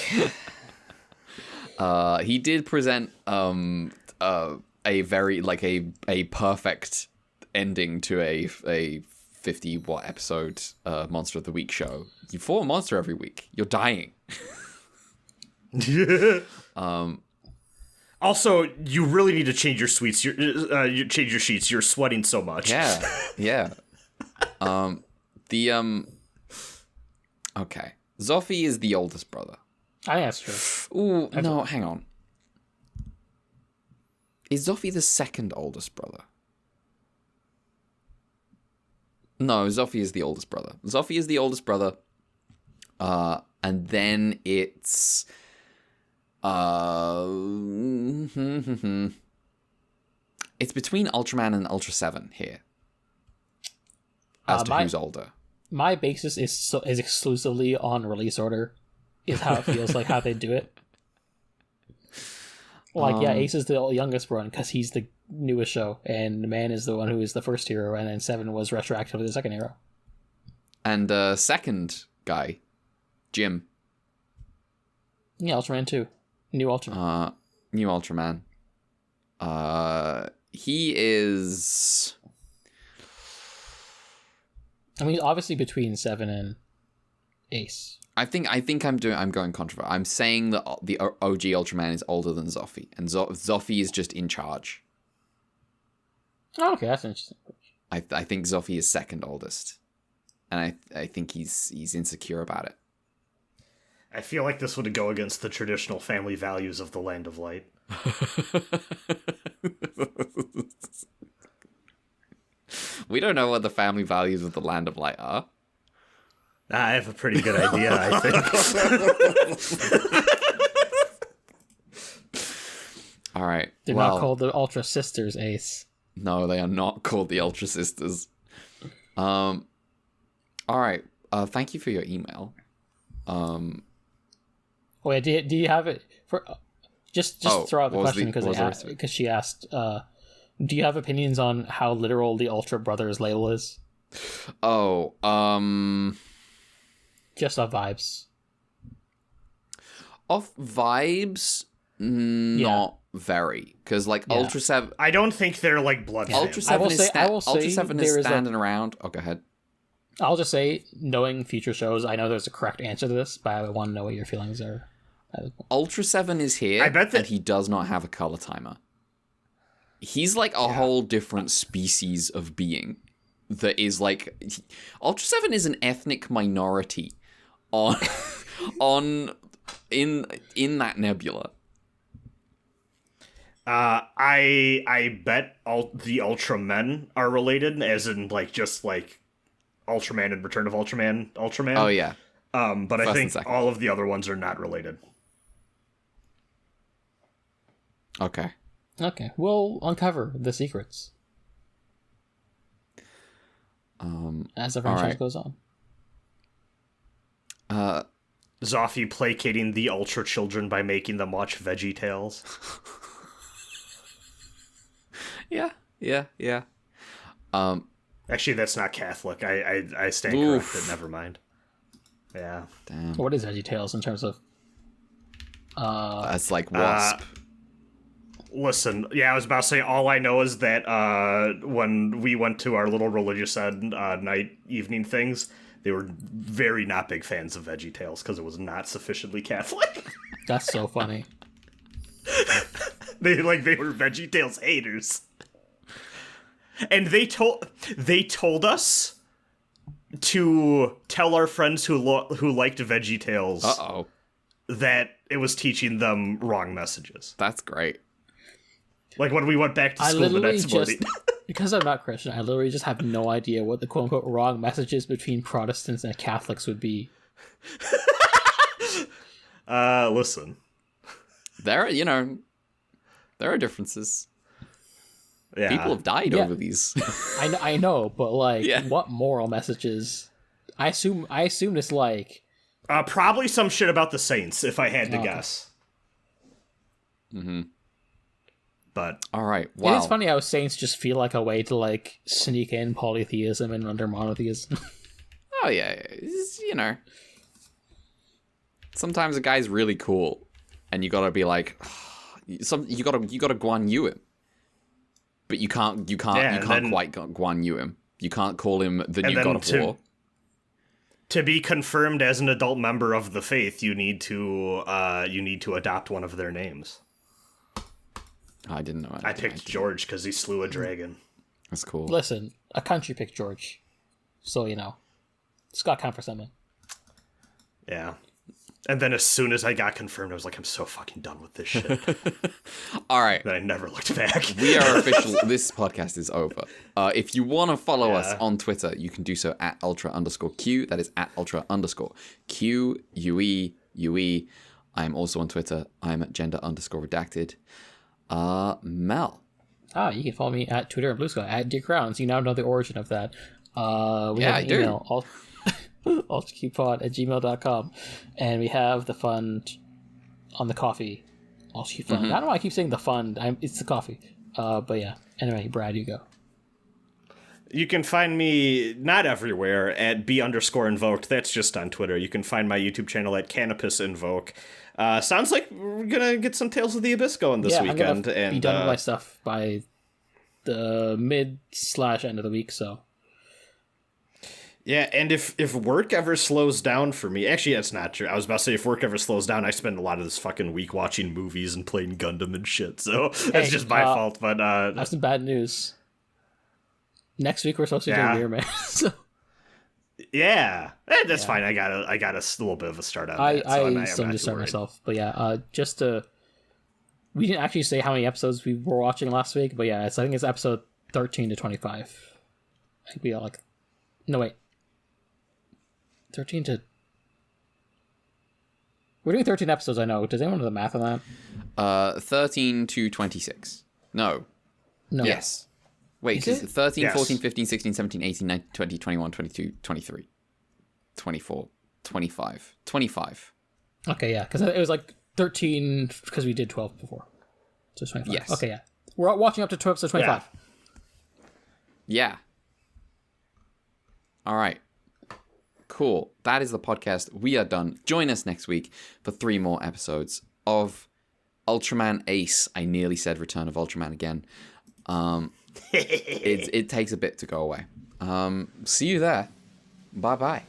He did present a very like a perfect ending to a 50 episode Monster of the Week show. You fall a monster every week. You're dying. Also, you really need to change your sheets. You're sweating so much. Yeah. The Okay. Zoffy is the oldest brother. I think that's true. Ooh, no, hang on. Is Zoffy the second oldest brother? No, Zoffy is the oldest brother. Zoffy is the oldest brother. And then it's it's between Ultraman and Ultra 7 here. As to who's older. My basis is exclusively on release order. Is how it feels like how they do it. Like, yeah, Ace is the youngest one because he's the newest show, and Man is the one who is the first hero, and then 7 was retroactively the second hero. And second guy, Jim. Yeah, Ultraman 2. New Ultraman. New Ultraman. He is... I mean, obviously between 7 and Ace. I think I'm going controversial. I'm saying that the OG Ultraman is older than Zoffy, and Zoffy is just in charge. Oh, okay, that's interesting. I think Zoffy is second oldest, and I think he's insecure about it. I feel like this would go against the traditional family values of the Land of Light. We don't know what the family values of the Land of Light are. I have a pretty good idea, I think. All right. They're not called the Ultra Sisters, Ace. No, they are not called the Ultra Sisters. All right. Thank you for your email. Oh, yeah, do you have it for? Just throw out the question because she asked. Do you have opinions on how literal the Ultra Brothers label is? Oh, just off vibes. Off vibes, not very, because like Ultra 7. I don't think they're like blood. Ultra fans. 7 Ultra 7 is standing around. Oh, go ahead. I'll just say, knowing future shows, I know there's a correct answer to this, but I want to know what your feelings are. Ultra 7 is here, and he does not have a color timer. He's like a whole different species of being that is like... Ultra 7 is an ethnic minority in that nebula. I bet the Ultramen are related, as in like just like Ultraman and Return of Ultraman. Oh yeah. But I think all of the other ones are not related. Okay, we'll uncover the secrets as the franchise goes on. Zoffy placating the Ultra children by making them watch Veggie Tales. Yeah. Actually, that's not Catholic. I stand corrected. Never mind. Yeah. Damn. What is Veggie Tales in terms of? That's like Wasp. Listen, yeah, I was about to say, all I know is that when we went to our little religious evening things, they were very not big fans of Veggie Tales because it was not sufficiently Catholic. That's so funny. They were Veggie Tales haters. And they told us to tell our friends who liked Veggie Tales that it was teaching them wrong messages. That's great. Like when we went back to school the next morning. Because I'm not Christian, I literally just have no idea what the quote-unquote wrong messages between Protestants and Catholics would be. Listen. There are differences. Yeah. People have died over these. I know, but like, what moral messages? I assume it's like... probably some shit about the Saints, if I had to guess. Mm-hmm. But all right, wow. It's funny how Saints just feel like a way to like sneak in polytheism and under monotheism. Oh yeah, sometimes a guy's really cool, and you gotta be like, you gotta Guan Yu him, but you can't quite Guan Yu him. You can't call him the new God of War. To be confirmed as an adult member of the faith, you need to adopt one of their names. I didn't know. I picked George because he slew a dragon. That's cool. Listen, a country picked George, so you know. It's got to count for something. Yeah. And then as soon as I got confirmed, I was like, I'm so fucking done with this shit. All right. Then I never looked back. We are official. This podcast is over. If you want to follow us on Twitter, you can do so at ultra_Q. That is at ultra_QUEUE. I'm also on Twitter. I'm at gender_redacted. Mel. You can follow me at Twitter and Blue Sky at Dear Crowns. You now know the origin of that. We have an email, ultraQpod@gmail.com, and we have the fund on the coffee. UltraQ fund. I don't know why I keep saying the fund. It's the coffee. But yeah. Anyway, Brad, you go. You can find me not everywhere at B_invoked. That's just on Twitter. You can find my YouTube channel at Canopus Invoke. Sounds like we're gonna get some Tales of the Abyss going this weekend. I'm gonna be done with my stuff by the mid/end of the week. So yeah, and if work ever slows down for me, actually that's not true. I was about to say if work ever slows down, I spend a lot of this fucking week watching movies and playing Gundam and shit. So that's just my fault. But I have some bad news. Next week we're supposed to be doing Mirror Man. So. Yeah, that's fine. I got a little bit of a start on that. I still need to start myself. But yeah, we didn't actually say how many episodes we were watching last week. But yeah, I think it's episode 13 to 25. I think we got 13 to... We're doing 13 episodes, I know. Does anyone know the math on that? 13 to 26. No. Yes. Wait, is it 13, 14, 15, 16, 17, 18, 19, 20, 21, 22, 23, 24, 25, 25. Okay, yeah, because it was 13 because we did 12 before. So it's 25. Yes. Okay, yeah. We're watching up to episode 25. Yeah. All right. Cool. That is the podcast. We are done. Join us next week for 3 more episodes of Ultraman Ace. I nearly said Return of Ultraman again. It takes a bit to go away. See you there. Bye-bye.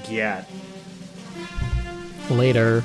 Yeah. Later.